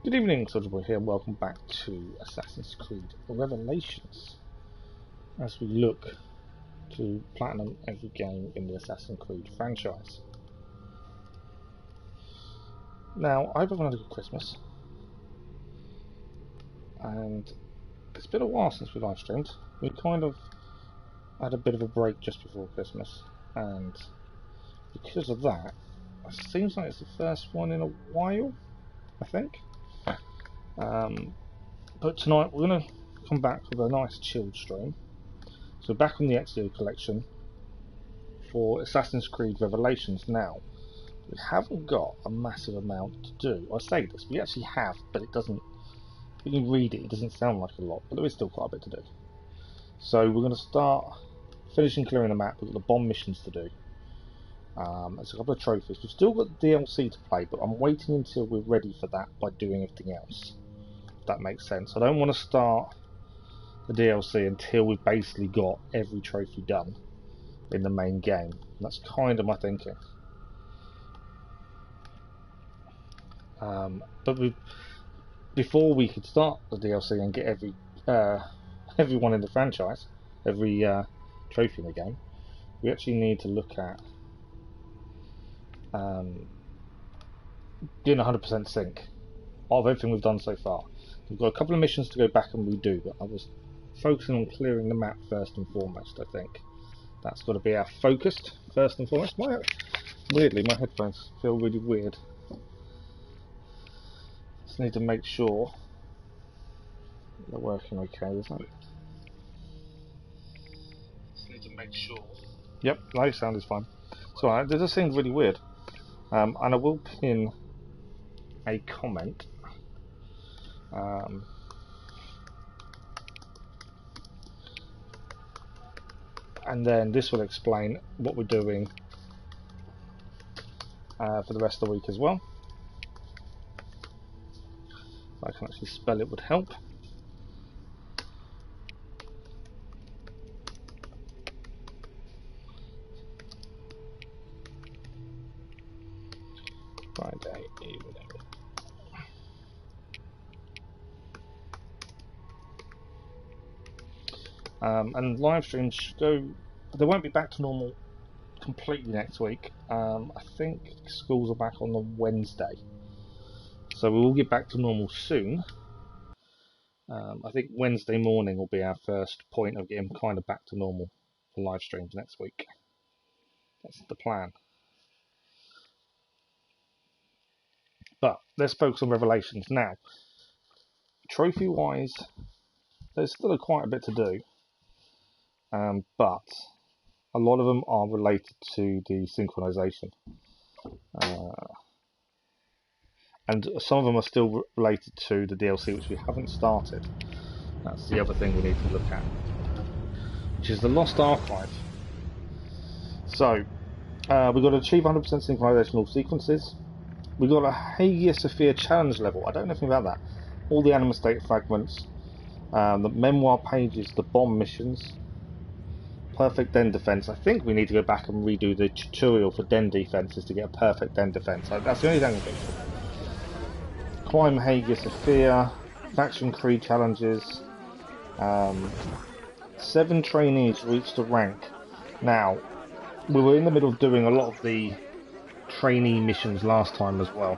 Good evening, Soldier Boy here, and welcome back to Assassin's Creed Revelations as we look to platinum every game in the Assassin's Creed franchise. Now, I hope everyone had a good Christmas, and it's been a while since we live streamed. We kind of had a bit of a break just before Christmas, and because of that, it seems like it's the first one in a while, I think. But tonight we're going to come back with a nice chilled stream. So back on the Ezio collection for Assassin's Creed Revelations. Now, we haven't got a massive amount to do. I say this, we actually have, but it doesn't, when you read it, it doesn't sound like a lot, but there is still quite a bit to do. So we're going to start finishing clearing the map. We've got the bomb missions to do. There's a couple of trophies. We've still got DLC to play, but I'm waiting until we're ready for that by doing everything else. If that makes sense. I don't want to start the DLC until we've basically got every trophy done in the main game. That's kind of my thinking. But before we could start the DLC and get everyone in the franchise, every trophy in the game, we actually need to look at doing 100% sync of everything we've done so far. We've got a couple of missions to go back and redo, but I was focusing on clearing the map first and foremost. I think that's got to be our focus first and foremost. Weirdly, my headphones feel really weird. Just need to make sure they're working okay, isn't it? Just need to make sure. Yep, no, sound is fine. So this just seems really weird. And I will pin a comment. And then this will explain what we're doing for the rest of the week as well. If I can actually spell it would help. Friday evening. And live streams should go. They won't be back to normal completely next week. I think schools are back on the Wednesday, so we will get back to normal soon. I think Wednesday morning will be our first point of getting kind of back to normal for live streams next week. That's the plan. But let's focus on Revelations now. Trophy wise, there's still quite a bit to do. But a lot of them are related to the synchronization, and some of them are still related to the DLC, which we haven't started. That's the other thing we need to look at, which is the Lost Archive. So we've got to achieve 100% synchronization of all sequences. We've got a Hagia Sofia challenge level. I don't know anything about that. All the anima state fragments, the memoir pages, the bomb missions. Perfect den defense. I think we need to go back and redo the tutorial for den defenses to get a perfect den defense. That's the only thing I think. Climb Hagia Sofia, faction creed challenges. 7 trainees reached a rank. Now, we were in the middle of doing a lot of the trainee missions last time as well.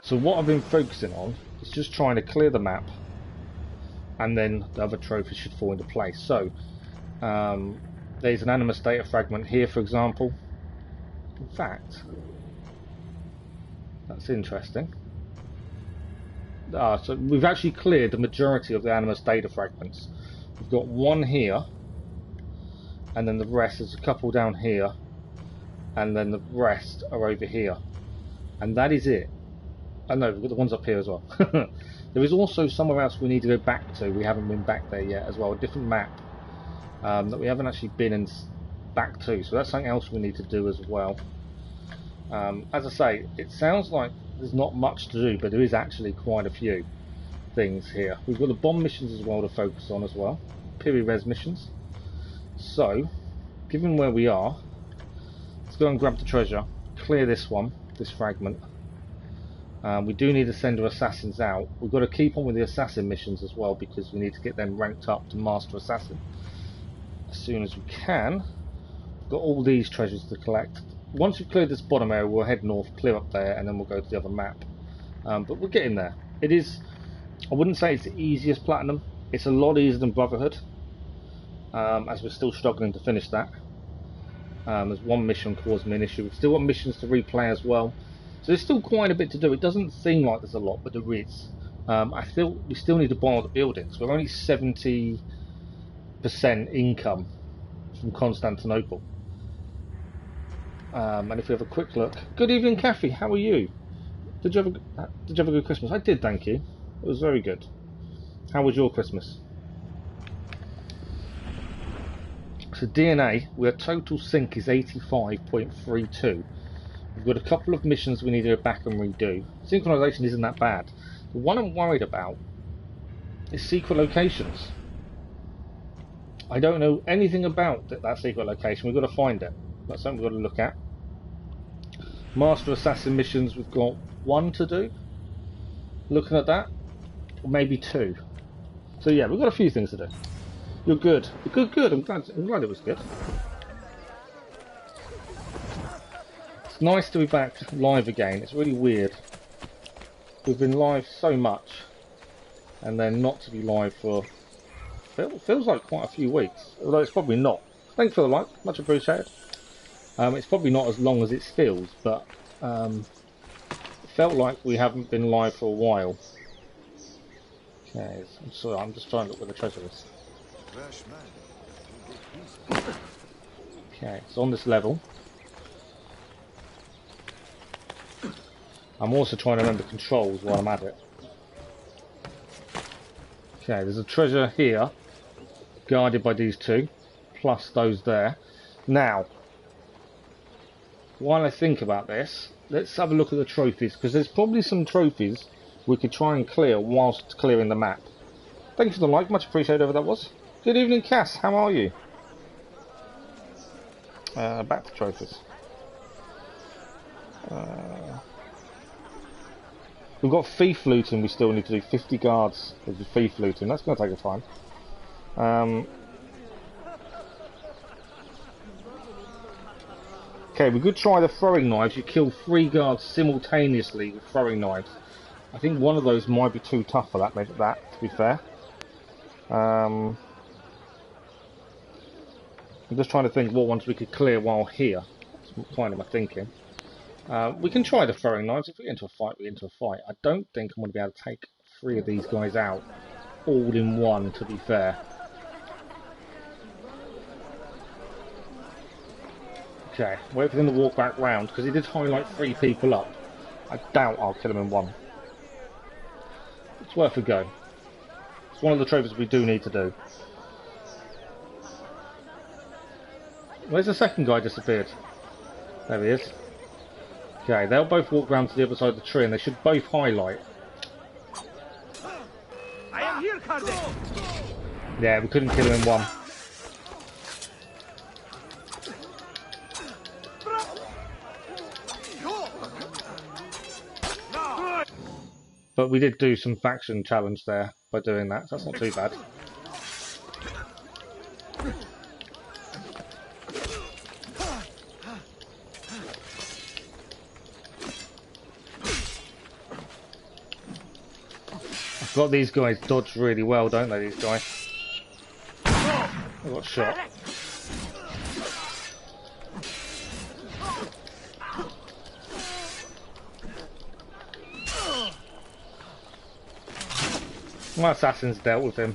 So what I've been focusing on is just trying to clear the map, and then the other trophies should fall into place. So there's an animus data fragment here, for example. In fact, that's interesting. So we've actually cleared the majority of the animus data fragments. We've got one here, and then the rest, there's a couple down here, and then the rest are over here, and that is it. Oh no, we've got the ones up here as well. There is also somewhere else we need to go back to. We haven't been back there yet as well, a different map that we haven't actually been back to, so that's something else we need to do as well. As I say, it sounds like there's not much to do, but there is actually quite a few things here. We've got the bomb missions as well to focus on as well, Pyromaniac missions. So, given where we are, let's go and grab the treasure, clear this one, this fragment, We do need to send our assassins out. We've got to keep on with the assassin missions as well because we need to get them ranked up to Master Assassin as soon as we can. We've got all these treasures to collect. Once we've cleared this bottom area, we'll head north, clear up there, and then we'll go to the other map. But we're getting there. It is, I wouldn't say it's the easiest platinum. It's a lot easier than Brotherhood, as we're still struggling to finish that. There's one mission caused me an issue. We've still got missions to replay as well. So there's still quite a bit to do. It doesn't seem like there's a lot, but there is. I feel we still need to buy all the buildings. We're only 70% income from Constantinople. And if we have a quick look, good evening, Kathy. How are you? Did you have a good Christmas? I did, thank you. It was very good. How was your Christmas? So DNA, our total sync is 85.32. We've got a couple of missions we need to go back and redo. Synchronization isn't that bad. The one I'm worried about is secret locations. I don't know anything about that secret location. We've got to find it. That's something we've got to look at. Master Assassin missions, we've got 1 to do. Looking at that, or maybe 2. So yeah, we've got a few things to do. You're good. You're good. I'm glad it was good. It's nice to be back live again. It's really weird. We've been live so much, and then not to be live for feels like quite a few weeks. Although it's probably not. Thanks for the like, much appreciated. It's probably not as long as it feels, but it felt like we haven't been live for a while. Okay, I'm sorry. I'm just trying to look where the treasure is. Okay, it's on this level. I'm also trying to remember controls while I'm at it. Okay, there's a treasure here, guarded by these two, plus those there. Now, while I think about this, let's have a look at the trophies, because there's probably some trophies we could try and clear whilst clearing the map. Thank you for the like, much appreciated whoever that was. Good evening, Cass, how are you? Back to trophies. We've got thief looting we still need to do. 50 guards with the thief looting. That's going to take a time. Okay, we could try the throwing knives. You kill 3 guards simultaneously with throwing knives. I think one of those might be too tough for that, maybe that, to be fair. I'm just trying to think what ones we could clear while here. That's kind of my thinking. We can try the throwing knives. If we get into a fight, we get into a fight. I don't think I'm going to be able to take 3 of these guys out all in one, to be fair. Okay, wait for him to walk back round, because he did highlight 3 people up. I doubt I'll kill him in one. It's worth a go. It's one of the trophies we do need to do. Where's the second guy disappeared? There he is. Okay, they'll both walk round to the other side of the tree and they should both highlight. I am here, Cardi. Yeah, we couldn't kill him in one. But we did do some faction challenge there by doing that, so that's not too bad. I've got these guys dodged really well, don't they, these guys? I got shot. My assassin's dealt with him.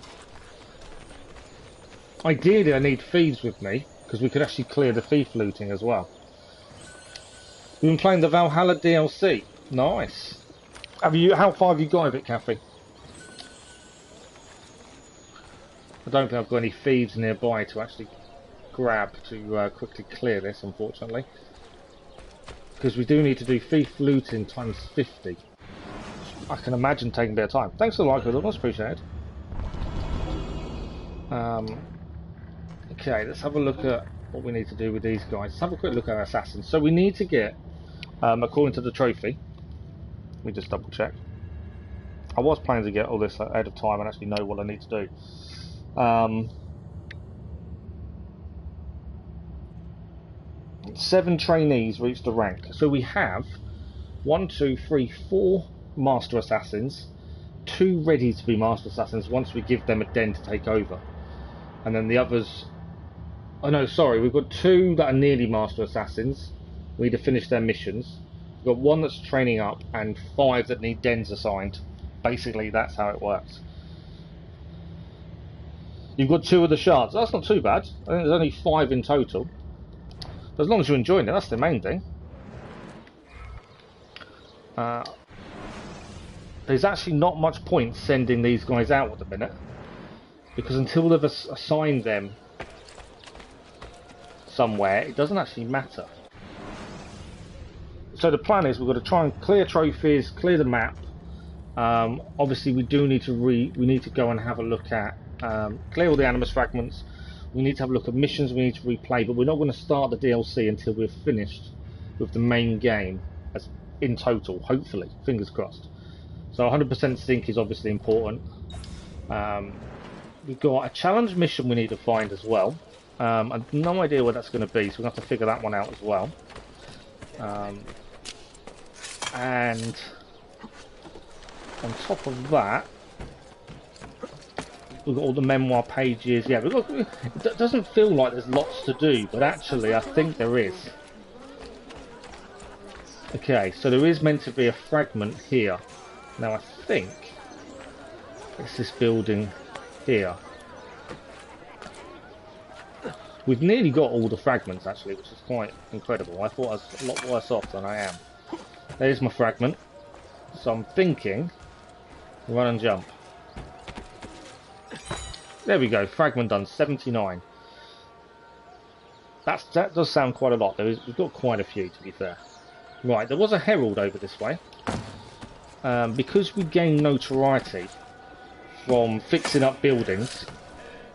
Ideally I need thieves with me, because we could actually clear the thief looting as well. We've been playing the Valhalla DLC. Nice. How far have you got of it, Kathy? I don't think I've got any thieves nearby to actually grab to quickly clear this, unfortunately. Because we do need to do thief looting times 50. I can imagine taking a bit of time. Thanks for the like, much appreciated. Okay, let's have a look at what we need to do with these guys. Let's have a quick look at our assassins. So we need to get, according to the trophy, Let me just double check. I was planning to get all this ahead of time and actually know what I need to do. 7 trainees reached the rank. So we have 1, 2, 3, 4 Master Assassins, 2 ready to be Master Assassins once we give them a den to take over. And then the others... Oh no, sorry, we've got 2 that are nearly Master Assassins. We need to finish their missions. We've got 1 that's training up and 5 that need dens assigned. Basically, that's how it works. You've got 2 of the shards. That's not too bad. I think there's only 5 in total. But as long as you're enjoying it, that's the main thing. There's actually not much point sending these guys out at the minute, because until they've assigned them somewhere, it doesn't actually matter. So the plan is we've got to try and clear trophies, clear the map. Obviously, we do need to go and have a look at clear all the animus fragments. We need to have a look at missions. We need to replay, but we're not going to start the DLC until we're finished with the main game, as in total. Hopefully, fingers crossed. So 100% sync is obviously important. We've got a challenge mission we need to find as well. I've no idea what that's going to be, so we're going to have to figure that one out as well. And on top of that, we've got all the memoir pages. Yeah, it doesn't feel like there's lots to do, but actually I think there is. Okay, so there is meant to be a fragment here. Now I think it's this building here. We've nearly got all the fragments actually, which is quite incredible. I thought I was a lot worse off than I am. There's my fragment. So I'm thinking run and jump. There we go, fragment done, 79. That does sound quite a lot. We've got quite a few, to be fair. Right, there was a herald over this way. Because we gain notoriety from fixing up buildings,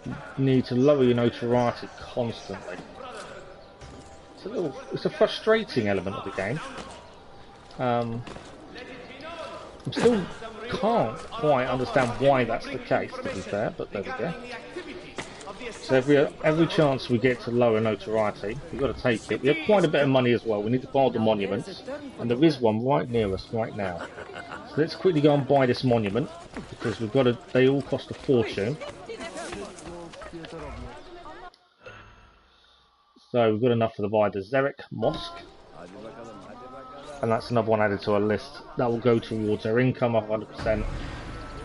you need to lower your notoriety constantly. It's a frustrating element of the game. I still can't quite understand why that's the case, to be fair, but there we go. So every chance we get to lower notoriety, we've got to take it. We have quite a bit of money as well. We need to buy the monuments, and there is one right near us right now. So let's quickly go and buy this monument, because we've got to. They all cost a fortune. So we've got enough for the buy the Zerek Mosque, and that's another one added to our list. That will go towards our income of 100%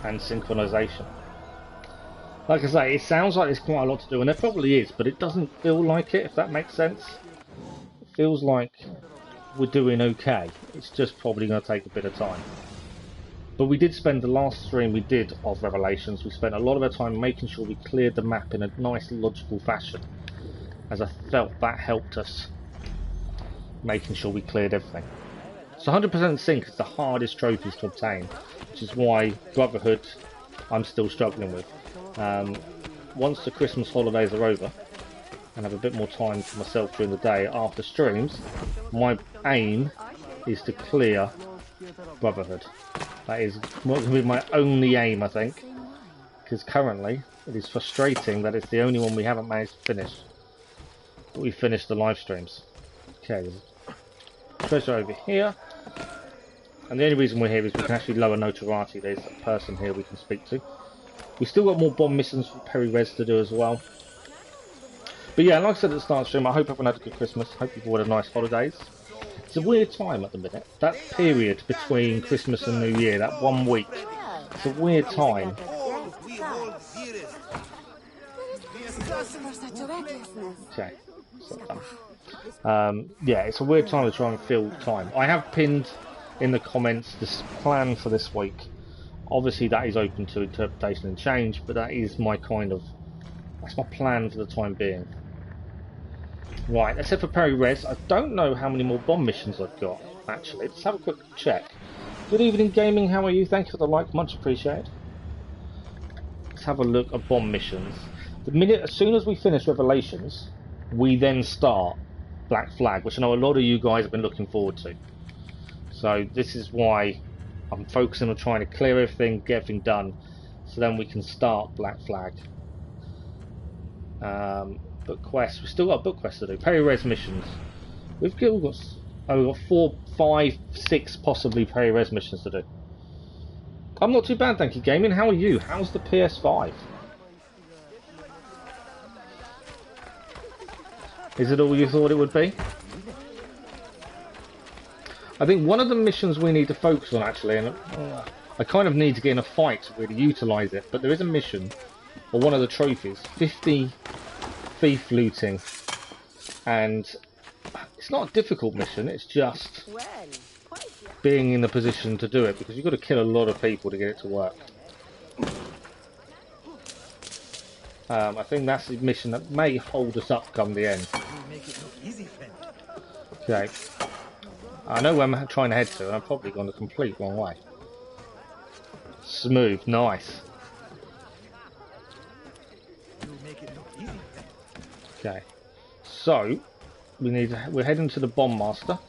and synchronization. Like I say, it sounds like there's quite a lot to do, and there probably is, but it doesn't feel like it, if that makes sense. It feels like we're doing okay. It's just probably going to take a bit of time. But we did spend the last stream we did of Revelations, we spent a lot of our time making sure we cleared the map in a nice logical fashion, as I felt that helped us making sure we cleared everything. So 100% sync is the hardest trophies to obtain, which is why Brotherhood I'm still struggling with. Once the Christmas holidays are over and have a bit more time for myself during the day after streams, my aim is to clear Brotherhood. That is going to be my only aim, I think, because currently it is frustrating that it's the only one we haven't managed to finish. But we finished the live streams. Okay, there's treasure over here, and the only reason we're here is we can actually lower notoriety. There's a person here we can speak to. We've still got more bomb missions for Peri-Res to do as well. But yeah, like I said at the start of the stream, I hope everyone had a good Christmas. Hope you've all had nice holidays. It's a weird time at the minute. That period between Christmas and New Year, that 1 week, it's a weird time. Okay, so done. Yeah, it's a weird time to try and fill time. I have pinned in the comments this plan for this week. Obviously that is open to interpretation and change, but that is my that's my plan for the time being. Right, let's head for Peri-Res. I don't know how many more bomb missions I've got, actually. Let's have a quick check. Good evening, gaming, how are you? Thank you for the like, much appreciated. Let's have a look at bomb missions. As soon as we finish Revelations, we then start Black Flag, which I know a lot of you guys have been looking forward to. So this is why I'm focusing on trying to clear everything, get everything done, so then we can start Black Flag. Book quests. We've still got book quests to do. Peri-res missions. We've got 4, 5, 6 possibly peri-res missions to do. I'm not too bad, thank you, gaming. How are you? How's the PS5? Is it all you thought it would be? I think one of the missions we need to focus on, actually, and I kind of need to get in a fight to really utilise it, but there is a mission, or one of the trophies, 50 thief looting, and it's not a difficult mission, it's just being in the position to do it, because you've got to kill a lot of people to get it to work. I think that's the mission that may hold us up come the end. Okay. I know where I'm trying to head to, and I've probably gone the complete wrong way. Smooth, nice. Okay. So, we're heading to the Bomb Master,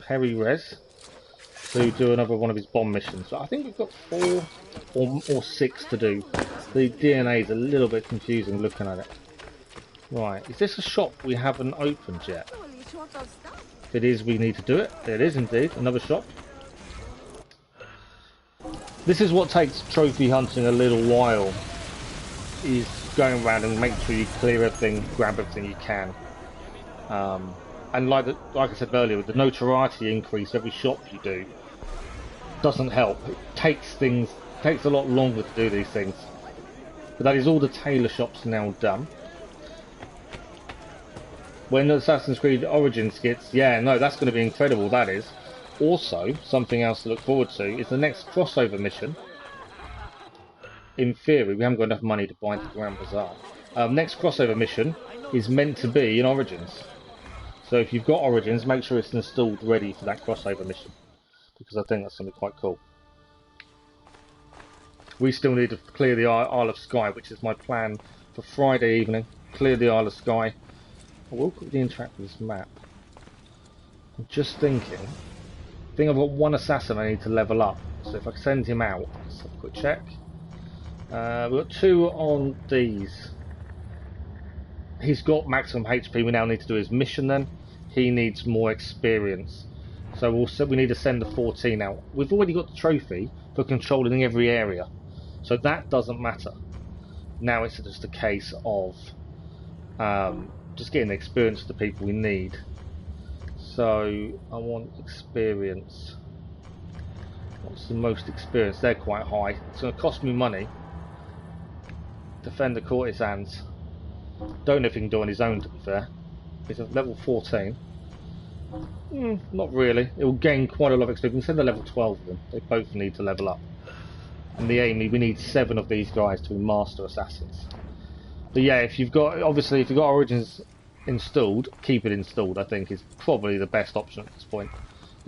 Harry Rez, to do another one of his bomb missions. So I think we've got 4 or 6 to do. The DNA is a little bit confusing looking at it. Right, is this a shop we haven't opened yet? If it is, we need to do it. It is indeed, another shop. This is what takes trophy hunting a little while, is going around and make sure you clear everything, grab everything you can. And like I said earlier, with the notoriety increase, every shop you do doesn't help. It takes a lot longer to do these things. But that is all the tailor shops now done. When Assassin's Creed Origins gets, yeah, no, that's going to be incredible, that is. Also, something else to look forward to is the next crossover mission. In theory, we haven't got enough money to buy the Grand Bazaar. Next crossover mission is meant to be in Origins. So if you've got Origins, make sure it's installed ready for that crossover mission, because I think that's going to be quite cool. We still need to clear the Isle of Skye, which is my plan for Friday evening. Clear the Isle of Skye. I will quickly interact with this map. I'm just thinking. I think I've got 1 assassin I need to level up. So if I send him out, let's have a quick check. We've got 2 on these. He's got maximum HP. We now need to do his mission then. He needs more experience. So we need to send the 14 out. We've already got the trophy for controlling every area. So that doesn't matter. Now it's just a case of just getting the experience to the people we need. So I want experience. What's the most experience? They're quite high. It's going to cost me money. Defend the courtesans. Don't know if he can do it on his own, to be fair. He's at level 14. Not really. It will gain quite a lot of experience. We can send a level 12 of them. They both need to level up. And the aim, we need 7 of these guys to be master assassins. But yeah, if you've got Origins installed, keep it installed. I think is probably the best option at this point.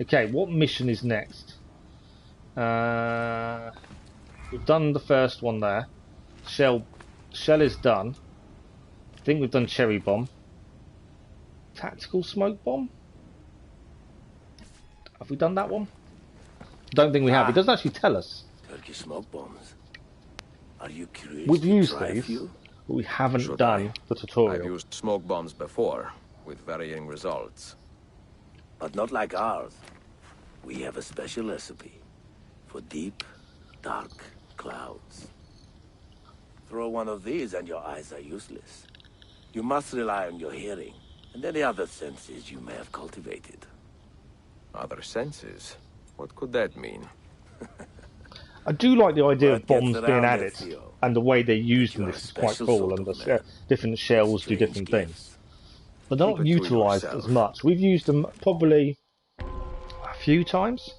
Okay, what mission is next? We've done the first one there. Shell is done. I think we've done Cherry Bomb. Tactical Smoke Bomb? Have we done that one? Don't think we have. It doesn't actually tell us. Turkey smoke bombs. Are you curious? We've used these, but we haven't done the tutorial. I've used smoke bombs before, with varying results. But not like ours. We have a special recipe for deep, dark clouds. Throw one of these and your eyes are useless. You must rely on your hearing and any other senses you may have cultivated. Other senses? What could that mean? I do like the idea of bombs being added, and the way they're used in this is quite cool, and the different shells do different things. But they're not utilised as much. We've used them probably a few times.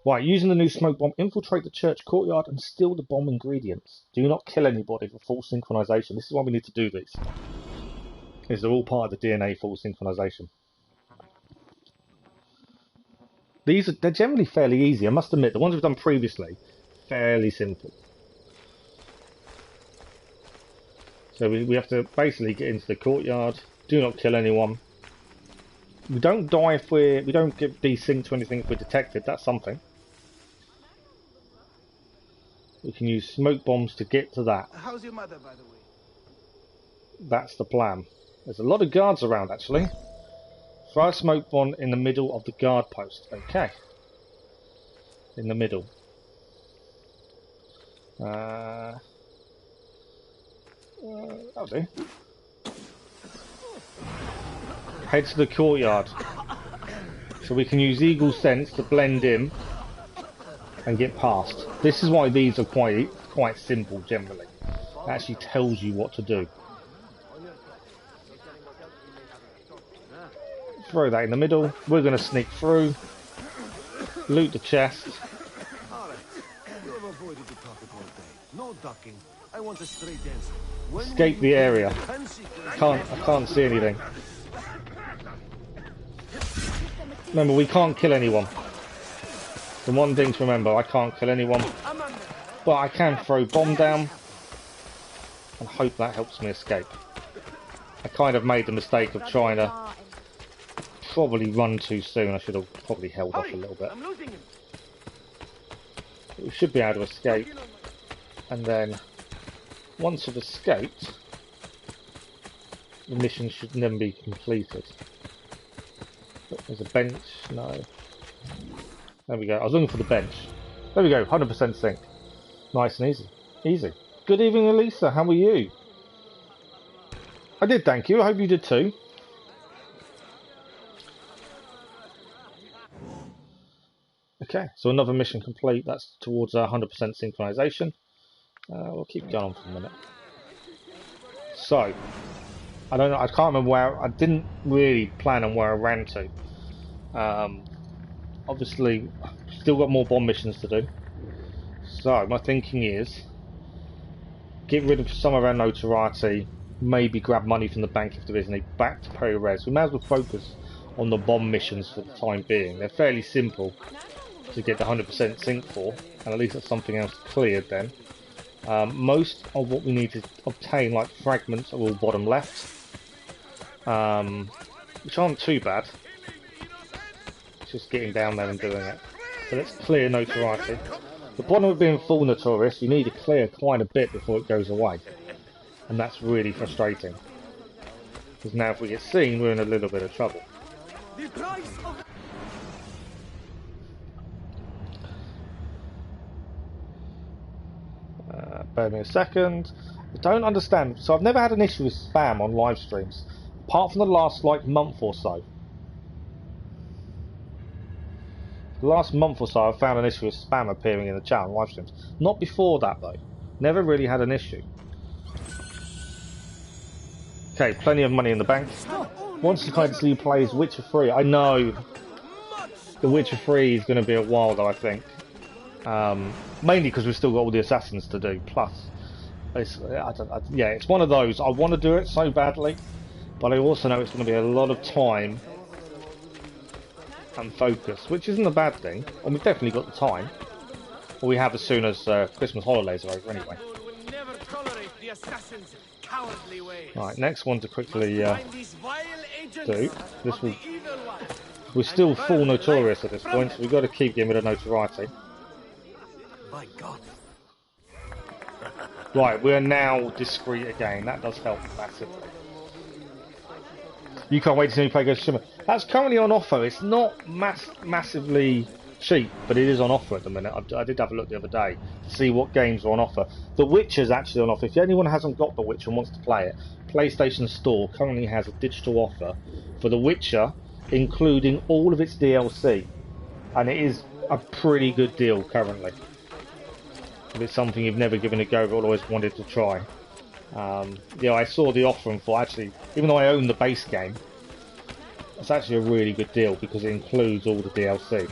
Right, using the new smoke bomb, infiltrate the church courtyard and steal the bomb ingredients. Do not kill anybody for full synchronization. This is why we need to do these. Because they're all part of the DNA full synchronization. They're generally fairly easy, I must admit. The ones we've done previously, fairly simple. So we have to basically get into the courtyard. Do not kill anyone. We don't die if we don't get desynced to anything if we're detected. That's something. We can use smoke bombs to get to that. How's your mother, by the way? That's the plan. There's a lot of guards around, actually. Throw a smoke bomb in the middle of the guard post. Okay. In the middle. That'll do. Head to the courtyard. So we can use Eagle Sense to blend in and get past. This is why these are quite simple generally. It actually tells you what to do. Throw that in the middle. We're going to sneak through. Loot the chest. Alright. You have avoided the topic all day. No ducking. I want a straight answer. When Escape the area. I can't see anything. Remember, we can't kill anyone. The one thing to remember, I can't kill anyone. But I can throw bomb down. And hope that helps me escape. I kind of made the mistake of trying to probably run too soon. I should have probably held off a little bit. We should be able to escape. And then, once we've escaped, the mission should then be completed. There's a bench. No. There we go. I was looking for the bench. There we go. 100% sync. Nice and easy. Easy. Good evening, Elisa. How are you? I did, thank you. I hope you did too. Okay, so another mission complete. That's towards 100% synchronization. We'll keep going on for a minute. So, I don't know. I can't remember where. I didn't really plan on where I ran to. Obviously, still got more bomb missions to do. So my thinking is, get rid of some of our notoriety. Maybe grab money from the bank if there is any. Back to Pyromaniac. We may as well focus on the bomb missions for the time being. They're fairly simple to get the 100% sync for, and at least that's something else cleared then. Most of what we need to obtain, like fragments, are all bottom left, which aren't too bad. It's just getting down there and doing it. So let's clear notoriety. The problem with being full notorious, you need to clear quite a bit before it goes away, and that's really frustrating. Because now if we get seen, we're in a little bit of trouble. Bear me a second. I don't understand. So I've never had an issue with spam on live streams, apart from the last like month or so. The last month or so I've found an issue with spam appearing in the chat on live streams. Not before that though. Never really had an issue. Okay, plenty of money in the bank. Once you kind of see plays Witcher 3, I know the Witcher 3 is going to be a while though, I think. Mainly because we've still got all the assassins to do. Plus, it's one of those. I want to do it so badly, but I also know it's going to be a lot of time and focus, which isn't a bad thing. And we've definitely got the time. Well, we have as soon as Christmas holidays are over, anyway. Right, next one to quickly do. This will. We're still full notorious at this point, so we've got to keep getting rid of notoriety. My God. Right, we're now discreet again. That does help massively. You can't wait to see me play Ghost of Tsushima. That's currently on offer. It's not massively cheap, but it is on offer at the minute. I did have a look the other day to see what games are on offer. The Witcher's actually on offer. If anyone hasn't got The Witcher and wants to play it, PlayStation Store currently has a digital offer for The Witcher, including all of its DLC. And it is a pretty good deal currently. If it's something you've never given a go but always wanted to try. Yeah, I saw the offering for actually, even though I own the base game, it's actually a really good deal because it includes all the DLC.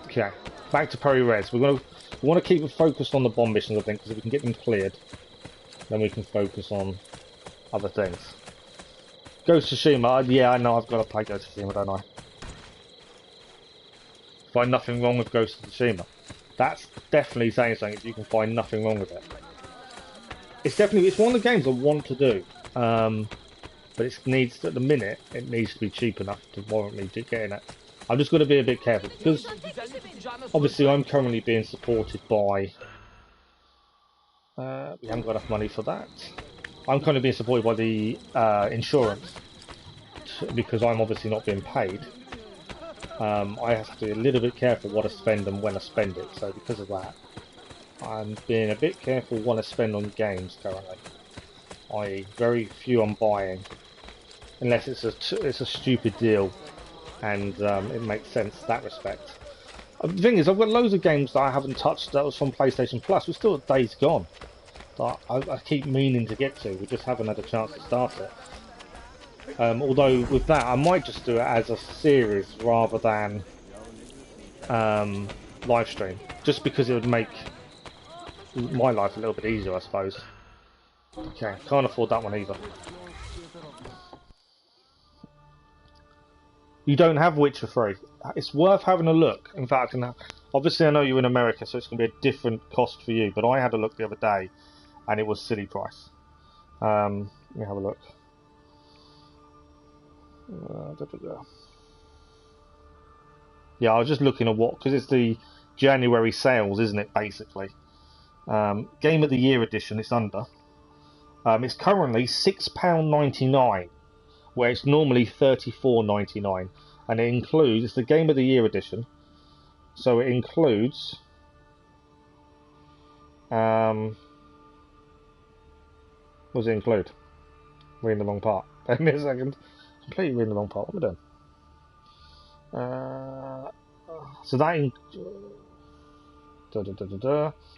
Okay, back to Pyromaniac. We want to keep it focused on the bomb missions, I think, because if we can get them cleared, then we can focus on other things. Ghost of Tsushima, yeah, I know I've got to play Ghost of Tsushima, don't I? Find nothing wrong with Ghost of Tsushima. That's definitely saying something if you can find nothing wrong with it. It's one of the games I want to do, but it needs, at the minute, it needs to be cheap enough to warrant me getting it. I'm just going to be a bit careful because obviously I'm currently being supported by. We haven't got enough money for that. I'm currently being supported by the insurance because I'm obviously not being paid. I have to be a little bit careful what I spend and when I spend it. So because of that, I'm being a bit careful what I spend on games currently. I.e., very few I'm buying, unless it's a stupid deal, and it makes sense in that respect. The thing is, I've got loads of games that I haven't touched that was from PlayStation Plus. We're still at Days Gone that I keep meaning to get to. We just haven't had a chance to start it. Although with that, I might just do it as a series rather than live stream, just because it would make my life a little bit easier, I suppose. Okay, can't afford that one either. You don't have Witcher 3. It's worth having a look. In fact, obviously I know you're in America, so it's going to be a different cost for you, but I had a look the other day, and it was silly price. Let me have a look. Yeah, I was just looking at what, because it's the January sales, isn't it, basically? Game of the Year edition, it's under. It's currently £6.99, where it's normally $34.99, and it includes, it's the Game of the Year edition, so it includes what does it include? Reading the wrong part. Give me a second. Completely reading the wrong part. What am I doing? So that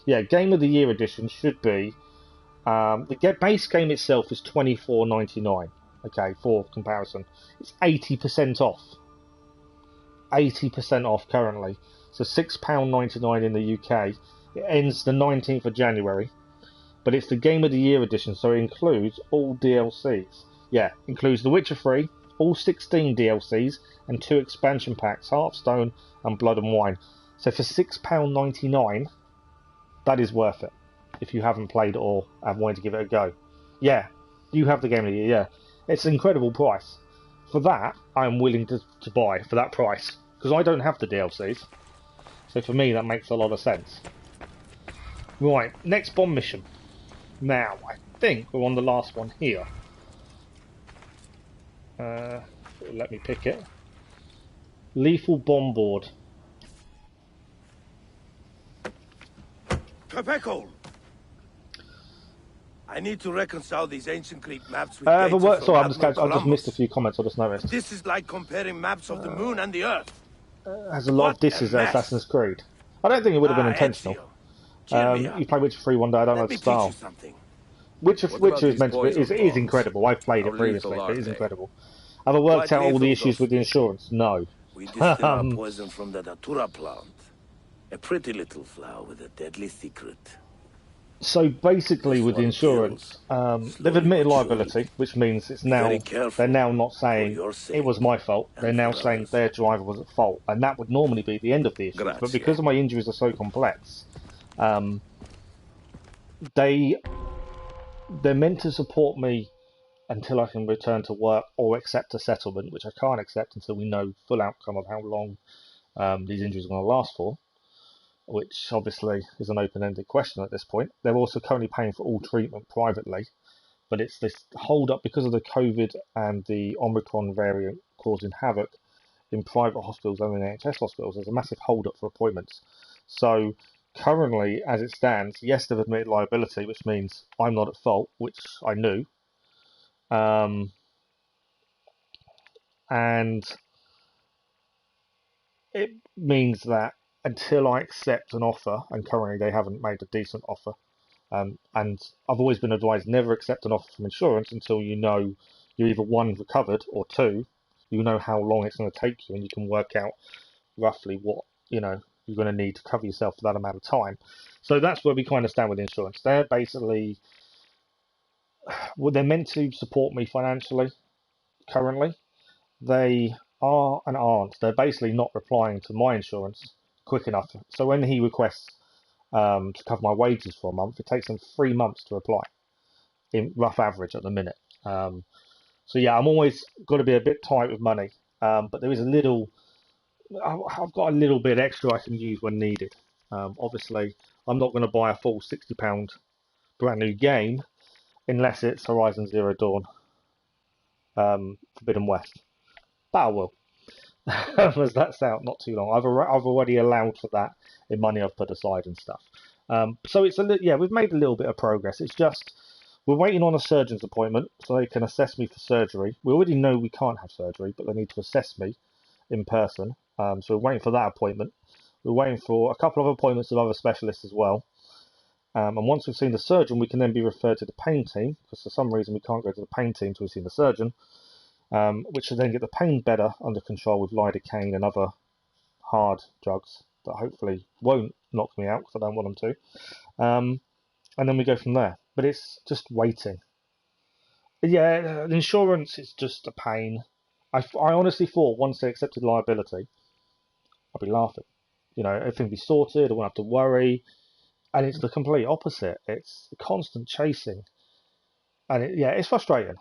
yeah, Game of the Year edition should be the base game itself is $24.99. Okay, for comparison, it's 80% off. 80% off currently. So £6.99 in the UK. It ends the 19th of January. But it's the Game of the Year edition, so it includes all DLCs. Yeah, includes The Witcher 3, all 16 DLCs, and 2 expansion packs, Hearthstone and Blood and Wine. So for £6.99, that is worth it, if you haven't played it or have wanted to give it a go. Yeah, you have the Game of the Year, yeah. It's an incredible price. For that, I'm willing to buy for that price, because I don't have the DLCs. So for me, that makes a lot of sense. Right, next bomb mission. Now, I think we're on the last one here. Let me pick it. Lethal bomb board. Tripwire! I need to reconcile these ancient Greek maps with Sorry, I Admiral just missed a few comments. I just noticed. This is like comparing maps of the moon and the earth. Has a lot of disses at Assassin's Creed. I don't think it would have been intentional. Ezio, you play Witcher 3 one day. I don't know the style. Witcher is meant to be is incredible. I've played it previously, but it is incredible. Have I worked out all the issues with the insurance? No. We distill our poison from the datura plant, a pretty little flower with a deadly secret. So basically, with the insurance, they've admitted liability, which means it's now they're now not saying it was my fault. They're now saying their driver was at fault, and that would normally be the end of the issue. But because of my injuries are so complex, they're meant to support me until I can return to work or accept a settlement, which I can't accept until we know full outcome of how long these injuries are going to last for, which obviously is an open-ended question at this point. They're also currently paying for all treatment privately, but it's this hold-up because of the COVID and the Omicron variant causing havoc in private hospitals and in NHS hospitals. There's a massive hold-up for appointments. So currently, as it stands, yes, they've admitted liability, which means I'm not at fault, which I knew. And it means that until I accept an offer, and currently they haven't made a decent offer, and I've always been advised never accept an offer from insurance until you know you're either one, recovered, or two, you know how long it's going to take you, and you can work out roughly what you're going to need to cover yourself for that amount of time. So that's where we kind of stand with insurance. They're basically, well, they're meant to support me financially currently. They are and aren't. They're basically not replying to my insurance quick enough. So when he requests to cover my wages for a month, it takes them 3 months to reply, in rough average at the minute. So yeah, I'm always got to be a bit tight with money, but there is a little I've got a little bit extra I can use when needed. Obviously, I'm not going to buy a full £60 brand new game unless it's Horizon Zero Dawn, Forbidden West. But I will. As that's out not too long. I've already allowed for that in money I've put aside and stuff. So it's we've made a little bit of progress. It's just we're waiting on a surgeon's appointment so they can assess me for surgery. We already know we can't have surgery, but they need to assess me in person. So we're waiting for that appointment. We're waiting for a couple of appointments of other specialists as well. And once we've seen the surgeon, we can then be referred to the pain team, because for some reason we can't go to the pain team until we've seen the surgeon, which should then get the pain better under control with lidocaine and other hard drugs that hopefully won't knock me out, because I don't want them to. And then we go from there. But it's just waiting. Yeah, the insurance is just a pain. I honestly thought once they accepted liability, I'd be laughing. You know, everything would be sorted, I won't have to worry. And it's the complete opposite. It's constant chasing. And it's frustrating.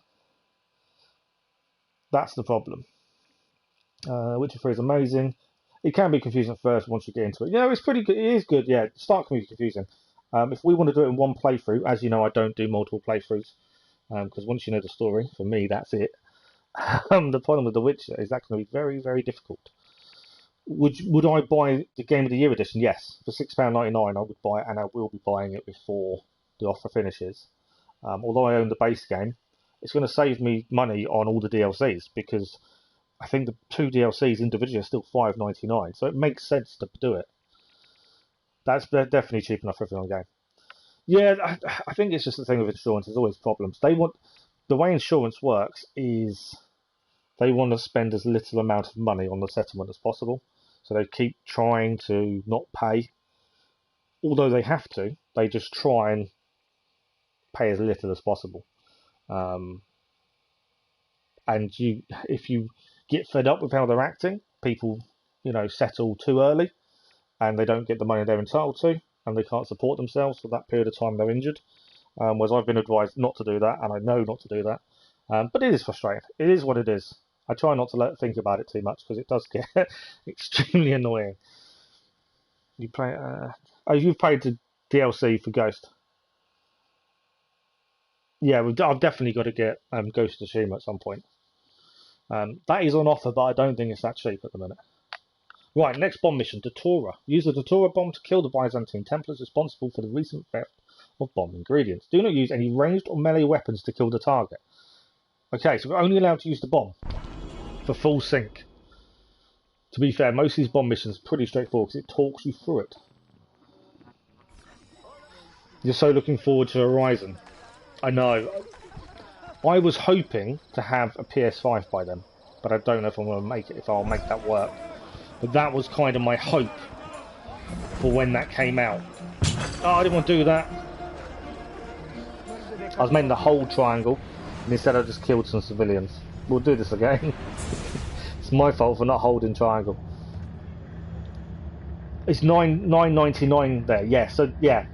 That's the problem. Witcher 3 is amazing. It can be confusing at first once you get into it. You know, it's pretty good. It is good, yeah. The start can be confusing. If we want to do it in one playthrough, as you know, I don't do multiple playthroughs. Because once you know the story, for me, that's it. The problem with The Witcher is that's going to be very, very difficult. Would I buy the Game of the Year edition? Yes. For £6.99 I would buy it, and I will be buying it before the offer finishes. Although I own the base game, it's going to save me money on all the DLCs, because I think the 2 DLCs individually are still £5.99, so it makes sense to do it. They're definitely cheap enough for everyone on the game. Yeah, I think it's just the thing with insurance. There's always problems. The way insurance works is they want to spend as little amount of money on the settlement as possible. So they keep trying to not pay. Although they have to, they just try and pay as little as possible. And if you get fed up with how they're acting, people, settle too early, and they don't get the money they're entitled to, and they can't support themselves for that period of time they're injured. Whereas I've been advised not to do that, and I know not to do that. But it is frustrating. It is what it is. I try not to think about it too much, because it does get extremely annoying. You've played the DLC for Ghost. Yeah, I've definitely got to get Ghost of Tsushima at some point. That is on offer, but I don't think it's that cheap at the minute. Right, next bomb mission, Datura. Use the Datura bomb to kill the Byzantine Templars responsible for the recent theft of bomb ingredients. Do not use any ranged or melee weapons to kill the target. Okay, so we're only allowed to use the bomb for full sync. To be fair, most of these bomb missions are pretty straightforward because it talks you through it. You're so looking forward to Horizon. I know. I was hoping to have a PS5 by then, but I don't know if I'm going to make it, if I'll make that work. But that was kind of my hope for when that came out. Oh, I didn't want to do that. I was meant to hold triangle, and instead I just killed some civilians. We'll do this again. It's my fault for not holding triangle. It's $9.99 there. Yeah, so yeah.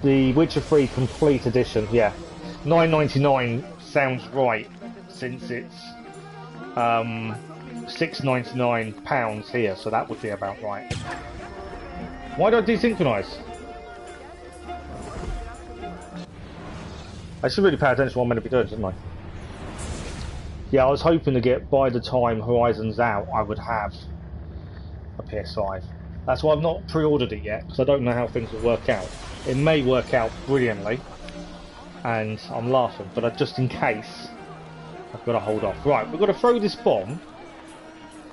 The Witcher 3 Complete Edition, yeah. $9.99 sounds right, since it's £6.99 here, so that would be about right. Why do I desynchronize? I should really pay attention to what I'm meant to be doing, shouldn't I? Yeah, I was hoping to get, by the time Horizon's out, I would have a PS5. That's why I've not pre-ordered it yet, because I don't know how things will work out. It may work out brilliantly, and I'm laughing, but just in case, I've got to hold off. Right, we've got to throw this bomb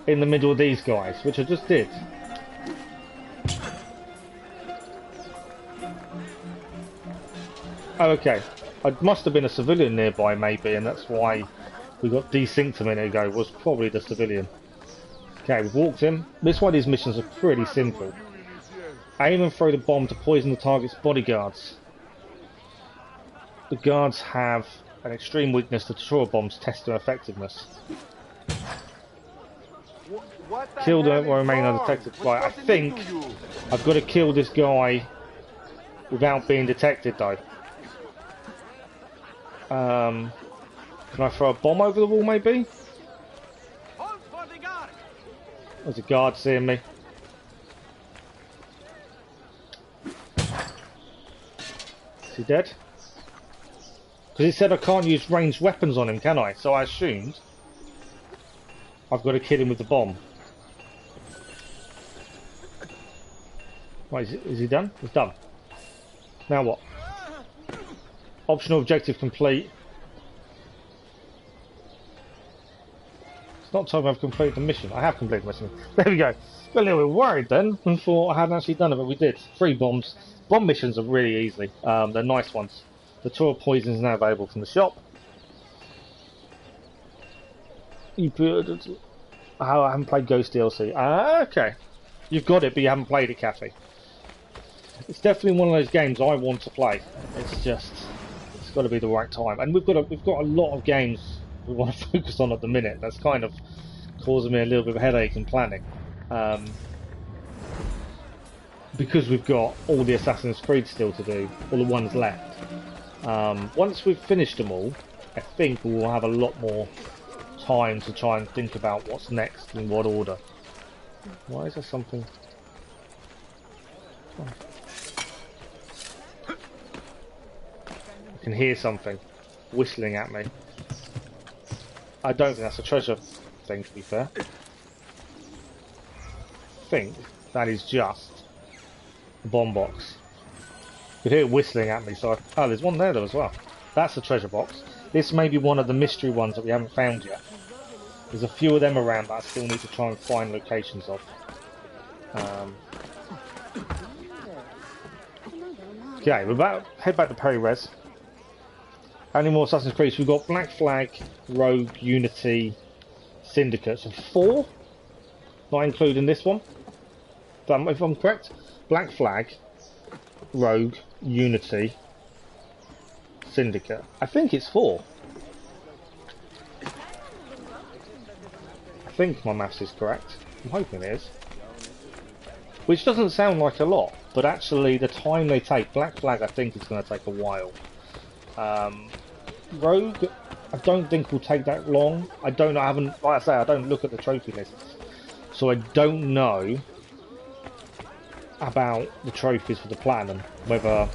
in the middle of these guys, which I just did. Oh, okay. I must have been a civilian nearby, maybe, and that's why we got desynced a minute ago, was probably the civilian. Okay, we've walked in. This is why these missions are pretty simple. Aim and throw the bomb to poison the target's bodyguards. The guards have an extreme weakness to Datura bombs test their effectiveness. Kill them or remain undetected. Right, I think I've got to kill this guy without being detected, though. Can I throw a bomb over the wall, maybe? There's a guard seeing me. Is he dead? Because he said I can't use ranged weapons on him, can I? So I assumed I've got to kill him with the bomb. Right, is he done? He's done. Now what? Optional objective complete. It's not telling me I've completed the mission. I have completed the mission. There we go. Got a little bit worried then and thought I hadn't actually done it, but we did. 3 bombs. Bomb missions are really easy. They're nice ones. The tour of poison is now available from the shop. I haven't played Ghost DLC. Ah, okay. You've got it, but you haven't played it, Kathy. It's definitely one of those games I want to play. It's just, it's got to be the right time. And we've got a lot of games we want to focus on at the minute. That's kind of causing me a little bit of a headache in planning. Because we've got all the Assassin's Creed still to do, all the ones left. Once we've finished them all, I think we'll have a lot more time to try and think about what's next in what order. Why is there something? Oh. I can hear something whistling at me. I don't think that's a treasure thing, to be fair. I think that is just a bomb box. You could hear it whistling at me, so oh, there's one there though as well. That's a treasure box. This may be one of the mystery ones that we haven't found yet. There's a few of them around that I still need to try and find locations of. Okay, we're about to head back to Peri-Res. How many more Assassin's Creed? We've got Black Flag, Rogue, Unity, Syndicate. So 4? Not including this one. If I'm correct. Black Flag, Rogue, Unity, Syndicate. I think it's 4. I think my maths is correct. I'm hoping it is. Which doesn't sound like a lot, but actually the time they take, Black Flag I think is going to take a while. Rogue, I don't think will take that long. I don't know, like I say, I don't look at the trophy lists. So I don't know about the trophies for the Platinum, whether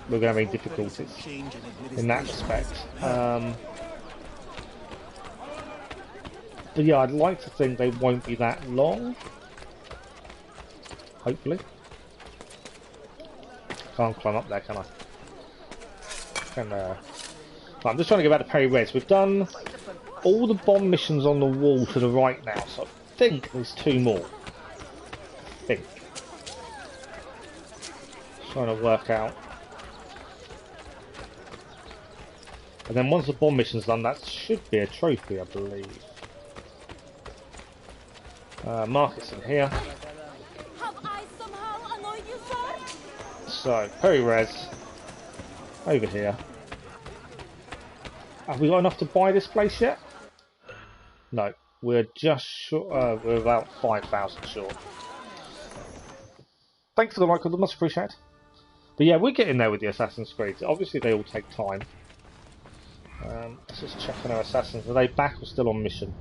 we're going to have any difficulties in that respect. But yeah, I'd like to think they won't be that long. Hopefully. Can't climb up there, can I? I'm just trying to get back to Peri-Res. We've done all the bomb missions on the wall to the right now, so I think there's 2 more. I think. Trying to work out. And then once the bomb mission's done, that should be a trophy, I believe. Market's in here. Have I somehow annoyed you, sir? So, Peri-Res. Over here. Have we got enough to buy this place yet? No. We're just short, we're about 5,000 short. Thanks for the like, much appreciated. But yeah, we're getting there with the Assassin's Creed. Obviously they all take time. Let's just check on our assassins. Are they back or still on mission?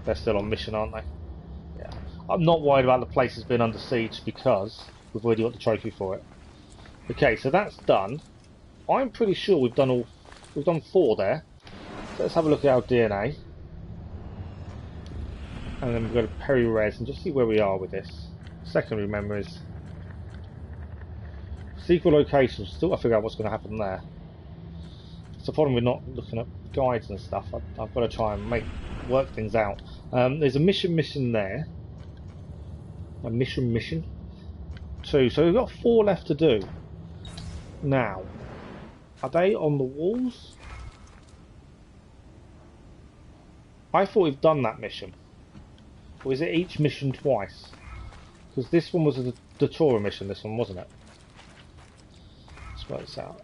They're still on mission, aren't they? Yeah. I'm not worried about the places being under siege because we've already got the trophy for it. Okay, so that's done. I'm pretty sure we've done 4 there. So let's have a look at our DNA. And then we've got to Peri-Res and just see where we are with this. Secondary memories. Secret locations. Still got to figure out what's going to happen there. It's the problem with not looking at guides and stuff. I've got to try and work things out. There's a mission there. A mission. 2. So we've got 4 left to do. Now, are they on the walls? I thought we've done that mission. Or is it each mission twice? Because this one was a Datura mission, this one, wasn't it? Let's work this out.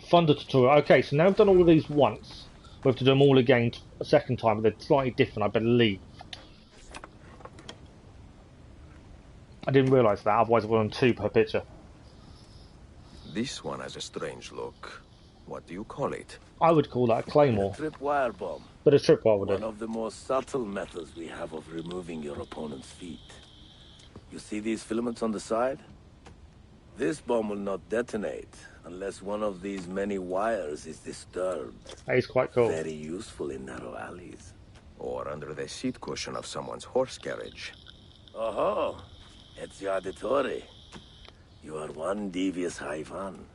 Thunder Tutorial. Okay, so now we've done all of these once. We have to do them all again a second time, but they're slightly different, I believe. I didn't realise that, otherwise we're on 2 per picture. This one has a strange look. What do you call it? I would call that a claymore. Tripwire Bomb. But a tripwire would One do. of the more subtle methods we have of removing your opponent's feet. You see these filaments on the side? This bomb will not detonate unless one of these many wires is disturbed. That is quite cool. Very useful in narrow alleys. Or under the seat cushion of someone's horse carriage. Oh, Ezio Auditore. You are one devious Haivan.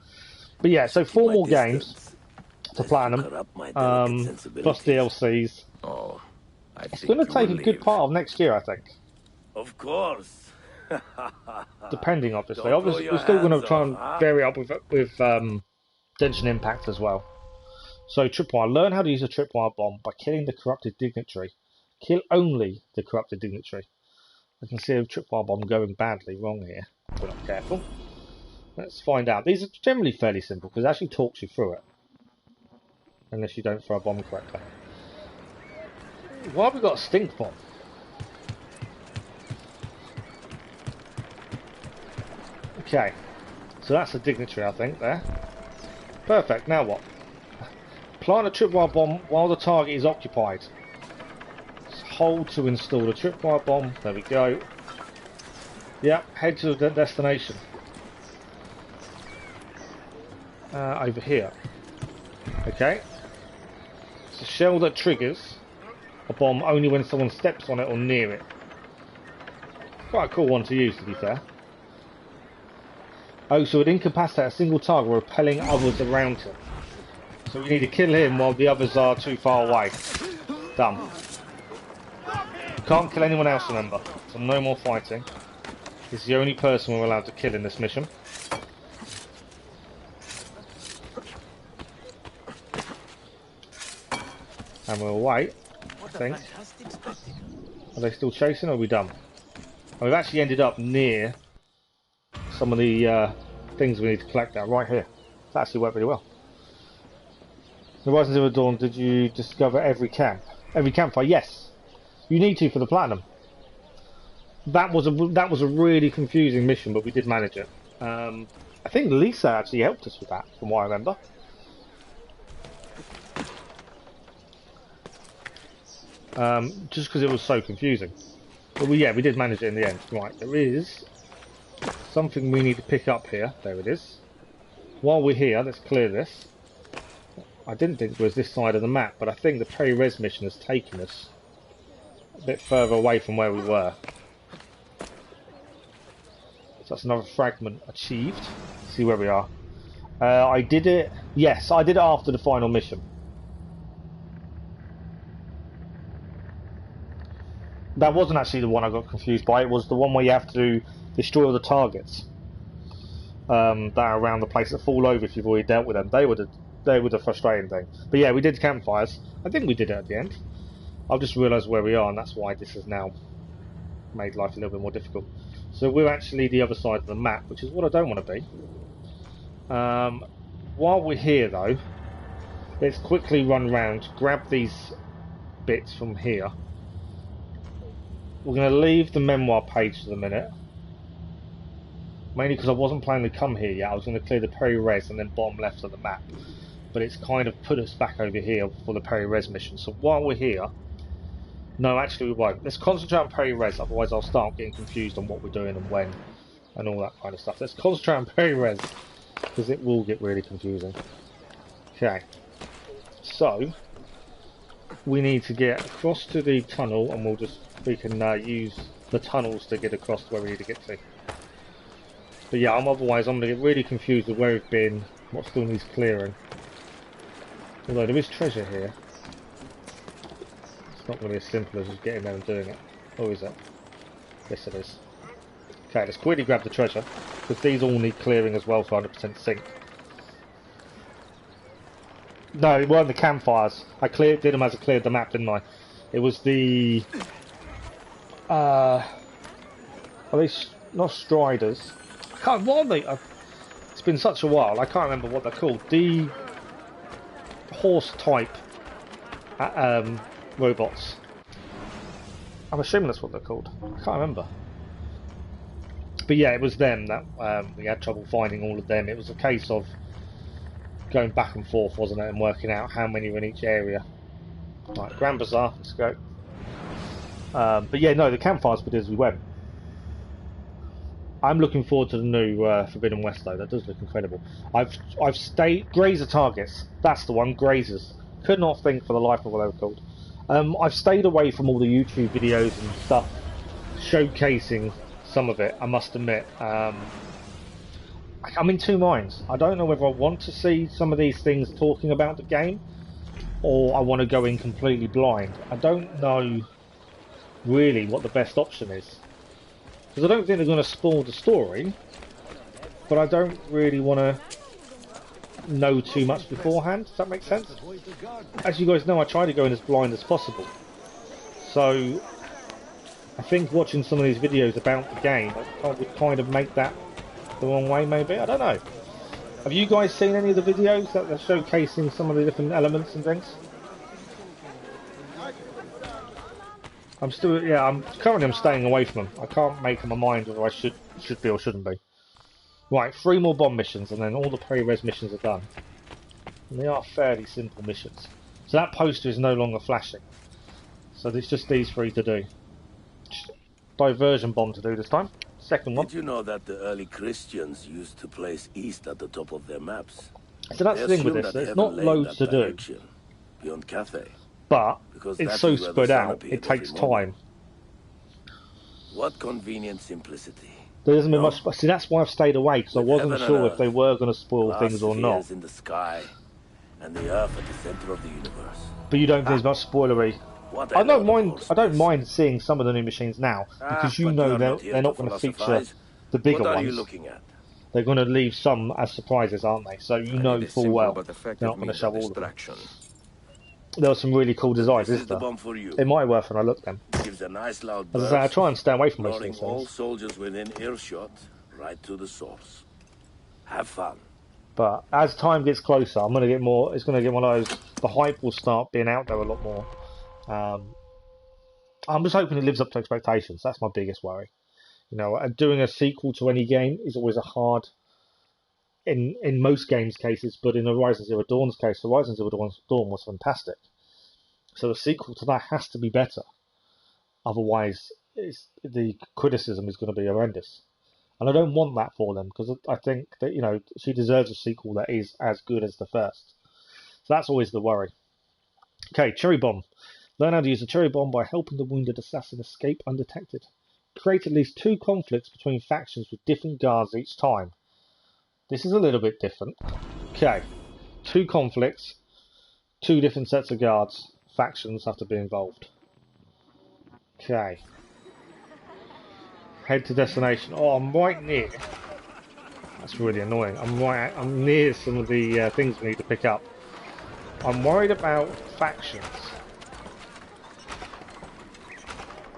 But yeah, so 4 My more distance, games to lest you platinum, corrupt my delicate plus sensibilities. DLCs. Oh, I It's think going to you take a will good leave. part of next year, I think. Of course. Depending, obviously. Don't throw Obviously, your we're still going to hands try up, and huh? vary up with Genshin Impact as well. So, Tripwire. Learn how to use a Tripwire Bomb by killing the corrupted dignitary. Kill only the corrupted dignitary. I can see a Tripwire Bomb going badly wrong here. If we're not careful. Let's find out. These are generally fairly simple because it actually talks you through it. Unless you don't throw a bomb correctly. Why have we got a stink bomb? Okay. So that's a dignitary, I think, there. Perfect. Now what? Plant a tripwire bomb while the target is occupied. Just hold to install the tripwire bomb. There we go. Yep, head to the destination. Over here. Okay. It's a shell that triggers a bomb only when someone steps on it or near it. Quite a cool one to use, to be fair. Oh, so it incapacitates a single target while repelling others around him. So we need to kill him while the others are too far away. Done. Can't kill anyone else, remember. So no more fighting. He's the only person we're allowed to kill in this mission. And we'll wait, I think. Are they still chasing or are we done? And we've actually ended up near some of the things we need to collect now, right here. It's actually worked really well. The Horizon Zero Dawn, did you discover every camp? Every campfire? Yes. You need to for the platinum. That was a really confusing mission, but we did manage it. I think Lisa actually helped us with that, from what I remember. Just because it was so confusing. But we did manage it in the end. Right, there is something we need to pick up here. There it is. While we're here, let's clear this. I didn't think it was this side of the map, but I think the Peri-Res mission has taken us a bit further away from where we were. So that's another fragment achieved. Let's see where we are. I did it. Yes, I did it after the final mission. That wasn't actually the one I got confused by. It was the one where you have to destroy all the targets that are around the place that fall over if you've already dealt with them. They were the frustrating thing. But yeah, we did campfires. I think we did it at the end. I've just realised where we are, and that's why this has now made life a little bit more difficult. So we're actually the other side of the map, which is what I don't want to be. While we're here, though, let's quickly run round, grab these bits from here. We're going to leave the Memoir page for the minute. Mainly because I wasn't planning to come here yet. I was going to clear the Peri-Res and then bottom left of the map. But it's kind of put us back over here for the Peri-Res mission. So while we're here... No, actually we won't. Let's concentrate on Peri-Res, otherwise I'll start getting confused on what we're doing and when. And all that kind of stuff. Let's concentrate on Peri-Res, because it will get really confusing. Okay. So... we need to get across to the tunnel, and we can use the tunnels to get across to where we need to get to. But yeah, otherwise I'm going to get really confused with where we've been, what still needs clearing. Although there is treasure here. It's not going to be as simple as just getting there and doing it. Or is it? Yes it is. Okay, let's quickly grab the treasure, because these all need clearing as well for 100% sync. No, it weren't the campfires. I did them as I cleared the map, didn't I? It was the... are they not Striders? I can't... What are they? It's been such a while, I can't remember what they're called. The... horse type... robots. I'm assuming that's what they're called. I can't remember. But yeah, it was them that we had trouble finding all of them. It was a case of going back and forth, wasn't it, and working out how many were in each area. Right, Grand Bazaar, let's go. But yeah, no, the campfires we did as we went. I'm looking forward to the new Forbidden West though. That does look incredible. I've stayed grazer targets. That's the one, grazers. Could not think for the life of what they were called. I've stayed away from all the YouTube videos and stuff showcasing some of it. I must admit. I'm in two minds. I don't know whether I want to see some of these things talking about the game, or I want to go in completely blind. I don't know really what the best option is. Because I don't think they're going to spoil the story, but I don't really want to know too much beforehand. Does that make sense? As you guys know, I try to go in as blind as possible. So, I think watching some of these videos about the game would kind of make that the wrong way, maybe? I don't know. Have you guys seen any of the videos that are showcasing some of the different elements and things? I'm staying away from them. I can't make up my mind whether I should be or shouldn't be. Right, 3 more bomb missions, and then all the peri-res missions are done. And they are fairly simple missions. So that poster is no longer flashing. So there's just these 3 to do. Diversion bomb to do this time. Second one. Did you know that the early Christians used to place east at the top of their maps? So that's the thing with this. There's not loads to do. Beyond Cathay. But Because it's so spread out, it takes time. What convenient simplicity. There hasn't been much. See, that's why I've stayed away, because I wasn't sure if they were going to spoil things or not. In the sky, and the Earth at the center of the universe. But you don't think there's much spoilery. I don't mind seeing some of the new machines now, because you know they're not going to feature the bigger ones. What are you looking at? They're going to leave some as surprises, aren't they? So you know full well they're not going to show all of them. There were some really cool designs, isn't there? It might be worth when I look at them. Gives a nice loud burst, as I say, I try and stay away from most of these all things. soldiers within earshot, right to the source. Have fun. But as time gets closer, I'm going to get more. It's going to get one of those. The hype will start being out there a lot more. I'm just hoping it lives up to expectations. That's my biggest worry. You know, doing a sequel to any game is always a hard. In most games' cases, but in Horizon Zero Dawn's case, Horizon Zero Dawn was fantastic. So a sequel to that has to be better. Otherwise, the criticism is going to be horrendous. And I don't want that for them, because I think that, you know, she deserves a sequel that is as good as the first. So that's always the worry. Okay, Cherry Bomb. Learn how to use a Cherry Bomb by helping the wounded assassin escape undetected. Create at least 2 conflicts between factions with different guards each time. This is a little bit different. Okay, 2 conflicts, 2 different sets of guards. Factions have to be involved. Okay. Head to destination. Oh, I'm right near. That's really annoying. I'm near some of the things we need to pick up. I'm worried about factions.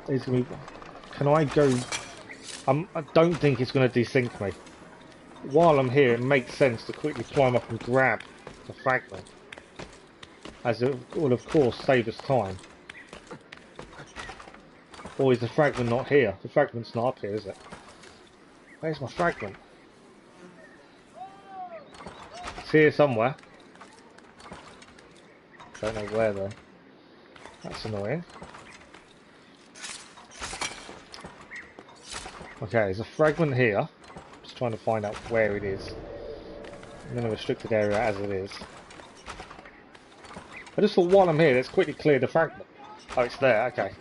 Can I go? I don't think it's going to desync me. While I'm here, it makes sense to quickly climb up and grab the fragment, as it will of course save us time. Or is the fragment not here? The fragment's not up here, is it? Where's my fragment? It's here somewhere. Don't know where though. That's annoying. Okay, there's a fragment here. Just trying to find out where it is. I'm in a restricted area as it is. I just thought while I'm here, let's quickly clear the fragment. Oh, it's there, okay.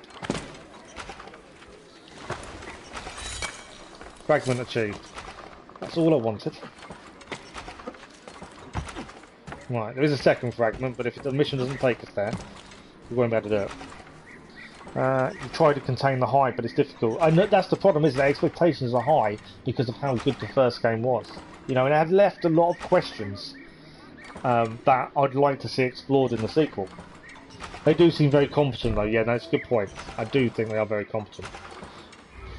Fragment achieved. That's all I wanted. Right, there is a second fragment, but if the mission doesn't take us there, we won't be able to do it. You try to contain the hype, but it's difficult. And that's the problem, isn't it? Expectations are high because of how good the first game was. You know, and it had left a lot of questions that I'd like to see explored in the sequel. They do seem very competent, though. Yeah, that's a good point. I do think they are very competent.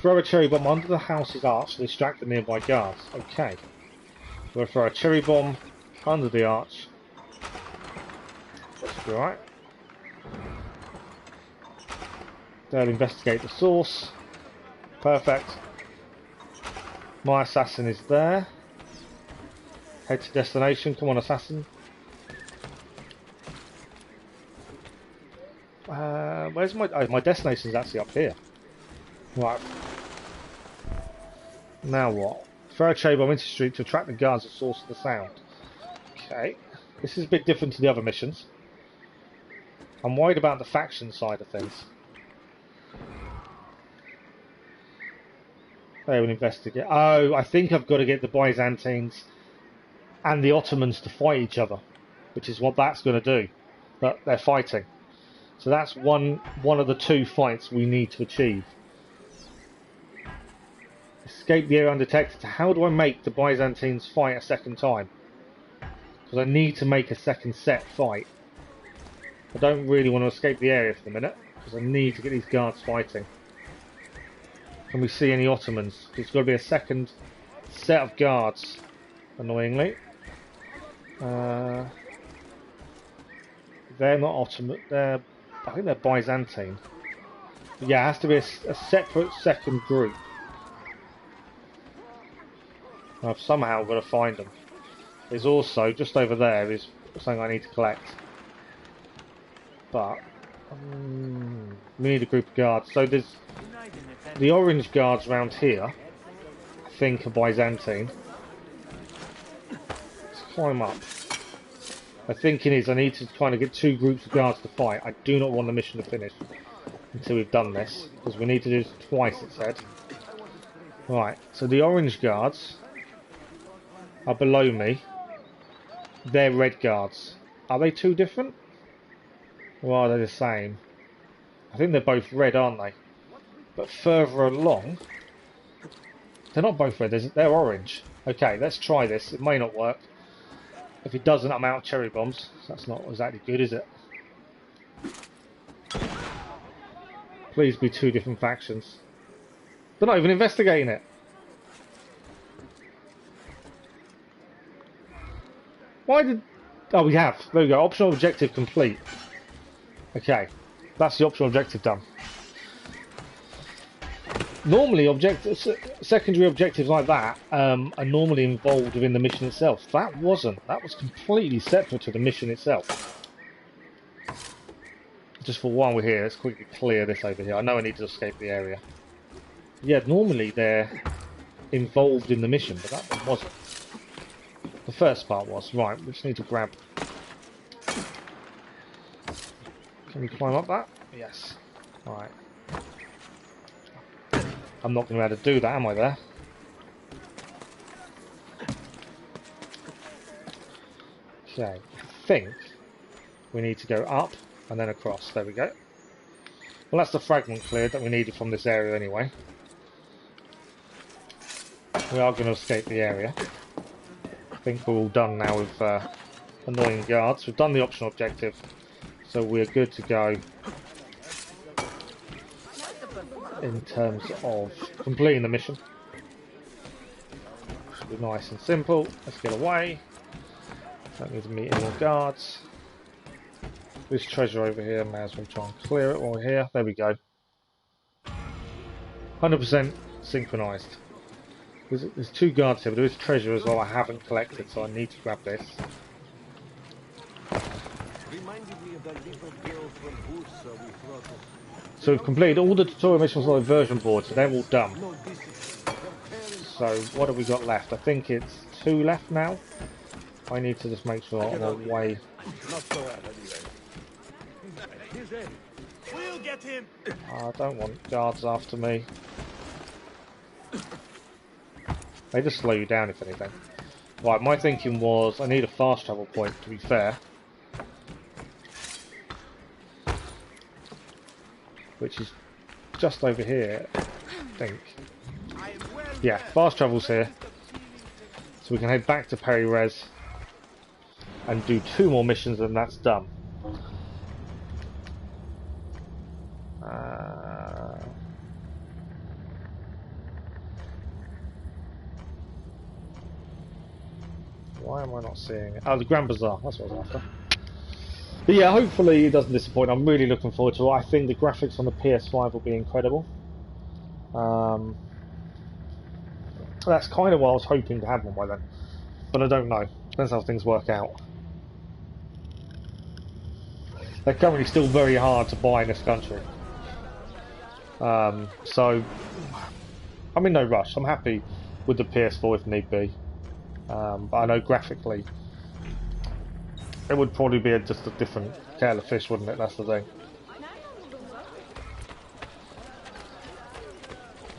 Throw a cherry bomb under the house's arch to distract the nearby guards. Okay. We'll throw a cherry bomb under the arch. That should be alright. They'll investigate the source. Perfect. My assassin is there. Head to destination. Come on, assassin. Where's my... Oh, my destination's actually up here. Right. Now what? Throw a cherry bomb into the street to attract the guards at the source of the sound. Okay. This is a bit different to the other missions. I'm worried about the faction side of things. They will investigate. Oh, I think I've got to get the Byzantines and the Ottomans to fight each other, which is what that's going to do. But they're fighting. So that's one of the two fights we need to achieve. Escape the area undetected. How do I make the Byzantines fight a second time? Because I need to make a second set fight. I don't really want to escape the area for the minute, because I need to get these guards fighting. Can we see any Ottomans? There's got to be a second set of guards, annoyingly. They're not Ottoman, I think they're Byzantine. But yeah, it has to be a separate second group. I've somehow got to find them. There's also, just over there, is something I need to collect. But, we need a group of guards. So there's the orange guards around here, I think are Byzantine. Let's climb up. My thinking is I need to kind of get two groups of guards to fight. I do not want the mission to finish until we've done this, because we need to do this twice, it said. Right, so the orange guards are below me. They're red guards. Are they two different? Or are they the same? I think they're both red, aren't they? But further along, they're not both red, they're orange. Okay, let's try this. It may not work. If it doesn't, I'm out of cherry bombs. That's not exactly good, is it? Please be two different factions. They're not even investigating it. Why did... Oh, we have. There we go. Optional objective complete. Okay. That's the optional objective done. Normally, secondary objectives like that are normally involved within the mission itself. That wasn't. That was completely separate to the mission itself. Just for while we're here, let's quickly clear this over here. I know I need to escape the area. Yeah, normally they're involved in the mission, but that one wasn't. The first part was. Right, we just need to grab... Can we climb up that? Yes. Alright. I'm not going to be able to do that, am I there? Okay, I think we need to go up and then across. There we go. Well, that's the fragment cleared that we needed from this area anyway. We are going to escape the area. I think we're all done now with annoying guards. We've done the optional objective, so we're good to go in terms of completing the mission. Should be nice and simple. Let's get away. Don't need to meet any more guards. This treasure over here, may as well try and clear it while we're here. There we go. 100% synchronised. There's two guards here, but there is treasure as well I haven't collected, so I need to grab this. So we've completed all the tutorial missions on the version board, so they're all done. So what have we got left? I think it's 2 left now. I need to just make sure I'm away. I don't want guards after me. They just slow you down if anything. Right, my thinking was I need a fast travel point, to be fair. Which is just over here, I think. Yeah, fast travel's here. So we can head back to Peri-Res and do 2 more missions and that's done. Why am I not seeing it? Oh, the Grand Bazaar, that's what I was after. But yeah, hopefully it doesn't disappoint. I'm really looking forward to it. I think the graphics on the PS5 will be incredible. That's kind of what I was hoping to have one by then. But I don't know. Depends how things work out. They're currently still very hard to buy in this country. So, I'm in no rush. I'm happy with the PS4 if need be. But I know graphically, it would probably be just a different kettle of fish, wouldn't it? That's the thing.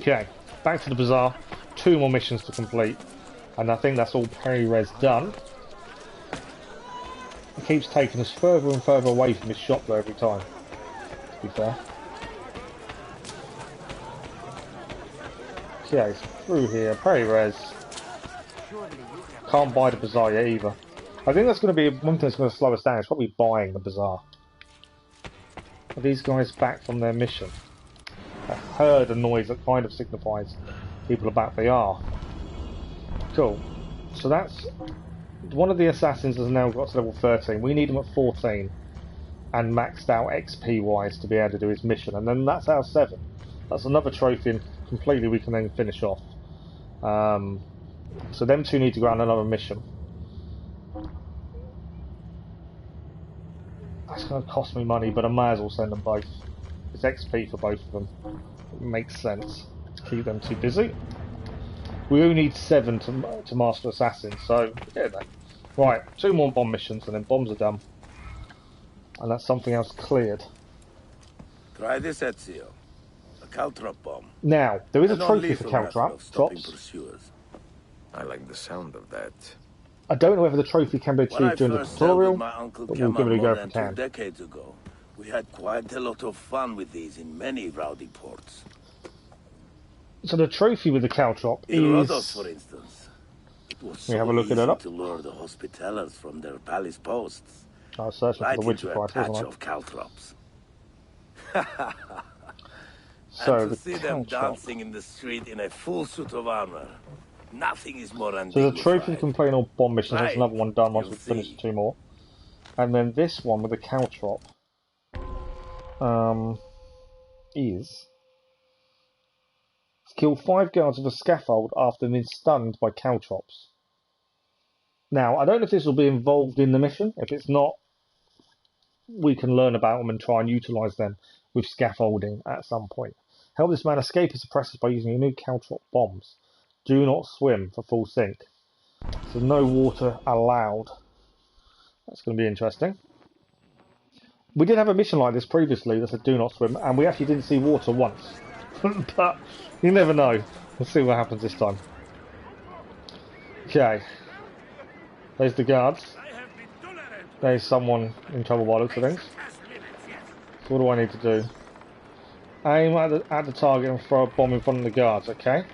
Okay, back to the bazaar. 2 more missions to complete. And I think that's all peri-res done. It keeps taking us further and further away from this shop though every time, to be fair. Okay, so through here, peri-res. Can't buy the bazaar yet either. I think that's going to be one thing that's going to slow us down. It's probably buying the bazaar. Are these guys back from their mission? I heard a noise that kind of signifies people are back. They are. Cool. So that's... One of the assassins has now got to level 13. We need him at 14 and maxed out XP wise to be able to do his mission. And then that's our 7. That's another trophy and completely we can then finish off. So them 2 need to go on another mission. That's going to cost me money, but I might as well send them both. It's XP for both of them. It makes sense to keep them too busy. We only need 7 to master assassin, so yeah, then. Right, 2 more bomb missions and then bombs are done. And that's something else cleared. Try this, Ezio. A caltrop bomb. Now, there is a An trophy for non-lethal method caltrops. of stopping pursuers. I like the sound of that. I don't know whether the trophy can be When I achieved during the first sailed with tutorial, my uncle but we'll give it a more go if than we 2 can. decades ago, we had quite a lot of fun with these in many rowdy ports. So the trophy with the caltrop In Rhodos, is... for instance, it was We so have a look at easy it up. to lure the Hospitallers from their palace posts I was searching right for the winter into a price, patch wasn't of caltrops. I? So And to the see them caltrop. dancing in the street in a full suit of armor, nothing is more So undignified. the trophy for completing all bomb missions, there's Right, another one done once you'll we've finished see. 2 more. And then this one with the caltrop is... Kill 5 guards with a scaffold after being stunned by caltrops. Now, I don't know if this will be involved in the mission. If it's not, we can learn about them and try and utilise them with scaffolding at some point. Help this man escape his oppressors by using your new caltrop bombs. Do not swim for full sink. So no water allowed. That's going to be interesting. We did have a mission like this previously that said do not swim, and we actually didn't see water once. But you never know. We'll see what happens this time. Okay. There's the guards. There's someone in trouble by the looks of things. So what do I need to do? Aim at the target and throw a bomb in front of the guards, okay?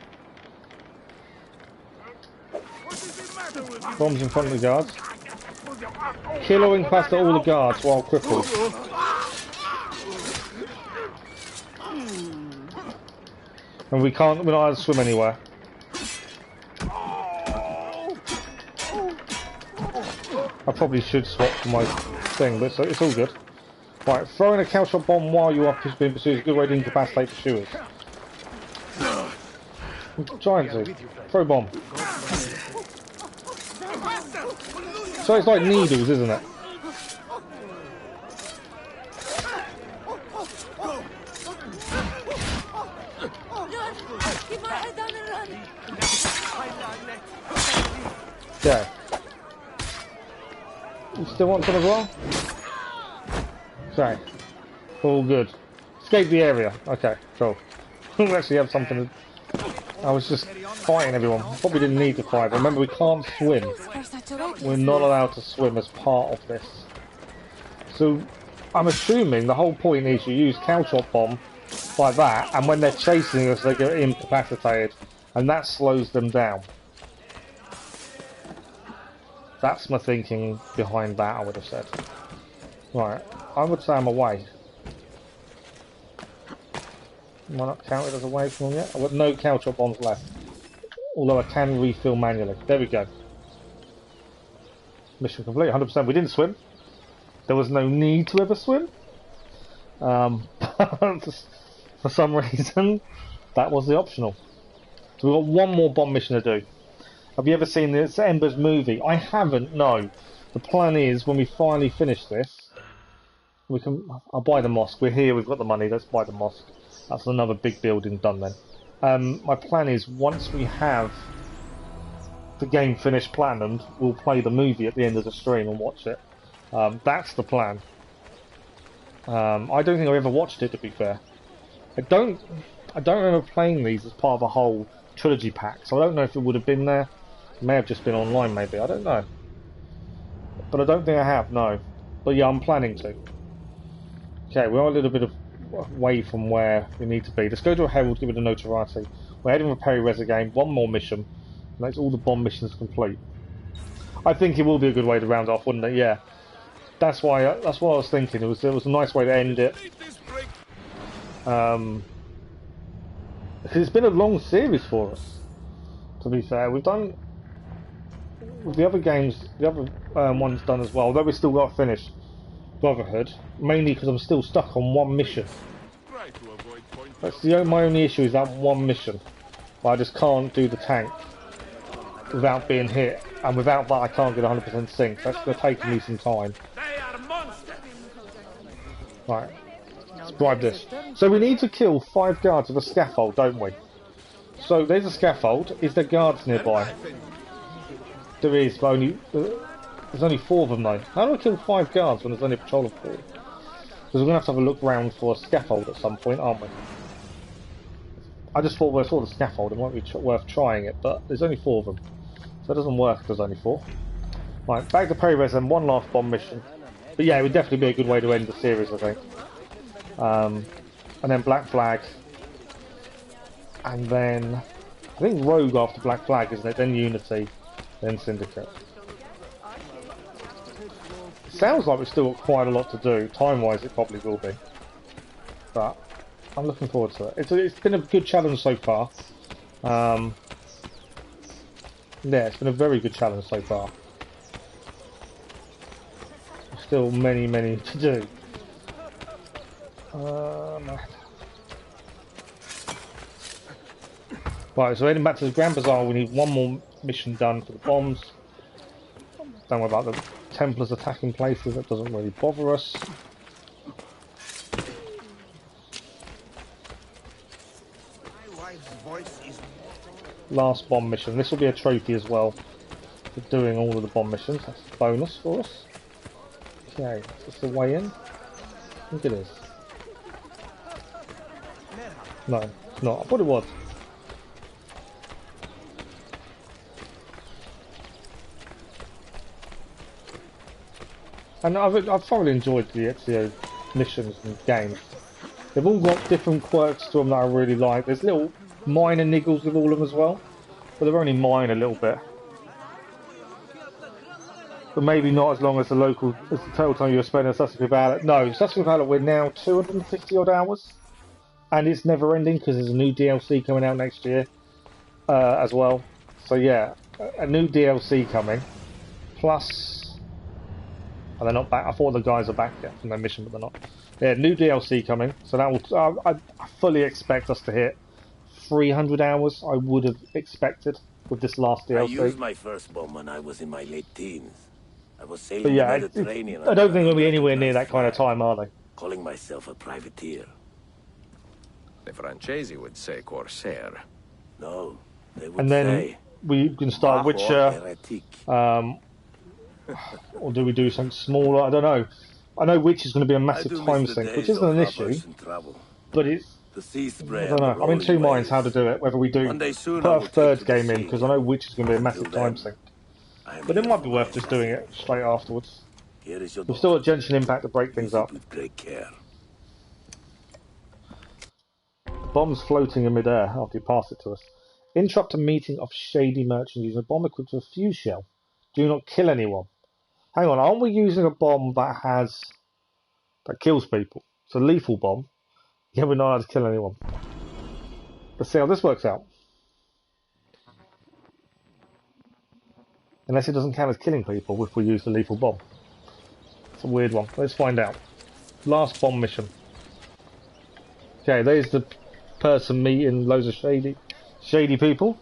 Bombs in front of the guards. Kill or incapacitate all the guards while crippled. And we're not allowed to swim anywhere. I probably should swap to my thing, but it's all good. Right, throwing a caltrop bomb while you are being pursued is a good way to incapacitate pursuers. I'm trying to. Throw bomb. So it's like needles, isn't it? Keep my head down and run. Yeah. You still want some as well? Okay. All good. Escape the area. Okay, cool. We actually have something to... I was just fighting everyone. Probably didn't need to fight. But remember, we can't swim. We're not allowed to swim as part of this. So, I'm assuming the whole point is you use caltrop bomb like that, and when they're chasing us, they get incapacitated, and that slows them down. That's my thinking behind that, I would have said. Right, I would say I'm away. Am I not counted as away from them yet? I've got no caltrop bombs left. Although I can refill manually. There we go. Mission complete, 100%. We didn't swim. There was no need to ever swim. For some reason, that was the optional. So we've got one more bomb mission to do. Have you ever seen this Ember's movie? I haven't, no. The plan is, when we finally finish this, We can. I'll buy the mosque. We're here. We've got the money. Let's buy the mosque. That's another big building done then. My plan is once we have the game finished planned, we'll play the movie at the end of the stream and watch it. That's the plan. I don't think I ever watched it, to be fair. I don't remember playing these as part of a whole trilogy pack, so I don't know if it would have been there. It may have just been online, maybe. I don't know. But I don't think I have, no. But yeah, I'm planning to. Okay, we're a little bit away from where we need to be. Let's go to a herald, give it a notoriety. We're heading for Peri-Res again. One more mission. And that's all the bomb missions complete. I think it will be a good way to round off, wouldn't it? Yeah. That's what I was thinking. It was a nice way to end it. Because it's been a long series for us, to be fair. We've done with the other games, the other ones done as well, although we've still got to finish Brotherhood, mainly because I'm still stuck on one mission. That's my only issue, is that one mission. I just can't do the tank without being hit, and without that I can't get 100% sync. That's going to take me some time. Right. Let's bribe this. So we need to kill 5 guards with a scaffold, don't we? So there's a scaffold. Is there guards nearby? There is, but there's only 4 of them though. How do I kill 5 guards when there's only a patrol of 4? Because we're going to have a look round for a scaffold at some point, aren't we? I just thought when I saw the scaffold it might be worth trying it, but there's only 4 of them. So it doesn't work if there's only 4. Right, back to Peri-Res and one last bomb mission. But yeah, it would definitely be a good way to end the series, I think. And then Black Flag. And then I think Rogue after Black Flag, isn't it? Then Unity, then Syndicate. It sounds like we've still got quite a lot to do. Time-wise, it probably will be. But I'm looking forward to it. It's been a good challenge so far. Yeah, it's been a very good challenge so far. There's still many to do. Right, so heading back to the Grand Bazaar, we need one more mission done for the bombs. Don't worry about the Templars attacking places, that doesn't really bother us. Last bomb mission. This will be a trophy as well for doing all of the bomb missions. That's a bonus for us. Okay, is this the way in? I think it is. No, it's not. I thought it was. And I've thoroughly enjoyed the Ezio missions and games. They've all got different quirks to them that I really like. There's little minor niggles with all of them as well, but they're only minor a little bit. But maybe not as long as the total time you were spending Assassin's Creed Valhalla. No, Assassin's Creed Valhalla, we're now 250 odd hours, and it's never ending because there's a new DLC coming out next year as well. So yeah, a new DLC coming, plus. And they're not back. I thought the guys are back yet from their mission, but they're not. Yeah, new DLC coming, so that will. I fully expect us to hit 300 hours. I would have expected with this last DLC. I used my first bomb when I was in my late teens. I was sailing the Mediterranean. I don't think we'll be anywhere near that kind of time, are they? Calling myself a privateer. The Francesi would say corsair. No, they would and then say we can start Witcher. Or do we do something smaller? I don't know. I know Witch is going to be a massive time sink, which isn't an issue, but it's. I don't know. I'm in 2 minds how to do it. Whether we do put a 3rd game in, because I know Witch is going to be a massive time sink. But it might be worth just doing it straight afterwards. We've still got Genshin Impact to break things up. The bomb's floating in midair after you pass it to us. Interrupt a meeting of shady merchants using a bomb equipped with a fuse shell. Do not kill anyone. Hang on, aren't we using a bomb that kills people? It's a lethal bomb. Yeah, we're not allowed to kill anyone. Let's see how this works out. Unless it doesn't count as killing people if we use the lethal bomb. It's a weird one. Let's find out. Last bomb mission. Okay, there's the person meeting loads of shady people.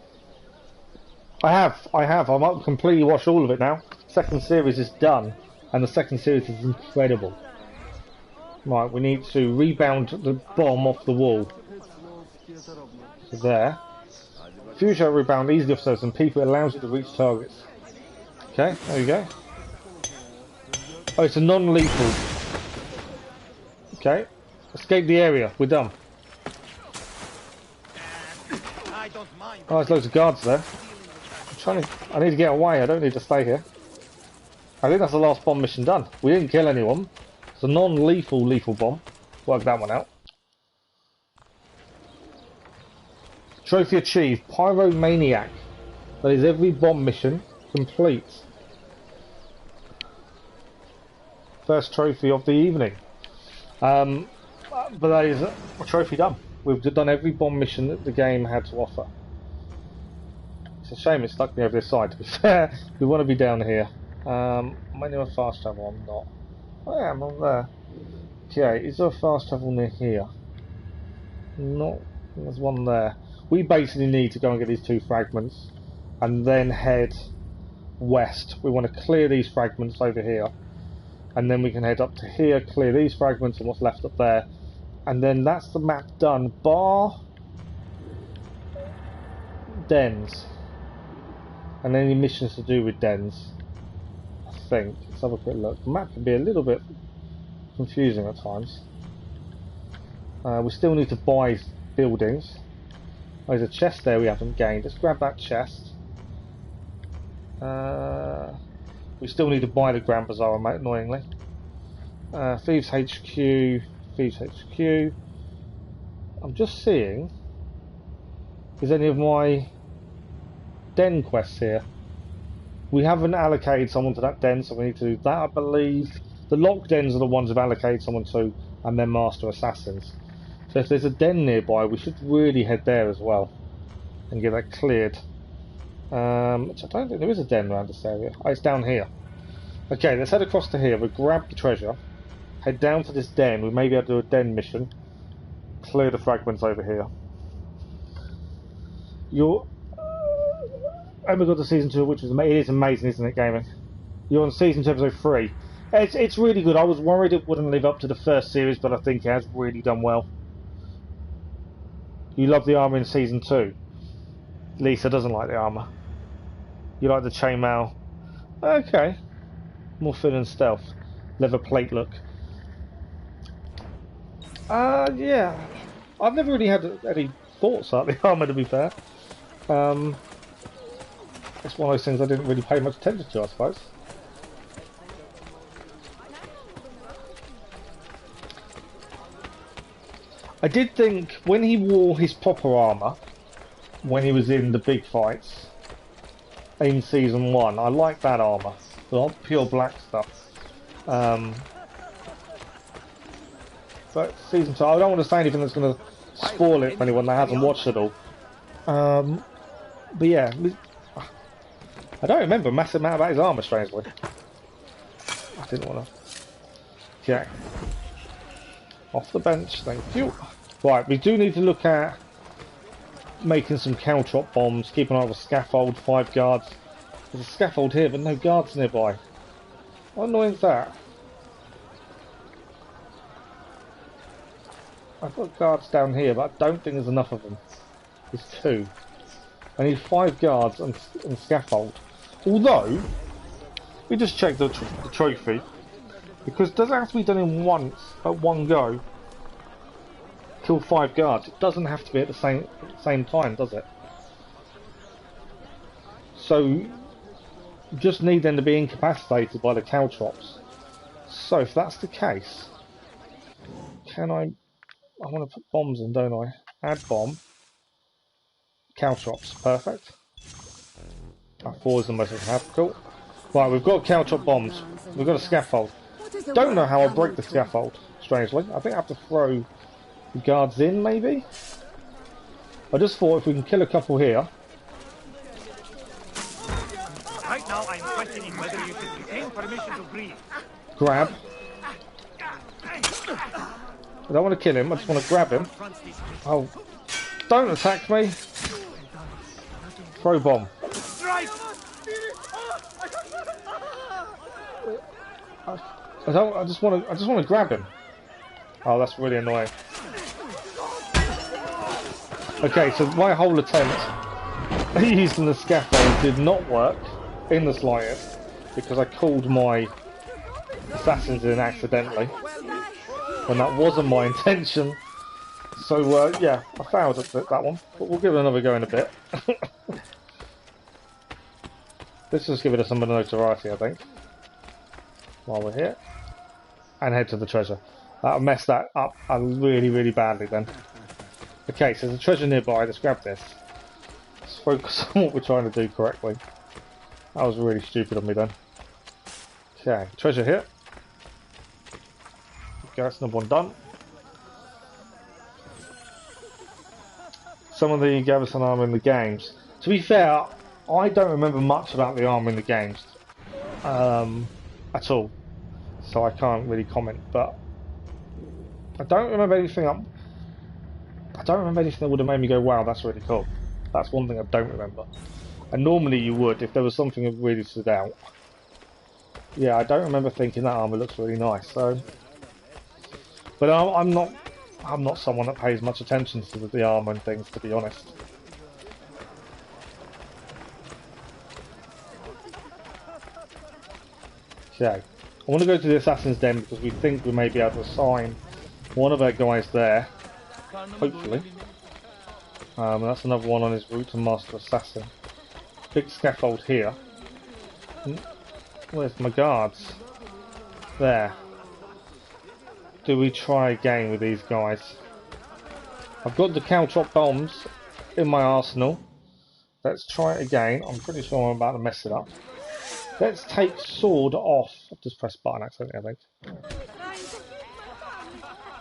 I have. I'm up completely watched all of it now. Second series is done, and the second series is incredible. Right, we need to rebound the bomb off the wall. So there. Fuse shell rebound easily off surface and people, it allows you to reach targets. Okay, there you go. Oh, it's a non-lethal. Okay. Escape the area. We're done. Oh, there's loads of guards there. I need to get away. I don't need to stay here. I think that's the last bomb mission done. We didn't kill anyone. It's a non-lethal lethal bomb. Work that one out. Trophy achieved. Pyromaniac. That is every bomb mission complete. First trophy of the evening. But that is a trophy done. We've done every bomb mission that the game had to offer. It's a shame it stuck me over this side, to be fair. We want to be down here. Am I near a fast travel? I'm not. I am, I'm there. Okay, is there a fast travel near here? No, there's one there. We basically need to go and get these 2 fragments and then head west. We want to clear these fragments over here. And then we can head up to here, clear these fragments and what's left up there. And then that's the map done, bar dens. And any missions to do with dens, I think. Let's have a quick look. The map can be a little bit confusing at times. We still need to buy buildings. Oh, there's a chest there we haven't gained. Let's grab that chest. We still need to buy the Grand Bazaar, annoyingly. Thieves HQ, Thieves HQ. I'm just seeing, is any of my den quests here? We haven't allocated someone to that den, so we need to do that, I believe. The lock dens are the ones we've allocated someone to, and then Master Assassins. So if there's a den nearby, we should really head there as well and get that cleared. Which I don't think there is a den around this area. Oh, it's down here. Okay, let's head across to here. We'll grab the treasure, head down to this den. We may be able to do a den mission, clear the fragments over here. You're Omega to season 2, which is it is amazing, isn't it, gaming? You're on season 2, episode 3. It's really good. I was worried it wouldn't live up to the first series, but I think it has really done well. You love the armour in season 2. Lisa doesn't like the armour. You like the chainmail. Okay. More fun and stealth. Leather plate look. Yeah. I've never really had any thoughts about the armour, to be fair. It's one of those things I didn't really pay much attention to, I suppose. I did think when he wore his proper armour, when he was in the big fights in season 1, I liked that armour. The pure black stuff. But season 2, I don't want to say anything that's going to spoil it for anyone that hasn't watched it all. But yeah, I don't remember a massive amount about his armour, strangely. I didn't want to. Okay. Off the bench, thank you. Right, we do need to look at making some caltrop bombs, keep an eye on the scaffold, 5 guards. There's a scaffold here, but no guards nearby. How annoying is that? I've got guards down here, but I don't think there's enough of them. There's 2. I need 5 guards and scaffold. Although, we just checked the trophy, because does it have to be done in once, at one go? Kill 5 guards. It doesn't have to be at the same time, does it? So, you just need them to be incapacitated by the caltrops. So, if that's the case, can I want to put bombs in, don't I? Add bomb. Caltrops, perfect. 4 is the most I can have, cool. Right, we've got caltrop bombs. We've got a scaffold. Don't know how I break the scaffold, strangely. I think I have to throw the guards in, maybe? I just thought if we can kill a couple here. Right now I'm questioning whether you should retain permission to breathe. Grab. I don't want to kill him, I just want to grab him. Oh, don't attack me. Throw bomb. I just want to grab him. Oh, that's really annoying. Okay, so my whole attempt using the scaffold did not work in the slightest because I called my assassins in accidentally, and that wasn't my intention. So yeah, I failed at that one, but we'll give it another go in a bit. Let's just give it some notoriety, I think, while we're here, and head to the treasure. I messed that up really, really badly then. Okay, so there's a treasure nearby. Let's grab this. Let's focus on what we're trying to do correctly. That was really stupid of me then. Okay, treasure here. Okay, that's number one done. Some of the gather some armor in the games. To be fair, I don't remember much about the armor in the games at all, so I can't really comment. But I don't remember anything. I don't remember anything that would have made me go, "Wow, that's really cool." That's one thing I don't remember. And normally you would, if there was something that really stood out. Yeah, I don't remember thinking that armor looks really nice. So, but I'm not someone that pays much attention to the armor and things, to be honest. Okay, I want to go to the Assassin's Den because we think we may be able to assign one of our guys there, hopefully. That's another one on his route to Master Assassin. Big scaffold here. Where's my guards? There. Do we try again with these guys? I've got the caltrop bombs in my arsenal. Let's try it again. I'm pretty sure I'm about to mess it up. Let's take sword off. I've just pressed button accidentally, I think.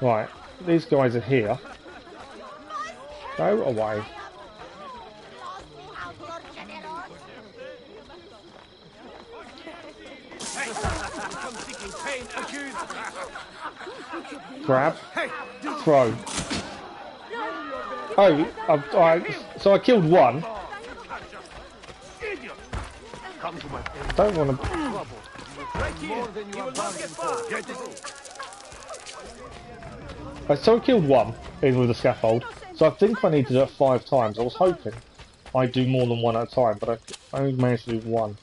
Right, these guys are here. Go away. Grab. Throw. Oh, so I killed one. Don't want to. So I killed one in with the scaffold. So I think I need to do it 5 times. I was hoping I'd do more than one at a time, but I only managed to do one.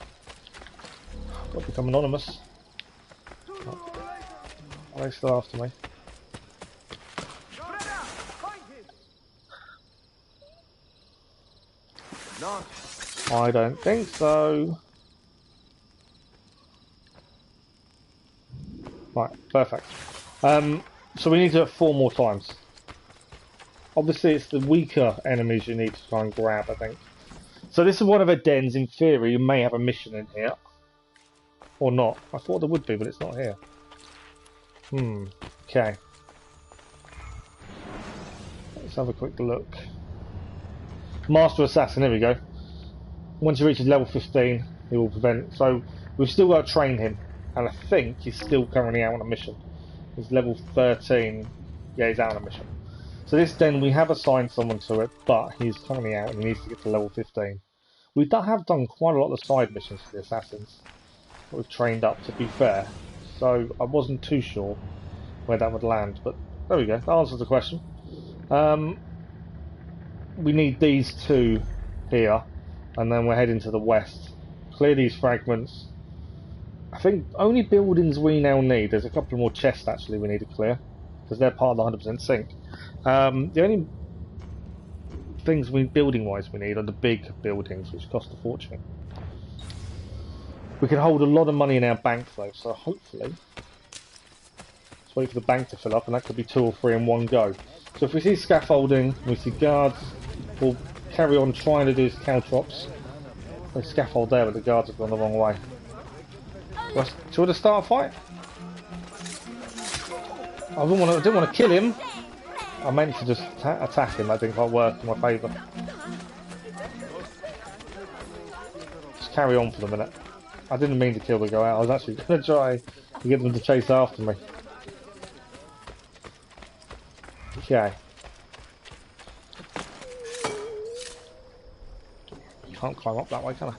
Got to become anonymous. Are they still after me? I don't think so. Right, perfect. So we need to do it 4 more times. Obviously it's the weaker enemies you need to try and grab, I think. So this is one of the dens. In theory, you may have a mission in here. Or not. I thought there would be, but it's not here. Okay. Let's have a quick look. Master Assassin, here we go. Once he reaches level 15, he will prevent. So we've still got to train him. And I think he's still currently out on a mission. He's level 13. Yeah, he's out on a mission. So this den, we have assigned someone to it, but he's currently out and he needs to get to level 15. We have done quite a lot of the side missions for the assassins that we've trained up, to be fair. So I wasn't too sure where that would land, but there we go. That answers the question. We need these 2 here, and then we're heading to the west. Clear these fragments. I think only buildings we now need. There's a couple more chests actually we need to clear because they're part of the 100% sync. The only things building-wise we need are the big buildings, which cost a fortune. We can hold a lot of money in our bank though, so hopefully, let's wait for the bank to fill up, and that could be 2 or 3 in one go. So if we see scaffolding, we see guards, we'll carry on trying to do his caltrops. There's scaffold there, but the guards have gone the wrong way. Do you want to start a fight? I didn't want to kill him. I meant to just attack him. That didn't quite work in my favour. Just carry on for the minute. I didn't mean to kill the guy. I was actually going to try to get them to chase after me. Okay. Can't climb up that way, can I?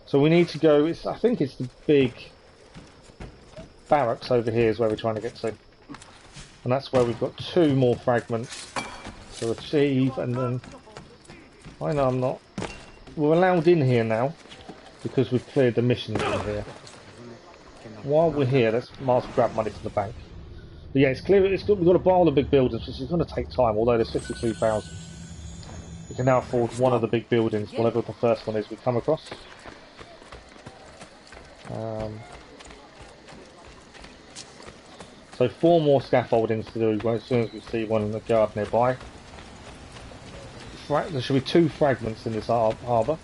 So we need to go. I think it's the big barracks over here is where we're trying to get to. And that's where we've got 2 more fragments to achieve, and then... I know I'm not... We're allowed in here now, because we've cleared the missions in here. While we're here, let's grab money from the bank. But yeah, it's clear, we've got to buy all the big buildings, which is going to take time, although there's 52,000. We can now afford one of the big buildings, whatever the first one is we come across. So 4 more scaffoldings to do as soon as we see one in the guard nearby. There should be 2 fragments in this harbour.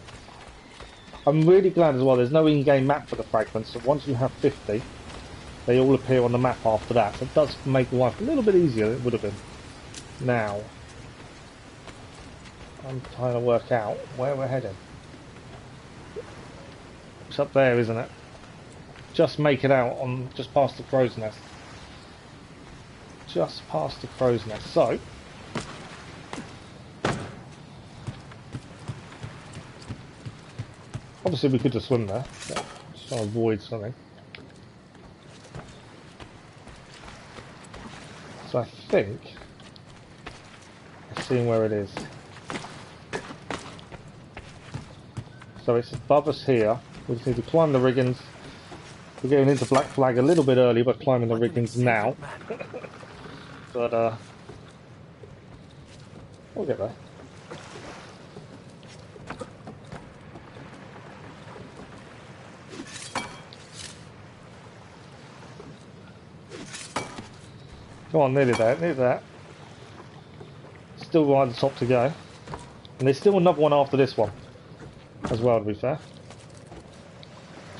I'm really glad as well there's no in-game map for the fragments, so once you have 50 they all appear on the map after that. So it does make life a little bit easier than it would have been. Now, I'm trying to work out where we're heading. It's up there, isn't it? Just make it out on just past the crow's nest. Just past the crow's nest. So, obviously we could just swim there, but just trying to avoid something. So I think I've seen where it is. So it's above us here. We just need to climb the riggings. We're getting into Black Flag a little bit early by climbing the riggings now. But we'll get there. Come on, nearly there, nearly there. Still right at the top to go. And there's still another one after this one as well, to be fair.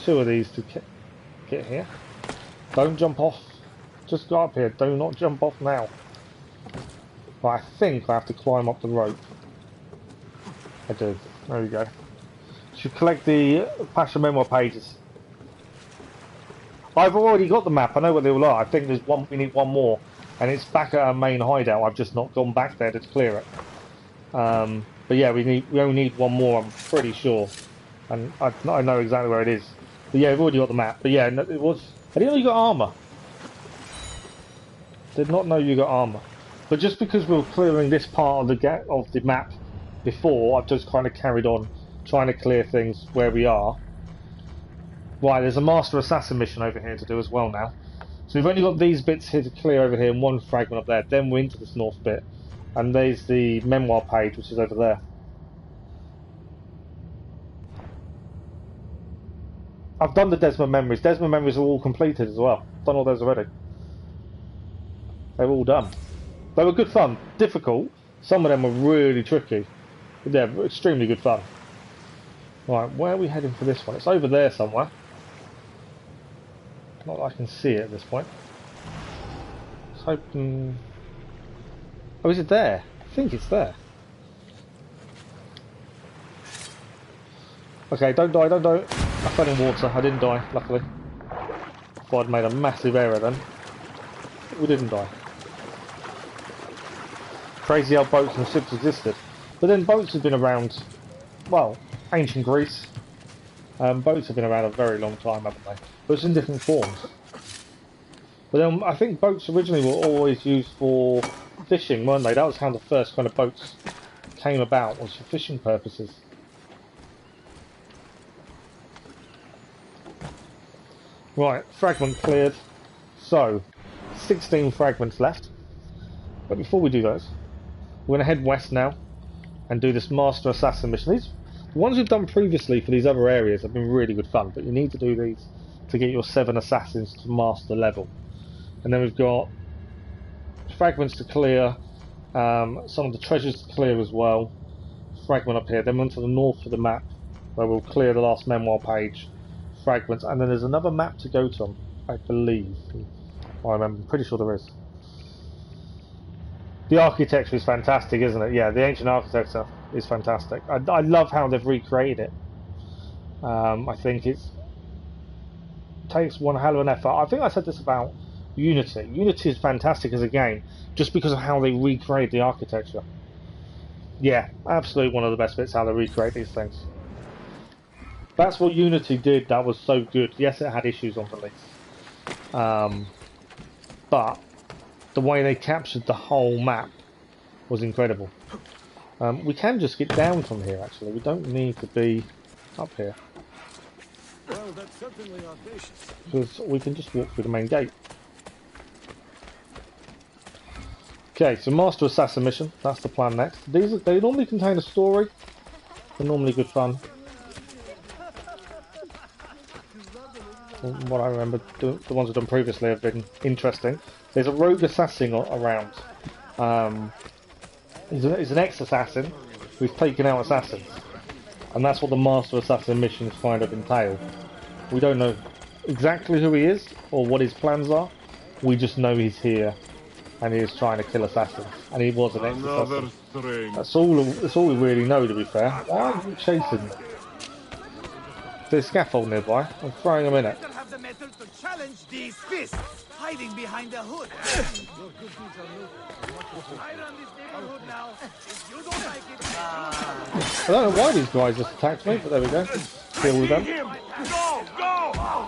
2 of these to get here. Don't jump off. Just go up here. Do not jump off now. Right, I think I have to climb up the rope. I do. There we go. Should collect the Pasha Memoir pages. I've already got the map. I know what they all are. I think there's one. We need 1 more, and it's back at our main hideout. I've just not gone back there to clear it. But yeah, we only need 1 more. I'm pretty sure, and I know exactly where it is. But yeah, we've already got the map. But yeah, it was. I didn't know you got armor. Did not know you got armor. But just because we were clearing this part of the map before, I've just kind of carried on trying to clear things where we are. Right, there's a Master Assassin mission over here to do as well now. So we've only got these bits here to clear over here and 1 fragment up there. Then we're into this north bit. And there's the Memoir page, which is over there. I've done the Desmond Memories. Desmond Memories are all completed as well. Done all those already. They're all done. They were good fun. Difficult. Some of them were really tricky. But they're extremely good fun. Right, where are we heading for this one? It's over there somewhere. Not that I can see it at this point. Just hoping... Oh, is it there? I think it's there. Okay, don't die, don't die. I fell in water. I didn't die, luckily. Thought I'd made a massive error then. We didn't die. Crazy how boats and ships existed. But then boats have been around, well, ancient Greece. Boats have been around a very long time, haven't they? But it's in different forms. But then I think boats originally were always used for fishing, weren't they? That was how the first kind of boats came about, was for fishing purposes. Right, fragment cleared. So, 16 fragments left. But before we do those, we're going to head west now and do this Master Assassin mission. The ones we've done previously for these other areas have been really good fun, but you need to do these to get your 7 assassins to master level. And then we've got fragments to clear, some of the treasures to clear as well. Fragment up here, then we're to the north of the map where we'll clear the last Memoir page. Fragments, and then there's another map to go to, I believe. I'm pretty sure there is. The architecture is fantastic, isn't it? Yeah, the ancient architecture is fantastic. I love how they've recreated it. I think it takes one hell of an effort. I think I said this about Unity. Unity is fantastic as a game, just because of how they recreate the architecture. Yeah, absolutely one of the best bits, how they recreate these things. That's what Unity did that was so good. Yes, it had issues on release. But the way they captured the whole map was incredible. We can just get down from here, actually. We don't need to be up here. Well, that's certainly audacious. Because we can just walk through the main gate. Okay, so Master Assassin mission. That's the plan next. They normally contain a story. They're normally good fun. From what I remember, the ones I've done previously have been interesting. There's a rogue assassin around. He's an ex-assassin who's taken out assassins. And that's what the Master Assassin missions kind of entail. We don't know exactly who he is or what his plans are. We just know he's here and he is trying to kill assassins. And he was an ex-assassin. That's all we really know, to be fair. Why are you chasing me? There's a scaffold nearby. I'm throwing him in it. Have the metal to challenge these fists hiding behind the hood. I run this neighborhood now. If you don't like it, I don't know why these guys just attacked me, but there we go. Deal with them. go!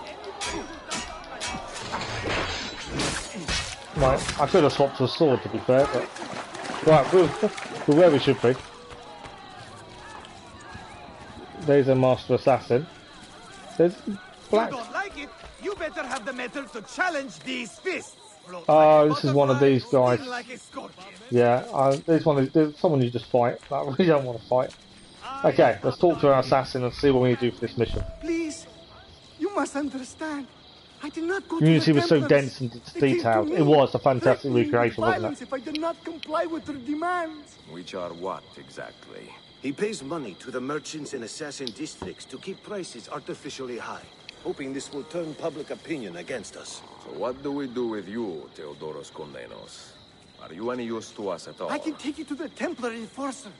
Right, I could have swapped to a sword, to be fair, but... Right, we're where we should be. There's a Master Assassin. There's black... You don't like it? You better have the metal to challenge these fists. Oh, this is one of these guys. Like a scorpion. Yeah, there's someone you just fight. I really don't want to fight. Okay, let's talk to our assassin and see what we need to do for this mission. Please, you must understand. I did not go Unity to the was so Templars. dense and They came to detailed. me, It was a fantastic threatening with recreation, wasn't violence it? if I did not comply with their demands. Which are what, exactly? He pays money to the merchants in assassin districts to keep prices artificially high, hoping this will turn public opinion against us. So what do we do with you, Theodoros Kondenos? Are you any use to us at all? I can take you to the Templar enforcer.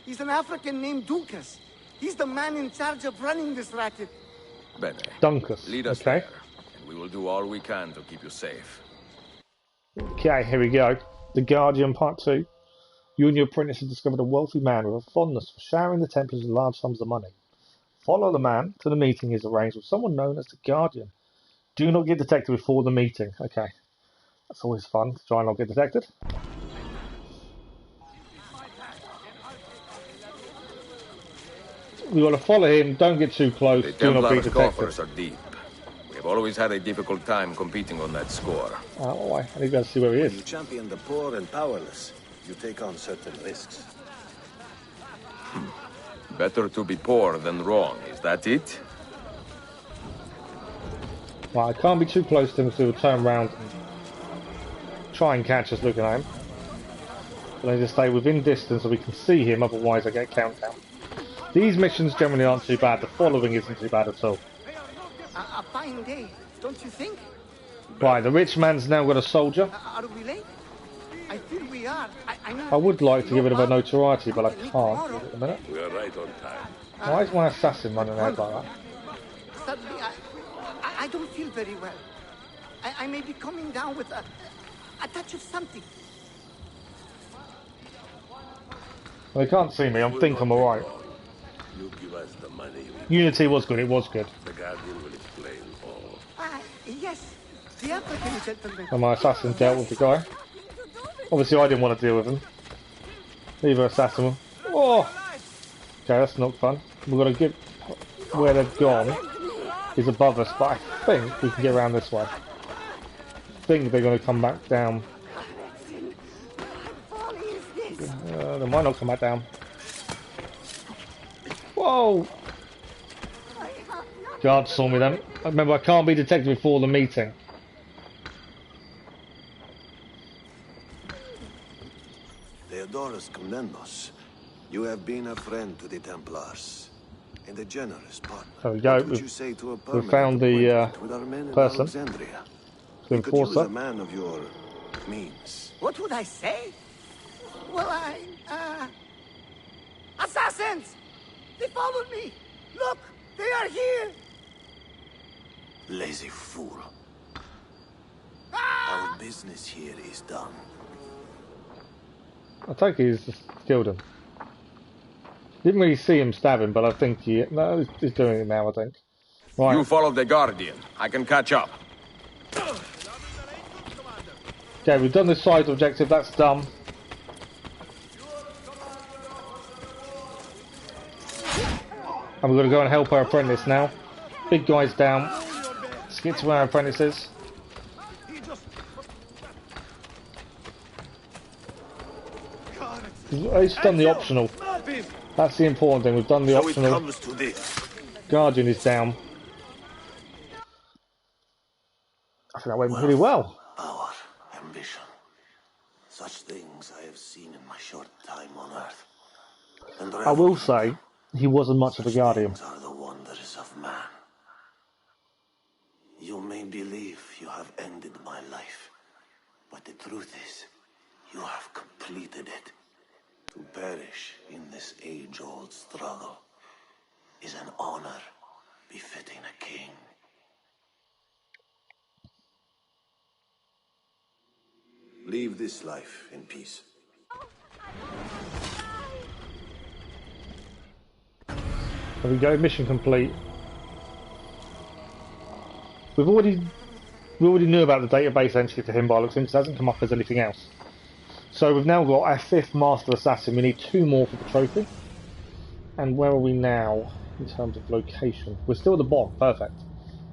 He's an African named Dukas. He's the man in charge of running this racket. Bene. Dunkus. Lead us Okay. there, and we will do all we can to keep you safe. Okay, here we go. The Guardian Part 2. You and your apprentice have discovered a wealthy man with a fondness for showering the Templars with large sums of money. Follow the man to the meeting he's arranged with someone known as the Guardian. Do not get detected before the meeting. Okay. That's always fun to try and not get detected. We got to follow him, don't get too close, The do not be Templars' detected. coffers are deep. We have always had a difficult time competing on that score. Oh, I need to go see where he You is. champion the poor and powerless. You take on certain risks. Better to be poor than wrong, is that it? Right, I can't be too close to him, so he'll turn around and try and catch us looking at him. But I need to stay within distance so we can see him, otherwise I get countdown. These missions generally aren't too bad, the following isn't too bad at all. A fine day, don't you think? Right, the rich man's now got a soldier. Are we late? I feel we are. I know. I would like to give it a notoriety, but I can't at the minute. We are right on time. Why is my assassin running out like that? Suddenly, I don't feel very well. I may be coming down with a touch of something. Well, they can't see me, I think I'm alright. You give us the money. We Unity was good, it was good. The Guardian will explain all. Yes, the African gentleman. And my assassin dealt with the guy. Obviously I didn't want to deal with him. Either assassin. Oh! Okay, that's not fun. We've got to get where they've gone is above us, but I think we can get around this way. I think they're going to come back down. They might not come back down. Whoa! Guard saw me then. Remember, I can't be detected before the meeting. Theodoros Kondenos, you have been a friend to the Templars, and a generous partner. There we go. What would you say to a permanent found the appointment with our men in person. Alexandria? The We could use enforcer. a man of your means. What would I say? Well, assassins! They followed me! Look! They are here! Lazy fool. Our business here is done. I take he's just killed him. Didn't really see him stab him, but I think he's doing it now, I think. Right. You follow the Guardian. I can catch up. Okay, we've done this side objective, that's done. And we're going to go and help our apprentice now. Big guy's down. Let's get to our apprentices. We've done the optional. That's the important thing, we've done the optional. Guardian is down. I think that went pretty well. Power, ambition. Such things I have seen in my short time on Earth. And I will say, he wasn't much of a guardian. Are the wonders of man. You may believe you have ended my life, but the truth is, you have completed it. To perish in this age-old struggle is an honor befitting a king. Leave this life in peace. There we go, mission complete. We already knew about the database entry for him by looks, because it hasn't come up as anything else. So we've now got our 5th Master Assassin. We need 2 more for the trophy. And where are we now in terms of location? We're still at the bottom, perfect.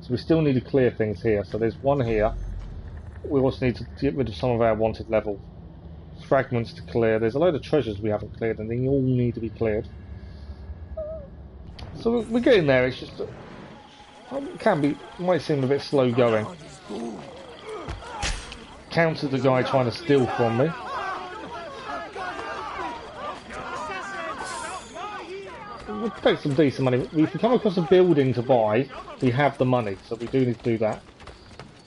So we still need to clear things here. So there's one here. We also need to get rid of some of our wanted level fragments to clear. There's a load of treasures we haven't cleared, and they all need to be cleared. So we're getting there. It's just it might seem a bit slow going. Countered the guy trying to steal from me. We'll take some decent money. If we come across a building to buy, we have the money, so we do need to do that.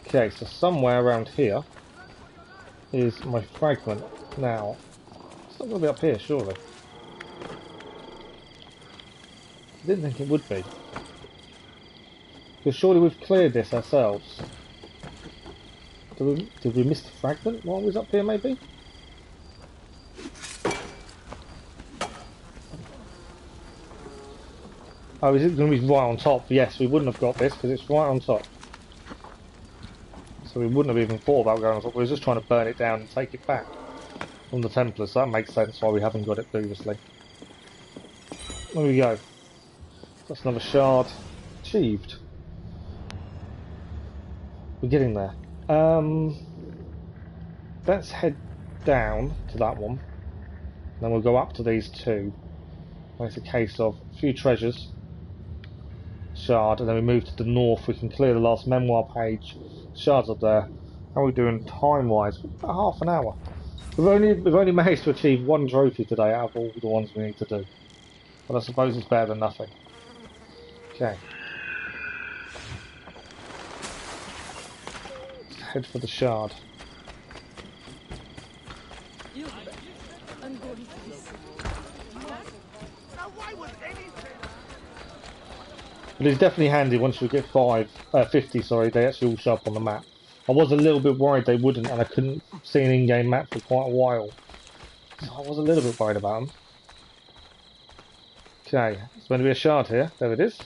Okay, so somewhere around here is my fragment. Now, it's not going to be up here, surely. I didn't think it would be. Because surely we've cleared this ourselves. Did we miss the fragment while it was up here, maybe? Oh, is it going to be right on top? Yes, we wouldn't have got this because it's right on top. So we wouldn't have even thought about going on top. We were just trying to burn it down and take it back from the Templars. So that makes sense why we haven't got it previously. There we go. That's another shard. Achieved. We're getting there. Let's head down to that one. Then we'll go up to these 2. And it's a case of a few treasures. Shard, and then we move to the north. We can clear the last memoir page. Shards up there. How are we doing time-wise? About half an hour. We've only managed to achieve 1 trophy today out of all the ones we need to do. But I suppose it's better than nothing. Okay. Let's head for the shard. But it's definitely handy once we get 50, sorry, they actually all show up on the map. I was a little bit worried they wouldn't, and I couldn't see an in-game map for quite a while. So I was a little bit worried about them. Okay, there's going to be a shard here. There it is.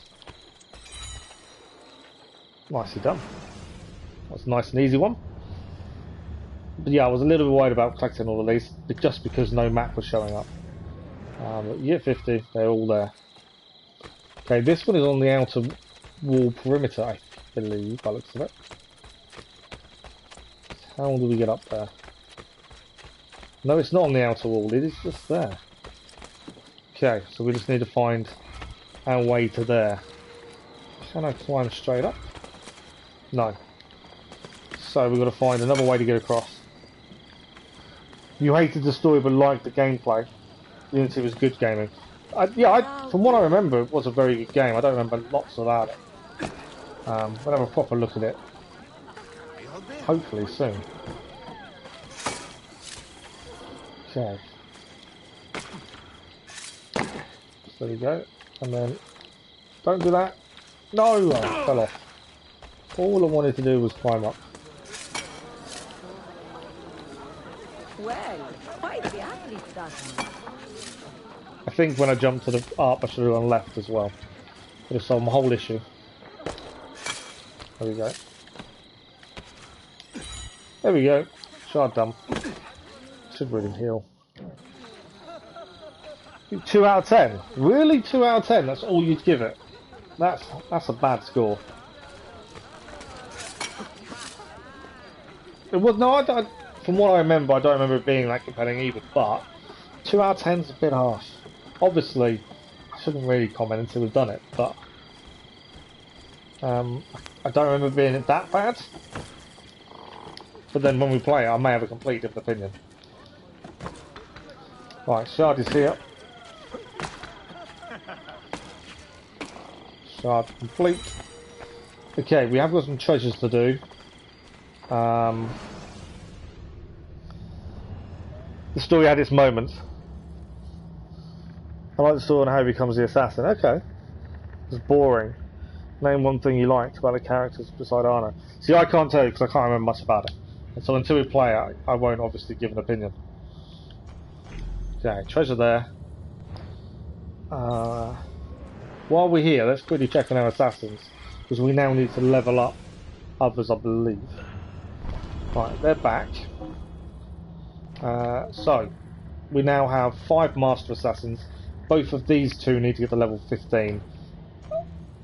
Nicely done. That's a nice and easy one. But yeah, I was a little bit worried about collecting all of these, just because no map was showing up. But you get 50, they're all there. Okay, this one is on the outer wall perimeter, I believe, by the looks of it. How do we get up there? No, it's not on the outer wall, it is just there. Okay, so we just need to find our way to there. Can I climb straight up? No. So we've got to find another way to get across. You hated the story but liked the gameplay. Unity was good gaming. From what I remember, it was a very good game. I don't remember lots about it. We'll have a proper look at it. Hopefully soon. Okay. So there we go. And then... Don't do that. No! I fell off. All I wanted to do was climb up. Well, quite the athlete, doesn't I think when I jumped to the up, I should have gone left as well. Would have solved my whole issue. There we go. There we go. Shard dump. Should really heal. 2 out of 10. Really? 2 out of 10? That's all you'd give it? That's a bad score. It was no. From what I remember, I don't remember it being that compelling either. But 2 out of 10 is a bit harsh. Obviously, I shouldn't really comment until we've done it. But I don't remember being that bad. But then when we play it, I may have a complete different opinion. Right, Shard is here. Shard complete. Okay, we have got some treasures to do. The story had its moments. I like the story on how he becomes the assassin. Okay. It's boring. Name one thing you liked about the characters beside Arno. See, I can't tell you because I can't remember much about it. And so until we play it, I won't obviously give an opinion. Okay, treasure there. While we're here, let's quickly check on our assassins. Because we now need to level up others, I believe. Right, they're back. So, we now have 5 Master Assassins. Both of these two need to get to level 15.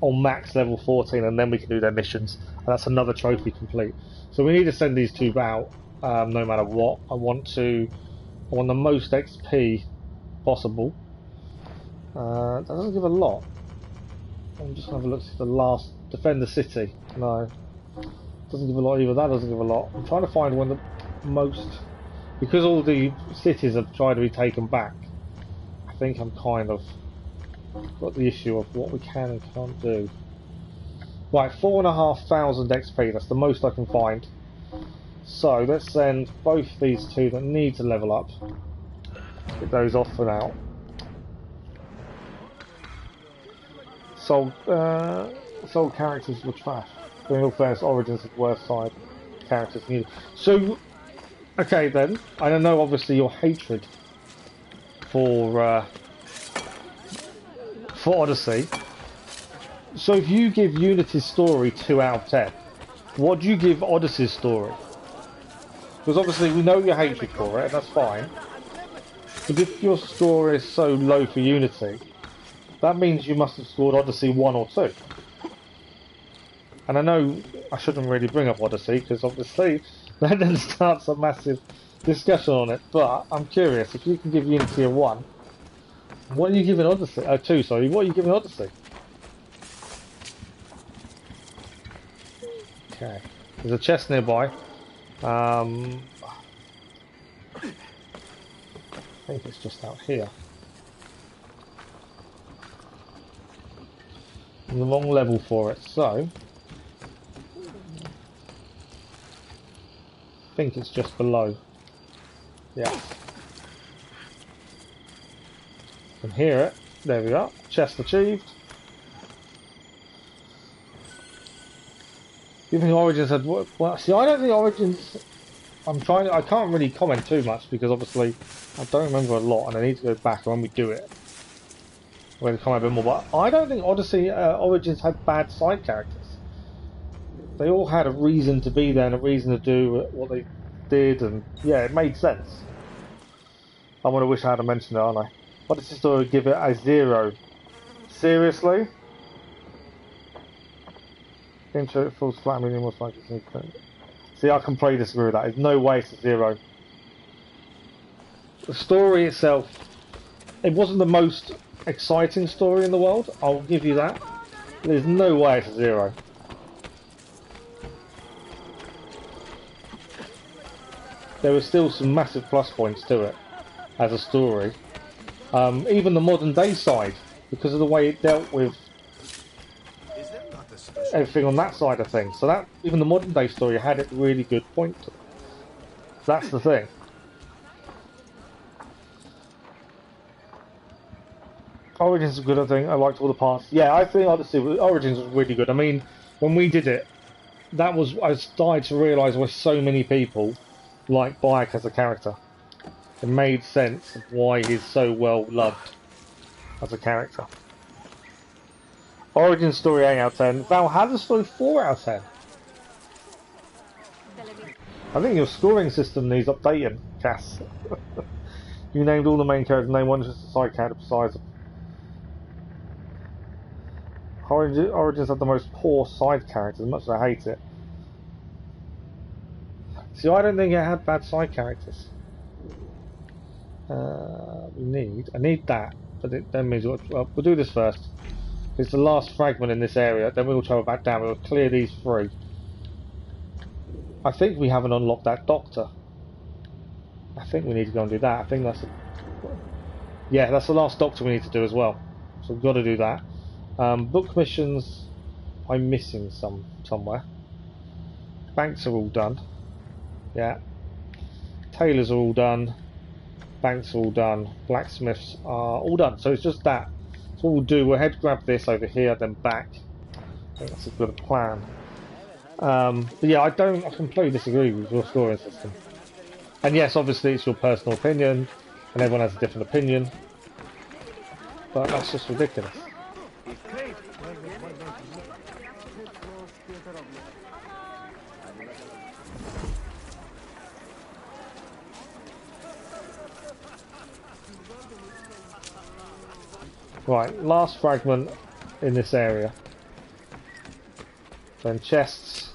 Or max level 14, and then we can do their missions. And that's another trophy complete. So we need to send these two out, no matter what. I want the most XP possible. That doesn't give a lot. I'm just going to have a look at the last... Defend the city. No. Doesn't give a lot either. That doesn't give a lot. I'm trying to find one the most... Because all the cities have tried to be taken back, I think I'm kind of got the issue of what we can and can't do. Right, 4,500 XP. That's the most I can find. So let's send both these two that need to level up. Get those off for now. Sold characters were trash. In all fairness, Origins is the worst side characters needed. So, okay then. I don't know. Obviously, your hatred for Odyssey. So, if you give Unity's story 2 out of 10, what do you give Odyssey's story? Because obviously we know your hatred for it, and that's fine. But if your score is so low for Unity, that means you must have scored Odyssey 1 or 2. And I know I shouldn't really bring up Odyssey, because obviously that then starts a massive discussion on it. But I'm curious, if you can give Unity a 1, what are you giving Odyssey? 2, sorry. What are you giving Odyssey? Okay. There's a chest nearby. I think it's just out here. I'm the wrong level for it, so I think it's just below. Yeah. Can hear it. There we are. Chest achieved. You think Origins had... Well, see, I don't think Origins... I can't really comment too much because obviously I don't remember a lot and I need to go back when we do it. I'm going to comment a bit more, but I don't think Origins had bad side characters. They all had a reason to be there and a reason to do what they did, and yeah, it made sense. I want to wish I had mentioned it, aren't I? What does this story give it a 0? Seriously? Intro it falls flat, medium, most likely significant. See, I completely disagree with that. There's no way it's a 0. The story itself, it wasn't the most exciting story in the world, I'll give you that. There's no way it's a 0. There were still some massive plus points to it as a story. Even the modern day side, because of the way it dealt with everything on that side of things. So that even the modern day story had a really good point to it. That's the thing. Origins is good, I think. I liked all the parts. Yeah, I think Origins was really good. I mean, when we did it, I started to realise why so many people like Bayek as a character. It made sense of why he's so well loved as a character. Origin story 8 out of 10. Valhalla story 4 out of 10. I think your scoring system needs updating, Cass. You named all the main characters, name one just a side character besides them. Origins have the most poor side characters, as much as I hate it. See, I don't think it had bad side characters. I need that, but it then means we'll do this first. It's the last fragment in this area, then we'll travel back down, we'll clear these three. I think we haven't unlocked that doctor. I think we need to go and do that. I think that's yeah, that's the last doctor we need to do as well. So we've got to do that. Book missions, I'm missing somewhere. Banks are all done. Yeah. Tailors are all done. Banks are all done. Blacksmiths are all done. So it's just that. So what we'll do, we'll head grab this over here, then back. I think that's a good plan. But yeah, I completely disagree with your scoring system. And yes, obviously it's your personal opinion, and everyone has a different opinion. But that's just ridiculous. Right, last fragment in this area. Then chests.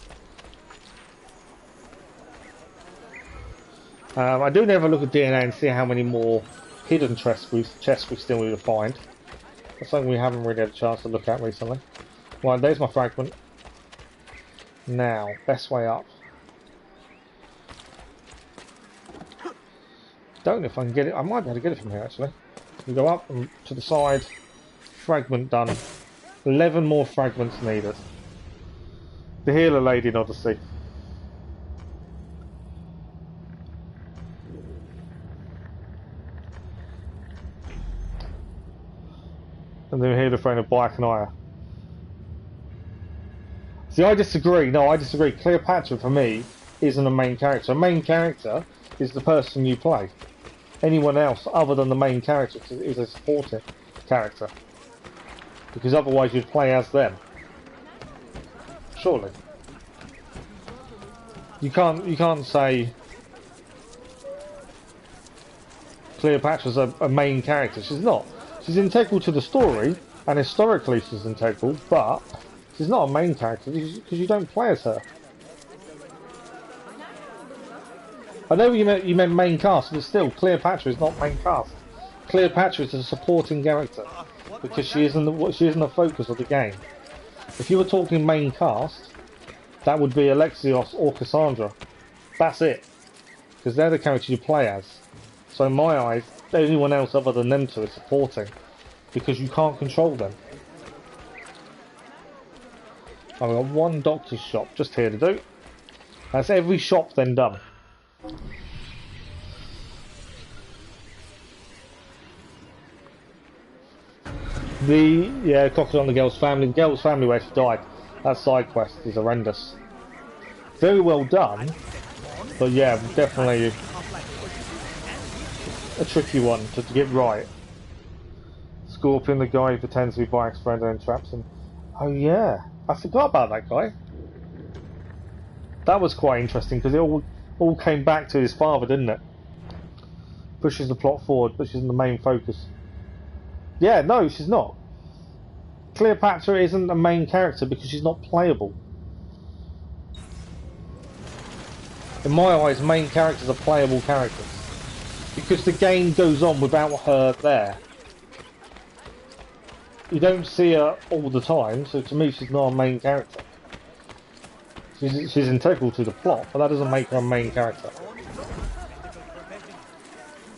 I do never look at DNA and see how many more hidden chests we still need to find. That's something we haven't really had a chance to look at recently. Right, there's my fragment. Now, best way up. Don't know if I can get it. I might be able to get it from here actually. We go up and to the side. Fragment done. 11 more fragments needed. The healer lady in Odyssey. And then here the friend of Byakanaya. See, I disagree. No, I disagree. Cleopatra, for me, isn't a main character. A main character is the person you play. Anyone else other than the main character is a supporting character. Because otherwise you'd play as them. Surely. You can't say Cleopatra's a main character. She's not. She's integral to the story, and historically she's integral, but she's not a main character because you don't play as her. I know you meant main cast, but still, Cleopatra is not main cast. Cleopatra is a supporting character because she isn't the focus of the game. If you were talking main cast, that would be Alexios or Cassandra. That's it, because they're the characters you play as. So in my eyes, anyone else other than them two is supporting, because you can't control them. I've got one doctor's shop just here to do. That's every shop then done. Crocodile and the girl's family where she died. That side quest is horrendous. Very well done, but yeah, definitely a tricky one to get right. Scorpion, the guy who pretends to be Bayek's friend and then traps him. Oh yeah, I forgot about that guy. That was quite interesting because it all came back to his father, didn't it? Pushes the plot forward, but she's the main focus. Yeah, no, she's not. Cleopatra isn't a main character because she's not playable. In my eyes, main characters are playable characters. Because the game goes on without her there. You don't see her all the time, so to me she's not a main character. She's integral to the plot, but that doesn't make her a main character.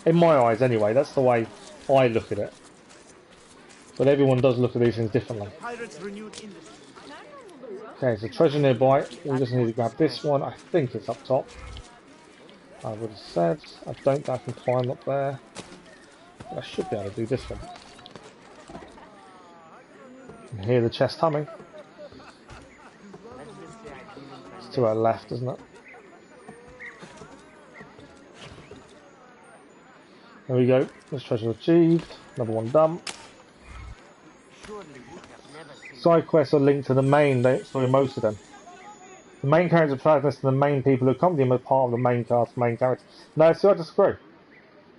In my eyes anyway, that's the way I look at it. But everyone does look at these things differently. Okay, so treasure nearby. We just need to grab this one. I think it's up top. I would have said. I don't think I can climb up there. But I should be able to do this one. You can hear the chest humming. It's to our left, isn't it? There we go. This treasure achieved. Another one done. Side quests are linked to the main, so most of them. The main character protagonist and the main people who accompany him are part of the main cast, main character. No, see, I disagree.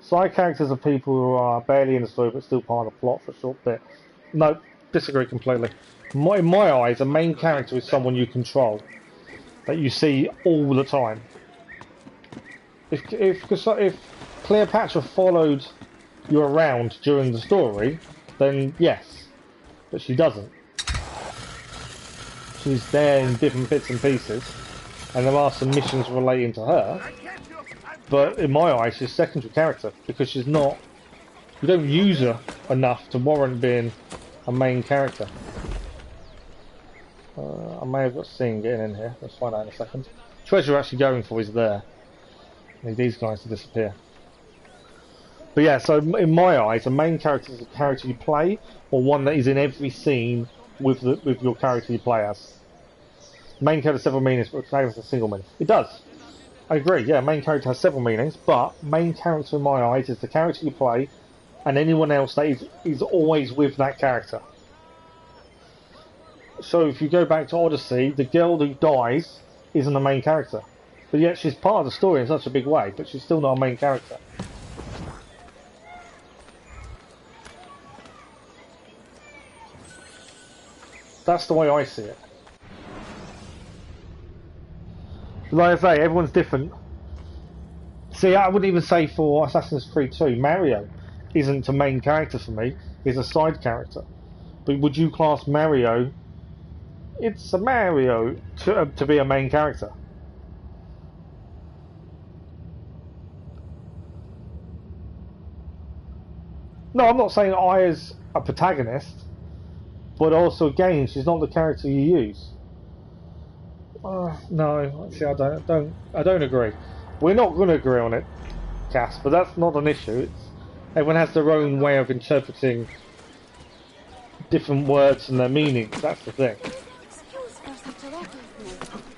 Side characters are people who are barely in the story but still part of the plot for a short bit. No, disagree completely. In my eyes, a main character is someone you control, that you see all the time. If Cleopatra followed you around during the story, then yes, but she doesn't. She's there in different bits and pieces, and there are some missions relating to her, but in my eyes she's a secondary character, because she's not, you don't use her enough to warrant being a main character. I may have got seen getting in here, let's find out in a second. Treasure we're actually going for is there. I need these guys to disappear. But yeah, so in my eyes, a main character is a character you play, or one that is in every scene with your character you play as. Main character has several meanings, but protagonist has a single meaning. It does. I agree, yeah, main character has several meanings, but main character in my eyes is the character you play, and anyone else that is always with that character. So if you go back to Odyssey, the girl who dies isn't the main character. But yet she's part of the story in such a big way, but she's still not a main character. That's the way I see it. Like I say, everyone's different. See, I wouldn't even say for Assassin's Creed 2, Mario isn't a main character for me, he's a side character. But would you class Mario, it's a Mario, to be a main character? No, I'm not saying I as a protagonist, but also again, she's not the character you use. No, see, I don't agree. We're not going to agree on it, Cass, but that's not an issue. Everyone has their own way of interpreting different words and their meanings. That's the thing.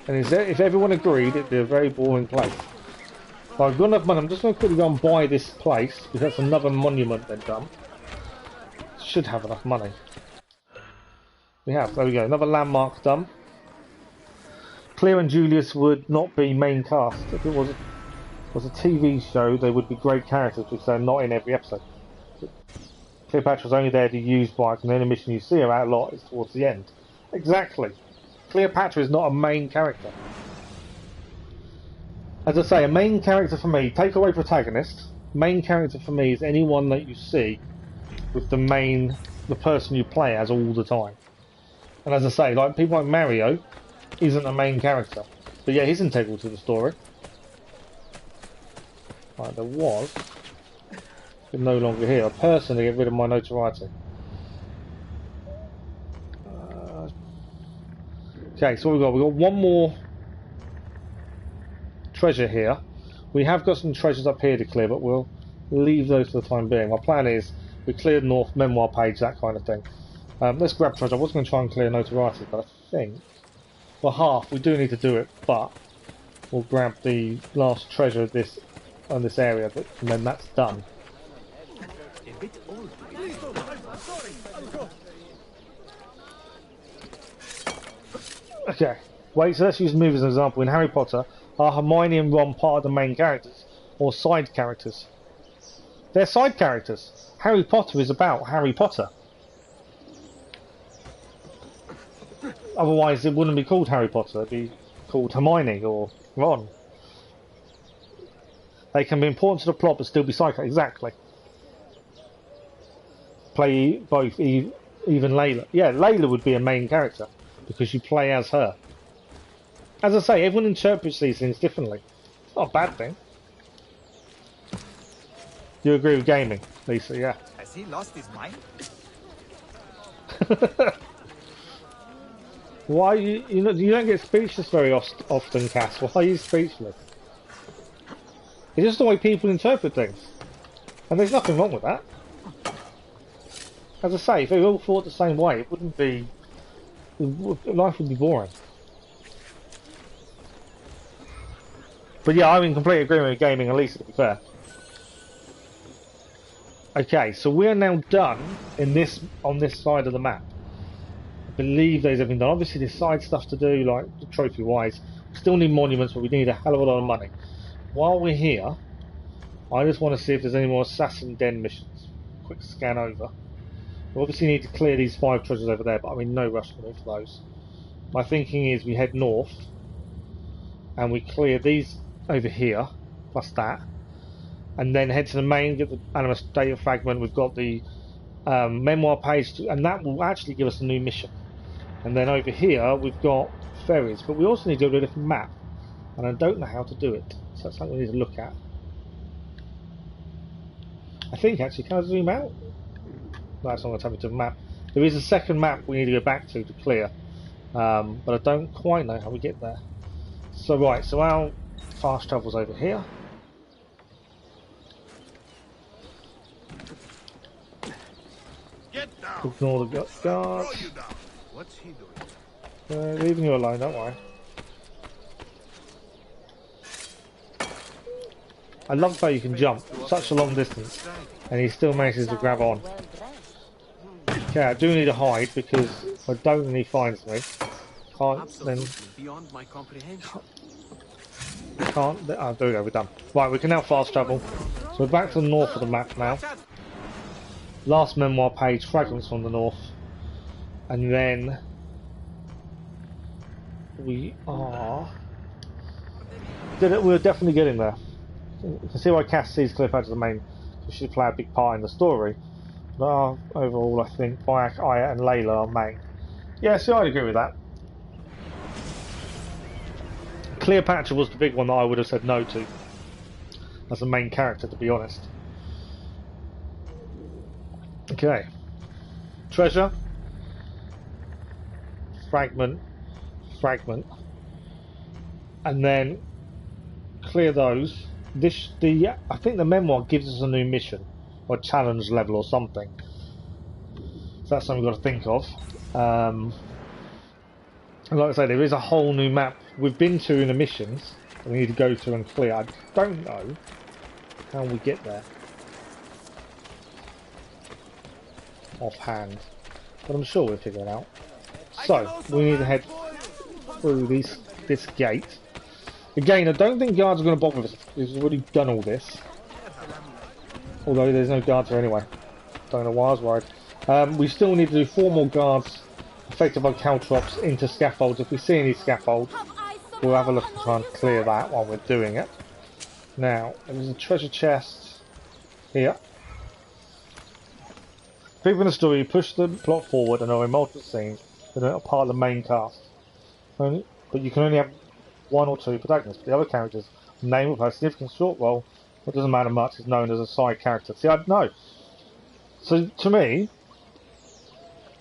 And if everyone agreed, it'd be a very boring place. So I've got enough money. I'm just going to quickly go and buy this place, because that's another monument they've done. Should have enough money. We have. There we go. Another landmark done. Claire and Julius would not be main cast. If it was a TV show, they would be great characters, because they're not in every episode. Cleopatra's only there to use Bike, and the only mission you see her out a lot is towards the end. Exactly. Cleopatra is not a main character. As I say, a main character for me, take away protagonist, main character for me is anyone that you see with the person you play as all the time. And as I say, like people like Mario isn't a main character, but yeah, he's integral to the story. Right, there was, but no longer here, a person to get rid of my notoriety. Okay, so we've got one more treasure here. We have got some treasures up here to clear, but we'll leave those for the time being. My plan is we cleared North Memoir page, that kind of thing. Let's grab treasure. I was going to try and clear notoriety, but I think for half we do need to do it. But we'll grab the last treasure of this on this area, and then that's done. Okay, wait, so let's use movies as an example. In Harry Potter, are Hermione and Ron part of the main characters, or side characters? They're side characters. Harry Potter is about Harry Potter. Otherwise it wouldn't be called Harry Potter, it'd be called Hermione or Ron. They can be important to the plot but still be side characters. Exactly. Play both, even Layla. Yeah, Layla would be a main character, because you play as her. As I say, everyone interprets these things differently. It's not a bad thing. You agree with gaming, Lisa? Yeah. Has he lost his mind? Why you don't get speechless very often, Cass. Why are you speechless? It's just the way people interpret things, and there's nothing wrong with that. As I say, if they all thought the same way, it wouldn't be. Life would be boring. But yeah, I'm in complete agreement with gaming, at least to be fair. Okay, so we are now done on this side of the map. I believe there's everything done. Obviously there's side stuff to do, like trophy wise. Still need monuments, but we need a hell of a lot of money. While we're here, I just want to see if there's any more assassin den missions. Quick scan over. We obviously need to clear these 5 treasures over there, but I'm in no rush for those. My thinking is we head north and we clear these over here, plus that, and then head to the main, get the Animus data fragment. We've got the Memoir page, and that will actually give us a new mission. And then over here we've got ferries, but we also need to do a different map, and I don't know how to do it, so that's something we need to look at. I think actually, can I zoom out? No, it's not going to take me to the map. There is a second map we need to go back to clear, but I don't quite know how we get there. So right, so our fast travel's over here. Get down. Ignore the guards. Throw you down. What's he doing? Leaving you alone, don't worry. I love how you can jump such a long distance and he still manages to grab on. Okay, I do need to hide because if I don't and he finds me, can't then... Beyond my comprehension. Can't... Oh, there we go, we're done. Right, we can now fast travel. So we're back to the north of the map now. Last memoir page, fragments from the north. And then... we are... We're definitely getting there. You can see why Cass sees Cliff out as the main, because she play a big part in the story. But overall, I think Bayek, Aya, and Layla are main. Yeah, so I'd agree with that. Cleopatra was the big one that I would have said no to as the main character, to be honest. Okay. Treasure. Fragment. Fragment. And then clear those. I think the memoir gives us a new mission or challenge level or something. So that's something we've got to think of. And like I say, there is a whole new map we've been to in the missions that we need to go to and clear. I don't know how we get there offhand, but I'm sure we'll figure it out. So we need to head through this gate. Again, I don't think guards are going to bother with us. We've already done all this. Although there's no guards here anyway. Don't know why I was worried. We still need to do 4 more guards affected by caltrops into scaffolds. If we see any scaffolds, we'll have a look and try and clear that while we're doing it. Now, there's a treasure chest here. People in the story push the plot forward and are in multiple scenes that are not part of the main cast. But you can only have 1 or 2 protagonists. The other characters' name will have a significant short role. It doesn't matter much. Is known as a side character. See, I don't know. So to me,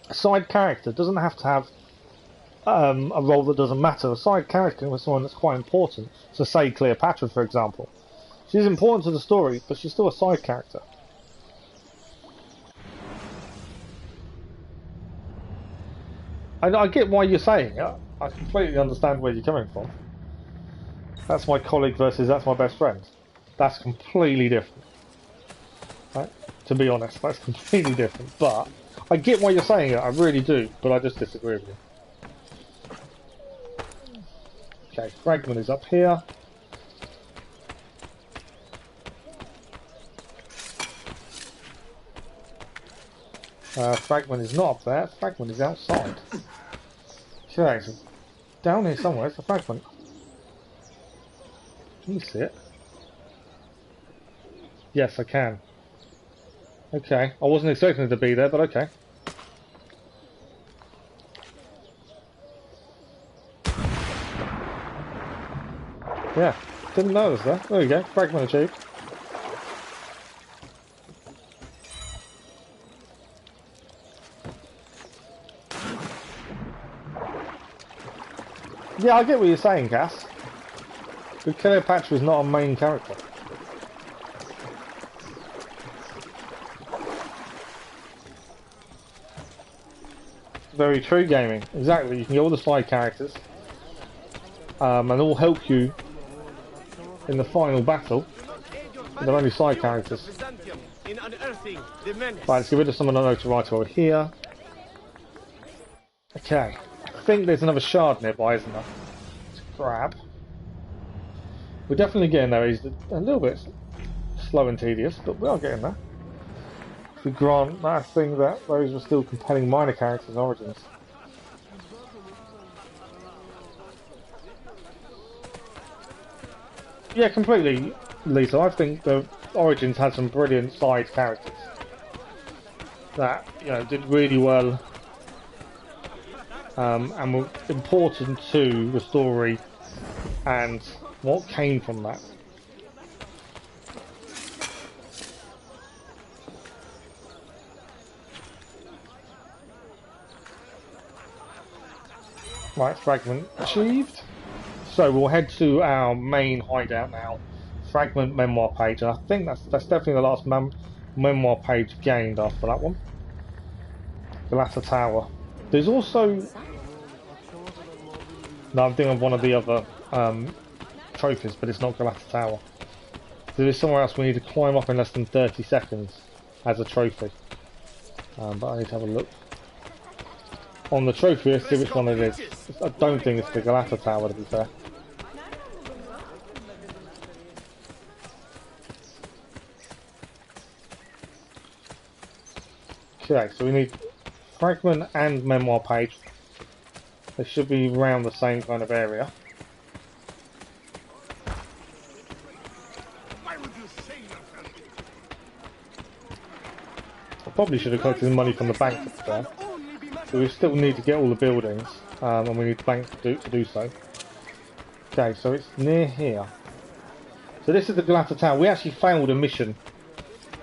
a side character doesn't have to have a role that doesn't matter. A side character is someone that's quite important. So say Cleopatra, for example. She's important to the story, but she's still a side character. I get why you're saying it. I completely understand where you're coming from. That's my colleague versus that's my best friend. That's completely different. Right? To be honest, that's completely different. But I get why you're saying it, I really do, but I just disagree with you. Okay, fragment is up here. Fragment is not up there, fragment is outside. Okay, so down here somewhere is the fragment. Can you see it? Yes, I can. Okay, I wasn't expecting it to be there, but okay. Yeah, didn't know it was there. There we go, fragment achieved. Yeah, I get what you're saying, Cass. But Cleopatra is not a main character. Very true, gaming. Exactly, you can get all the side characters. And all help you in the final battle. But they're only side characters. Right, let's get rid of some of the notoriety over here. Okay. I think there's another shard nearby, isn't there? grab. We're definitely getting there. He's a little bit slow and tedious, but we are getting there. We grant that thing that those were still compelling minor characters' origins. Yeah, completely, Lisa. I think the Origins had some brilliant side characters that did really well and were important to the story and what came from that. Right, fragment achieved. So we'll head to our main hideout now. Fragment memoir page, and I think that's definitely the last memoir page gained after that one. The latter tower. There's also no, I'm thinking of one of the other trophies, but it's not Galata Tower. There is somewhere else we need to climb up in less than 30 seconds as a trophy. But I need to have a look on the trophy, see which one it is. I don't think it's the Galata Tower, to be fair. Okay, so we need fragment and memoir page. They should be around the same kind of area. I probably should have collected the money from the bank up there. So we still need to get all the buildings, and we need the bank to do so. Okay, so it's near here. So this is the Galata Tower. We actually failed a mission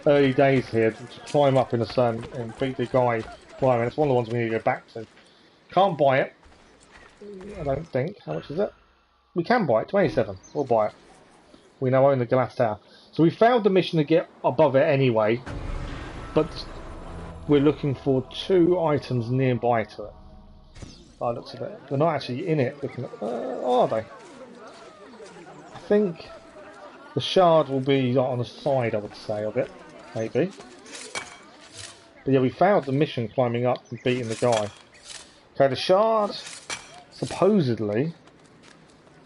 early days here to climb up in the sun and beat the guy climbing. It's one of the ones we need to go back to. Can't buy it. I don't think. How much is it? We can buy it. 27. We'll buy it. We now own the Galata Tower. So we failed the mission to get above it anyway, but we're looking for 2 items nearby to it. By the looks of it. They're not actually in it. Looking at, are they? I think the shard will be on the side, I would say, of it. Maybe. But yeah, we failed the mission climbing up and beating the guy. Okay, the shard supposedly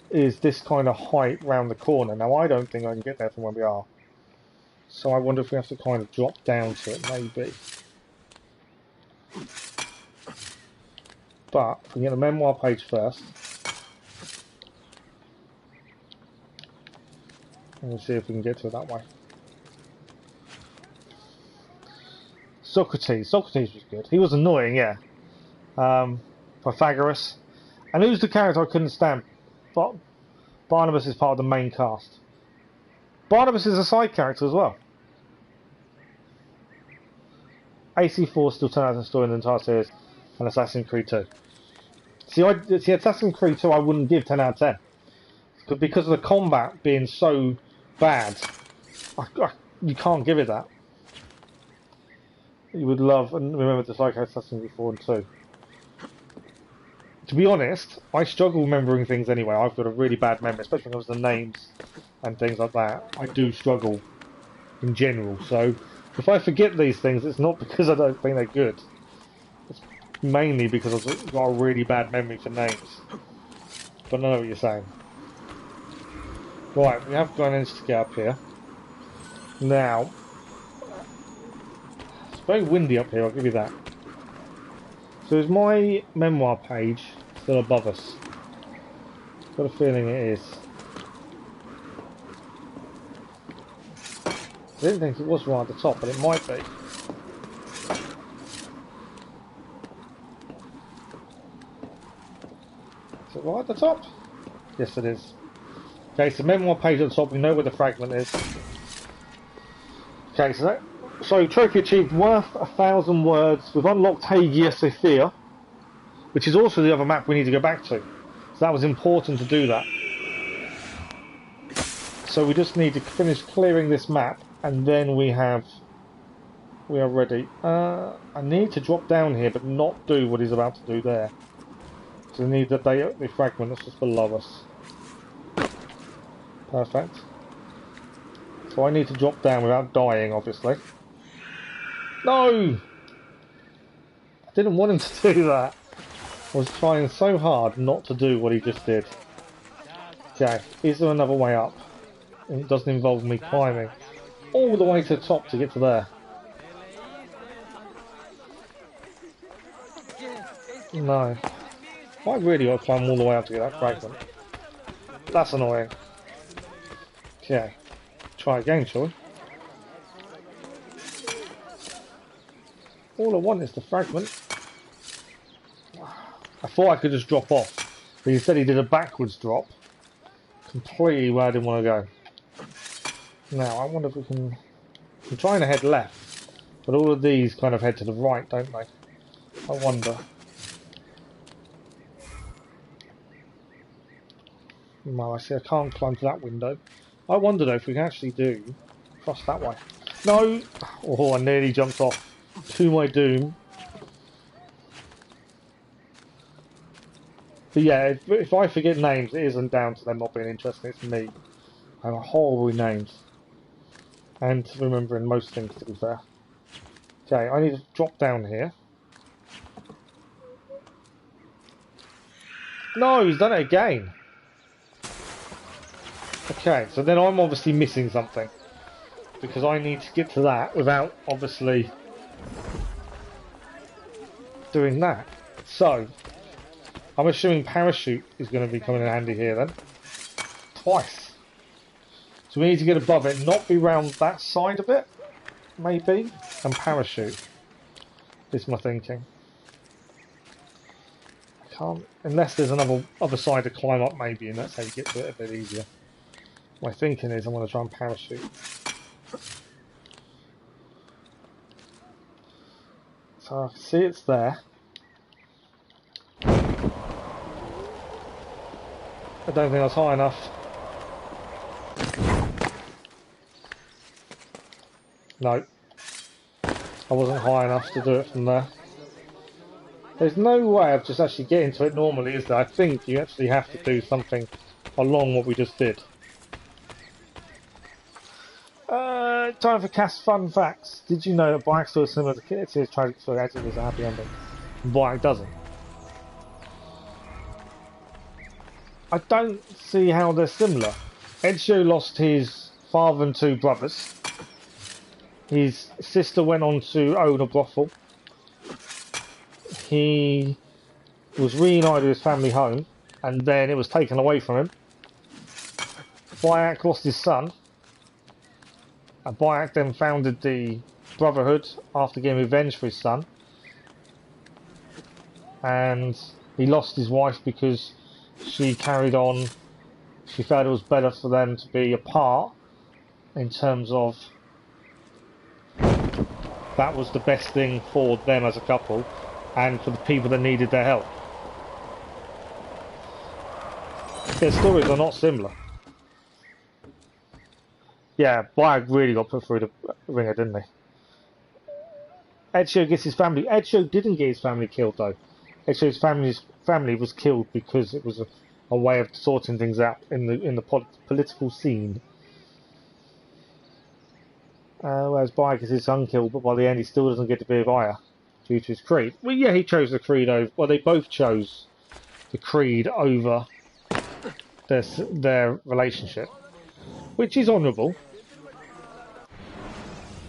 is this kind of height round the corner. Now I don't think I can get there from where we are. So I wonder if we have to kind of drop down to it, maybe. But if we get the memoir page first. And we'll see if we can get to it that way. Socrates was good. He was annoying, yeah. Pythagoras. And who's the character I couldn't stand? But Barnabas is part of the main cast. Barnabas is a side character as well. AC4 still 10 out of the story in the entire series, and Assassin's Creed 2. See, Assassin's Creed 2 I wouldn't give 10 out of 10. Because of the combat being so bad, you can't give it that. You would love and remember to like Assassin's Creed 4 and 2. To be honest, I struggle remembering things anyway. I've got a really bad memory, especially when it comes to names and things like that. I do struggle in general, so if I forget these things, it's not because I don't think they're good. It's mainly because I've got a really bad memory for names. But I know what you're saying. Right, we have managed to get up here. Now, it's very windy up here, I'll give you that. So is my memoir page still above us? I've got a feeling it is. I didn't think it was right at the top, but it might be. Is it right at the top? Yes, it is. Okay, so memoir page at the top, we know where the fragment is. Okay, so trophy achieved worth 1,000 words. We've unlocked Hagia Sofia, which is also the other map we need to go back to. So that was important to do that. So we just need to finish clearing this map, and then we are ready. I need to drop down here, but not do what he's about to do there. So we need the fragment that's just below us. Perfect. So I need to drop down without dying, obviously. No! I didn't want him to do that. I was trying so hard not to do what he just did. Okay, is there another way up? It doesn't involve me climbing all the way to the top to get to there. No. I really got to climb all the way up to get that fragment. That's annoying. Okay. Try again, shall we? All I want is the fragment. I thought I could just drop off, but instead he did a backwards drop. Completely where I didn't want to go. Now, I wonder if we can... I'm trying to head left, but all of these kind of head to the right, don't they? I wonder. No, I see I can't climb to that window. I wonder though if we can actually do cross that way. No! Oh, I nearly jumped off. To my doom. But yeah, if I forget names, it isn't down to them not being interesting, it's me. I'm horrible with names. And remembering most things, to be fair. Okay, I need to drop down here. No, he's done it again. Okay, so then I'm obviously missing something. Because I need to get to that without, obviously, doing that. So, I'm assuming parachute is going to be coming in handy here then. Twice. So we need to get above it, not be round that side of it, maybe, and parachute. Is my thinking. I can't, unless there's another other side to climb up maybe, and that's how you get to it a bit easier. My thinking is I'm going to try and parachute. So I can see it's there. I don't think I was high enough. No. I wasn't high enough to do it from there. There's no way of just actually getting to it normally, is there? I think you actually have to do something along what we just did. Time for cast fun facts. Did you know that Bike Story is similar to Ezio's tragic story? Ezio was a happy ending. Bike doesn't. I don't see how they're similar. Ezio lost his father and two brothers. His sister went on to own a brothel. He was reunited with his family home, and then it was taken away from him. Bayek lost his son. And Bayek then founded the Brotherhood after getting revenge for his son. And he lost his wife because she carried on. She felt it was better for them to be apart in terms of that was the best thing for them as a couple and for the people that needed their help. Their stories are not similar. Yeah, Bayek really got put through the ringer, didn't he? Ezio gets his family. Ezio didn't get his family killed though. Ezio's family was killed because it was a way of sorting things out in the political scene. Whereas Bayek is his son killed, but by the end he still doesn't get to be a Vaya due to his creed. Well, yeah, he chose the creed over. Well, they both chose the creed over their relationship, which is honourable.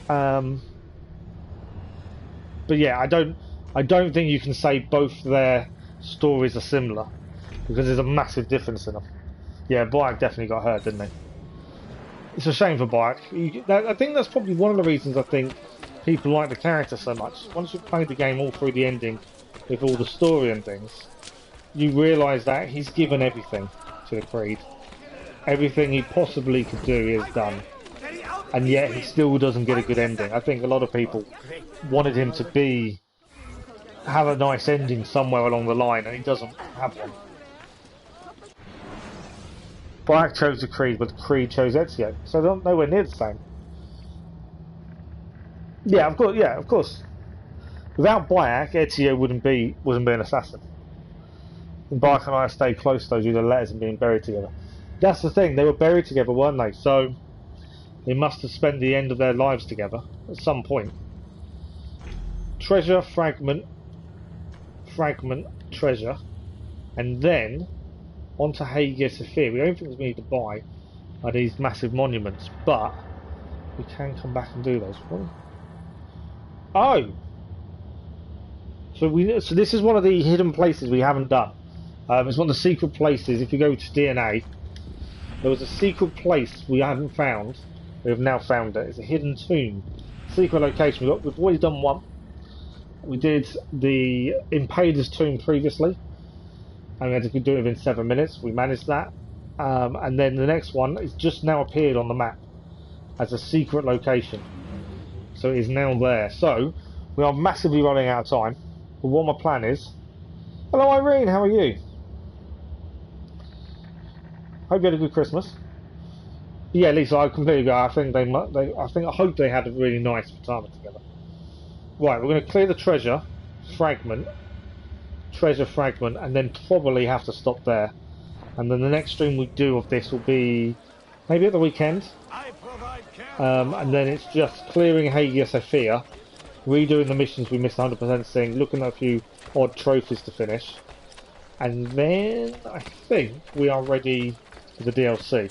But yeah, I don't think you can say both their stories are similar because there's a massive difference in them. Yeah, Bayek definitely got hurt, didn't he? It's a shame for Bayek. I think that's probably one of the reasons I think people like the character so much. Once you've played the game all through the ending with all the story and things, you realise that he's given everything to the Creed. Everything he possibly could do is done. And yet he still doesn't get a good ending. I think a lot of people wanted him to have a nice ending somewhere along the line, and he doesn't have one. Bayek chose the Creed, but the Creed chose Ezio, so they're nowhere near the same. Yeah, of course. Without Bayek, Ezio wouldn't be an assassin. And Bayek and I stayed close though due to letters and being buried together. That's the thing, they were buried together, weren't they? So they must have spent the end of their lives together at some point. Treasure, fragment, treasure, and then onto Hagia Sofia. The only things we need to buy are these massive monuments, but we can come back and do those. Oh! So this is one of the hidden places we haven't done. It's one of the secret places. If you go to DNA, there was a secret place we hadn't found. We have now found it. It's a hidden tomb. Secret location. We've already done one. We did the Impaler's tomb previously, and we had to do it within 7 minutes. We managed that. And then the next one is just now appeared on the map as a secret location. So it is now there. So we are massively running out of time. But what my plan is... Hello Irene, how are you? Hope you had a good Christmas. Yeah, Lisa, I completely agree. I hope they had a really nice time together. Right, we're going to clear the treasure fragment, and then probably have to stop there. And then the next stream we do of this will be maybe at the weekend. And then it's just clearing Hagia Sofia, redoing the missions we missed 100% seeing, looking at a few odd trophies to finish. And then I think we are ready for the DLC.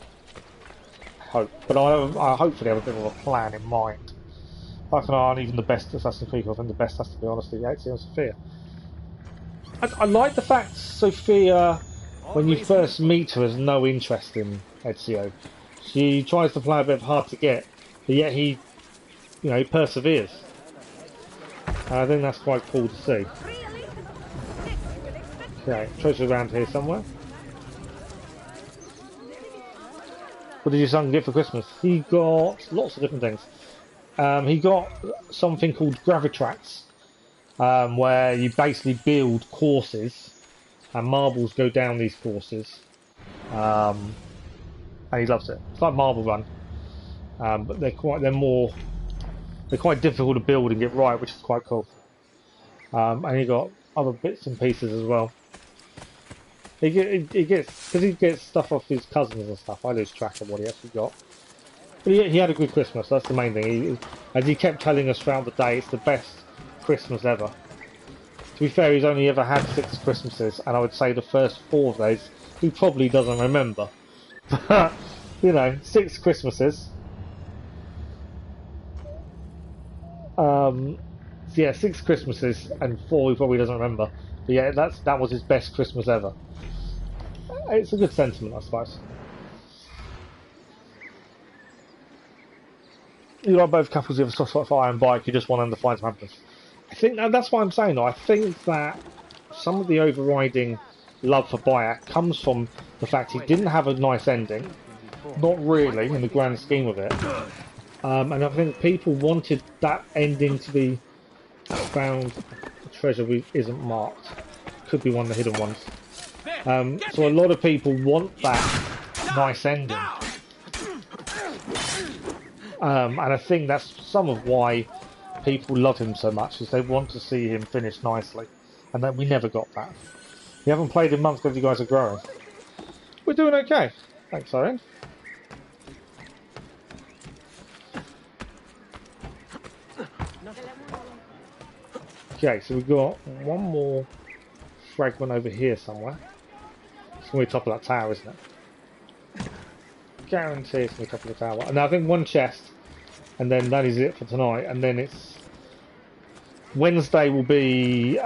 I hope. But I hopefully have a bit of a plan in mind. I think aren't even the best Assassin's Creed. I think the best has to be honestly Ezio and Sofia. I like the fact Sofia, when you first meet her, has no interest in Ezio. She tries to play a bit hard to get, but yet he perseveres. And I think that's quite cool to see. Okay, treasure around here somewhere. What did your son get for Christmas? He got lots of different things. He got something called Gravitracks, where you basically build courses, and marbles go down these courses. And he loves it. It's like Marble Run, but they're quite difficult to build and get right, which is quite cool. And he got other bits and pieces as well. He gets stuff off his cousins and stuff. I lose track of what he actually got. But he had a good Christmas. That's the main thing. As he kept telling us throughout the day, it's the best Christmas ever. To be fair, he's only ever had 6 Christmases, and I would say the first 4 of those he probably doesn't remember. But 6 Christmases. Yeah, 6 Christmases and 4 he probably doesn't remember. But yeah, that was his best Christmas ever. It's a good sentiment, I suppose. You like both couples who have a soft spot for iron bike, you just want them to find some happiness. I think that's what I'm saying though. I think that some of the overriding love for Bayek comes from the fact he didn't have a nice ending. Not really, in the grand scheme of it. And I think people wanted that ending to be found. The treasure isn't marked. Could be one of the hidden ones. So a lot of people want that nice ending. And I think that's some of why people love him so much, is they want to see him finish nicely. And that we never got that. We haven't played in months because you guys are growing. We're doing okay. Thanks, Irene. Okay, so we've got one more fragment over here somewhere. It's going to be top of that tower, isn't it? Guarantee it's going to be top of the tower. And I think one chest, and then that is it for tonight. And then it's... Wednesday will be...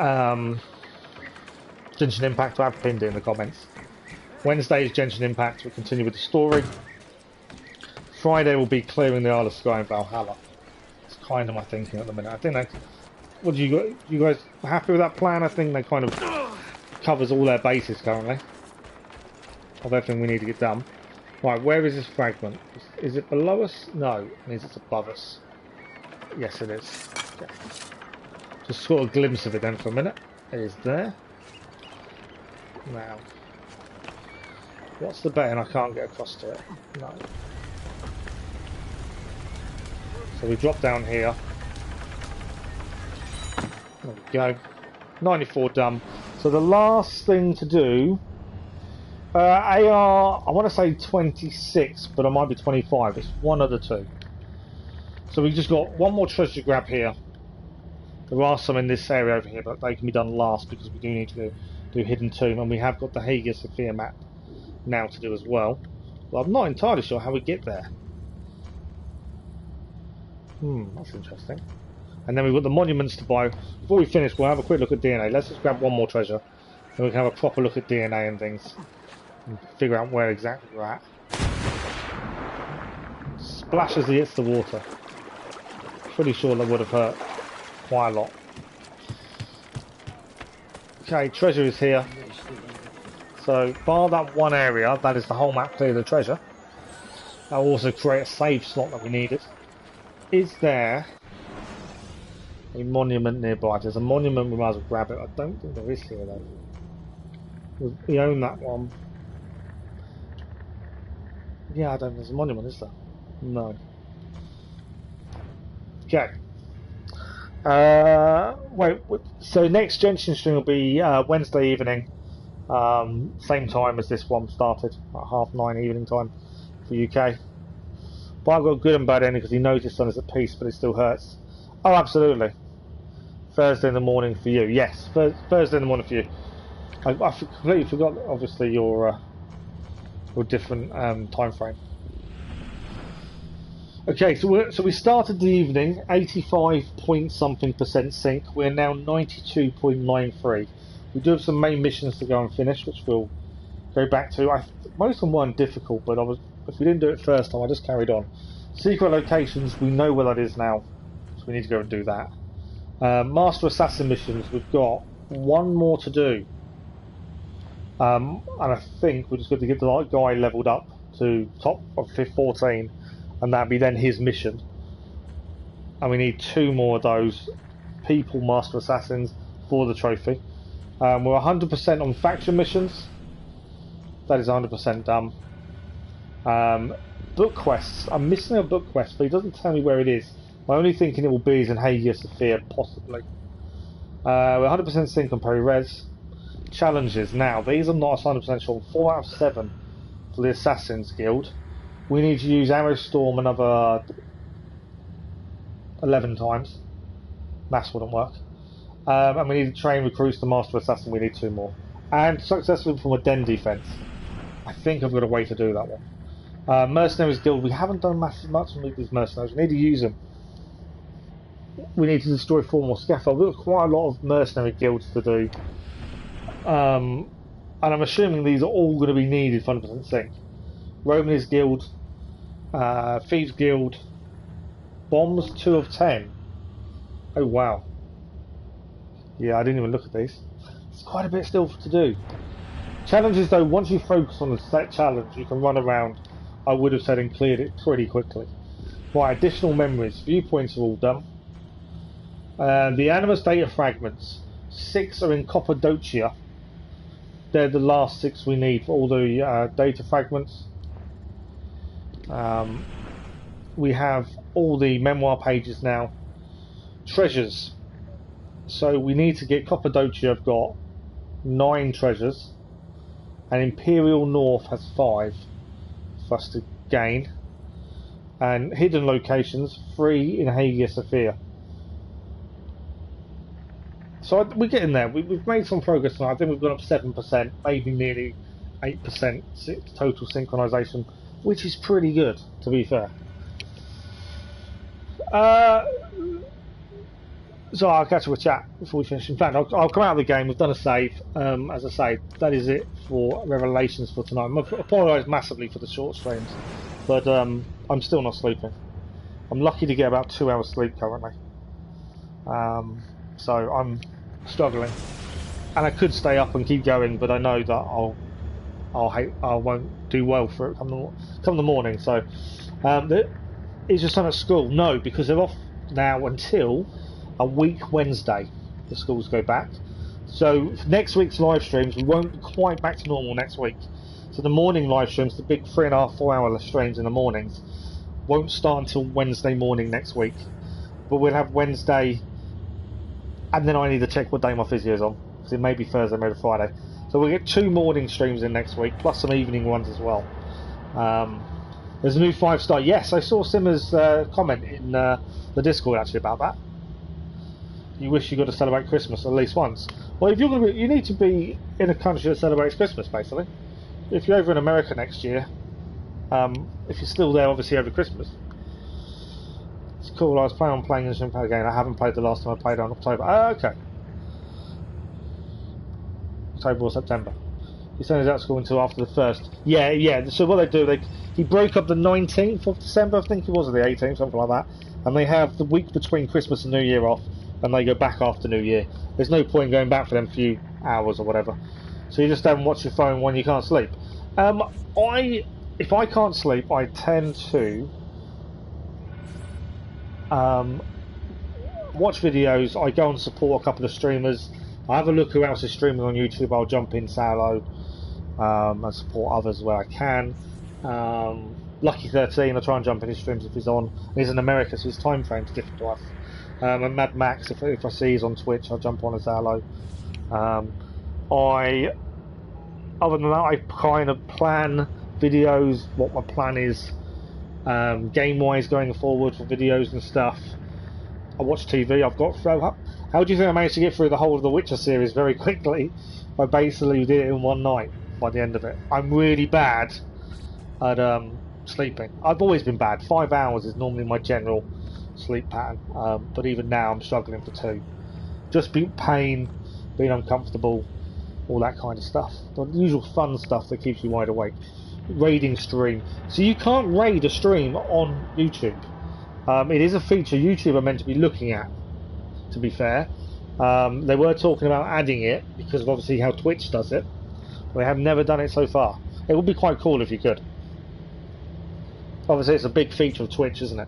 Genshin Impact. I've pinned it in the comments. Wednesday is Genshin Impact. We'll continue with the story. Friday will be clearing the Isle of Skye in Valhalla. It's kind of my thinking at the minute. I think that... What do you guys happy with that plan? I think that kind of covers all their bases currently of everything we need to get done. Right, where is this fragment? Is it below us? No, it means it's above us. Yes, it is. Okay. Just got a glimpse of it then for a minute. It is there. Now, what's the button? I can't get across to it. No. So we drop down here. There we go. 94 done. So the last thing to do... AR, I want to say 26, but it might be 25. It's one of the two. So we've just got one more treasure grab here. There are some in this area over here, but they can be done last because we do need to do Hidden Tomb. And we have got the Hagia Sofia map now to do as well. But I'm not entirely sure how we get there. That's interesting. And then we've got the monuments to buy. Before we finish, we'll have a quick look at DNA. Let's just grab one more treasure. Then we can have a proper look at DNA and things. And figure out where exactly we're at. Splash as he hits the water. Pretty sure that would have hurt quite a lot. Okay, treasure is here. So, bar that one area, that is the whole map clear of the treasure. That will also create a save slot that we needed. Is there a monument nearby? There's a monument, we might as well grab it. I don't think there is here though. We own that one. Yeah, I don't think there's a monument, is there? No. Okay. Wait, so next Genshin stream will be Wednesday evening. Same time as this one started, at 9:30 evening time for UK. But I've got a good and bad ending because he knows his son is at peace, but it still hurts. Oh, absolutely. Thursday in the morning for you. Yes, Thursday in the morning for you. I completely forgot, obviously, your different time frame. Okay, so we started the evening 85-point-something% sync. We're now 92.93. We do have some main missions to go and finish, which we'll go back to. Most of them weren't difficult, but if we didn't do it first time, I just carried on. Secret locations, we know where that is now, so we need to go and do that. Master Assassin missions, we've got one more to do. And I think we're just going to get the guy leveled up to top of 14, and that'll be then his mission. And we need 2 more of those people Master Assassins for the trophy. We're 100% on faction missions. That is 100% done. Book quests. I'm missing a book quest, but he doesn't tell me where it is. My only thinking it will be is in Hagia Sofia, possibly. We're 100% sync on Peri-Res. Challenges. Now, these I'm not 100% sure. 4 out of 7 for the Assassin's Guild. We need to use Arrow Storm another 11 times. Maths wouldn't work. And we need to train recruits to Master Assassin. We need 2 more. And successfully from a Den defense. I think I've got a way to do that one. Mercenaries Guild. We haven't done much with these mercenaries. We need to use them. We need to destroy 4 more scaffolds. We've got quite a lot of mercenary guilds to do. And I'm assuming these are all going to be needed for 100% sync. Romanist Guild, Thieves Guild, Bombs 2 of 10. Oh wow. Yeah, I didn't even look at these. It's quite a bit still to do. Challenges though, once you focus on a set challenge, you can run around, I would have said, and cleared it pretty quickly. Right, additional memories. Viewpoints are all done. The Animus data fragments. 6 are in Cappadocia. They're the last 6 we need for all the data fragments. We have all the memoir pages now. Treasures. So we need to get Cappadocia. I've got 9 treasures, and Imperial North has 5 for us to gain. And hidden locations, 3 in Hagia Sofia. So we're getting there. We've made some progress now. I think we've gone up 7%, maybe nearly 8% total synchronization, which is pretty good, to be fair. So I'll catch up with chat before we finish. In fact, I'll come out of the game. We've done a save. As I say, that is it for Revelations for tonight. I apologise massively for the short streams, but I'm still not sleeping. I'm lucky to get about 2 hours sleep currently. So I'm struggling, and I could stay up and keep going, but I know that I won't do well for it come the morning. So is your son at school? No, because they're off now until a week Wednesday. The schools go back. So next week's live streams, we won't be quite back to normal next week. So the morning live streams, the big 3.5, 4 hour streams in the mornings, won't start until Wednesday morning next week. But we'll have Wednesday, and then I need to check what day my physio's on, because it may be Thursday, maybe Friday. So we'll get 2 morning streams in next week, plus some evening ones as well. There's a new 5-star. Yes, I saw Simmer's comment in the Discord actually about that. You wish you got to celebrate Christmas at least once. Well, if you're going to be, you need to be in a country that celebrates Christmas, basically. if you're over in America next year, if you're still there, obviously over Christmas. It's cool. I was planning on playing this Impact again. I haven't played the last time I played on October. Oh, okay. October or September. He sent us out of school until after the 1st. Yeah. So what they do, he broke up the 19th of December, I think it was, or the 18th, something like that. And they have the week between Christmas and New Year off, and they go back after New Year. There's no point going back for them few hours or whatever. So you just don't watch your phone when you can't sleep. If I can't sleep, I tend to watch videos. I go and support a couple of streamers. I have a look who else is streaming on YouTube. I'll jump in, say hello, and support others where I can. Lucky13, I try and jump in his streams if he's on. He's in America, so his time frame's different to us. And Mad Max, if I see he's on Twitch, I'll jump on and say hello. Other than that, I kind of plan videos, what my plan is, game-wise going forward for videos and stuff. I watch TV. I've got through. How do you think I managed to get through the whole of the Witcher series very quickly? I basically did it in one night by the end of it. I'm really bad at sleeping. I've always been bad. 5 hours is normally my general sleep pattern, but even now I'm struggling for 2. Just pain, being uncomfortable, all that kind of stuff. The usual fun stuff that keeps you wide awake. Raiding stream. So you can't raid a stream on YouTube. It is a feature YouTube are meant to be looking at, to be fair. They were talking about adding it because of obviously how Twitch does it. They have never done it so far. It would be quite cool if you could. Obviously it's a big feature of Twitch, isn't it?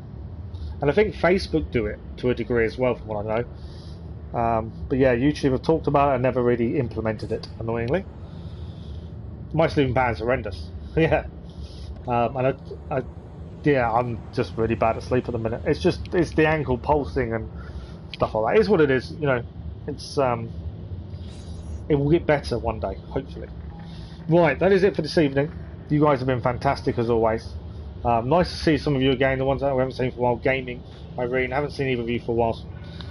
And I think Facebook do it to a degree as well, from what I know. But yeah, YouTube have talked about it and never really implemented it, annoyingly. My sleeping pattern's horrendous. Yeah. And I'm just really bad at sleep at the minute. It's the ankle pulsing and stuff like that. It is what it is, you know. It's it will get better one day, hopefully. Right, that is it for this evening. You guys have been fantastic as always. Nice to see some of you again, the ones that we haven't seen for a while. Gaming, Irene, haven't seen either of you for a while.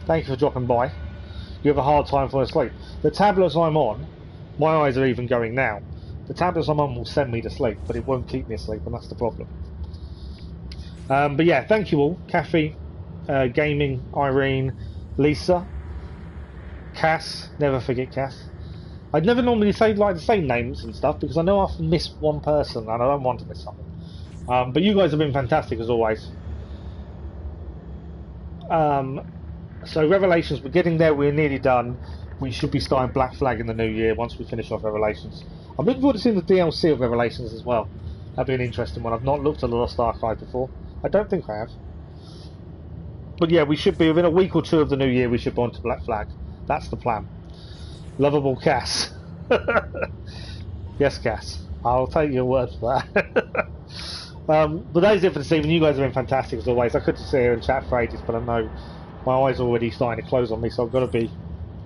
Thank you for dropping by. You have a hard time falling asleep. The tablets I'm on, my eyes are even going now. The tablets I'm on will send me to sleep, but it won't keep me asleep, and that's the problem. But yeah, thank you all. Kathy, Gaming, Irene, Lisa, Cass, never forget Cass. I'd never normally like to say names and stuff because I know I often miss one person and I don't want to miss someone. But you guys have been fantastic as always. So Revelations, we're getting there, we're nearly done. We should be starting Black Flag in the new year once we finish off Revelations. I'm looking forward to seeing the DLC of Revelations as well. That'd be an interesting one. I've not looked at the Lost Archive before. I don't think I have. But yeah, we should be, within a week or two of the new year, we should be on to Black Flag. That's the plan. Lovable Cass. Yes, Cass. I'll take your word for that. But that is it for this evening. You guys have been fantastic as always. I could just sit here and chat for ages, but I know my eyes are already starting to close on me, so I've got to be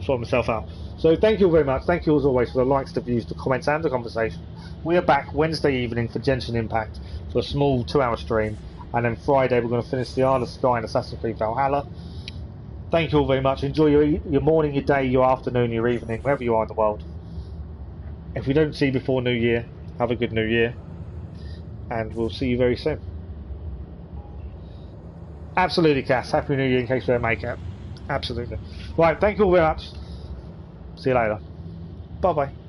sorting myself out. So thank you very much. Thank you as always for the likes, the views, the comments, and the conversation. We are back Wednesday evening for Genshin Impact for a small 2-hour stream, and then Friday we're going to finish the Isle of Sky and Assassin's Creed Valhalla. Thank you all very much. Enjoy your morning, your day, your afternoon, your evening, wherever you are in the world. If we don't see you before New Year, have a good New Year. And we'll see you very soon. Absolutely, Cass. Happy New Year in case we don't make it. Absolutely. Right, thank you all very much. See you later. Bye-bye.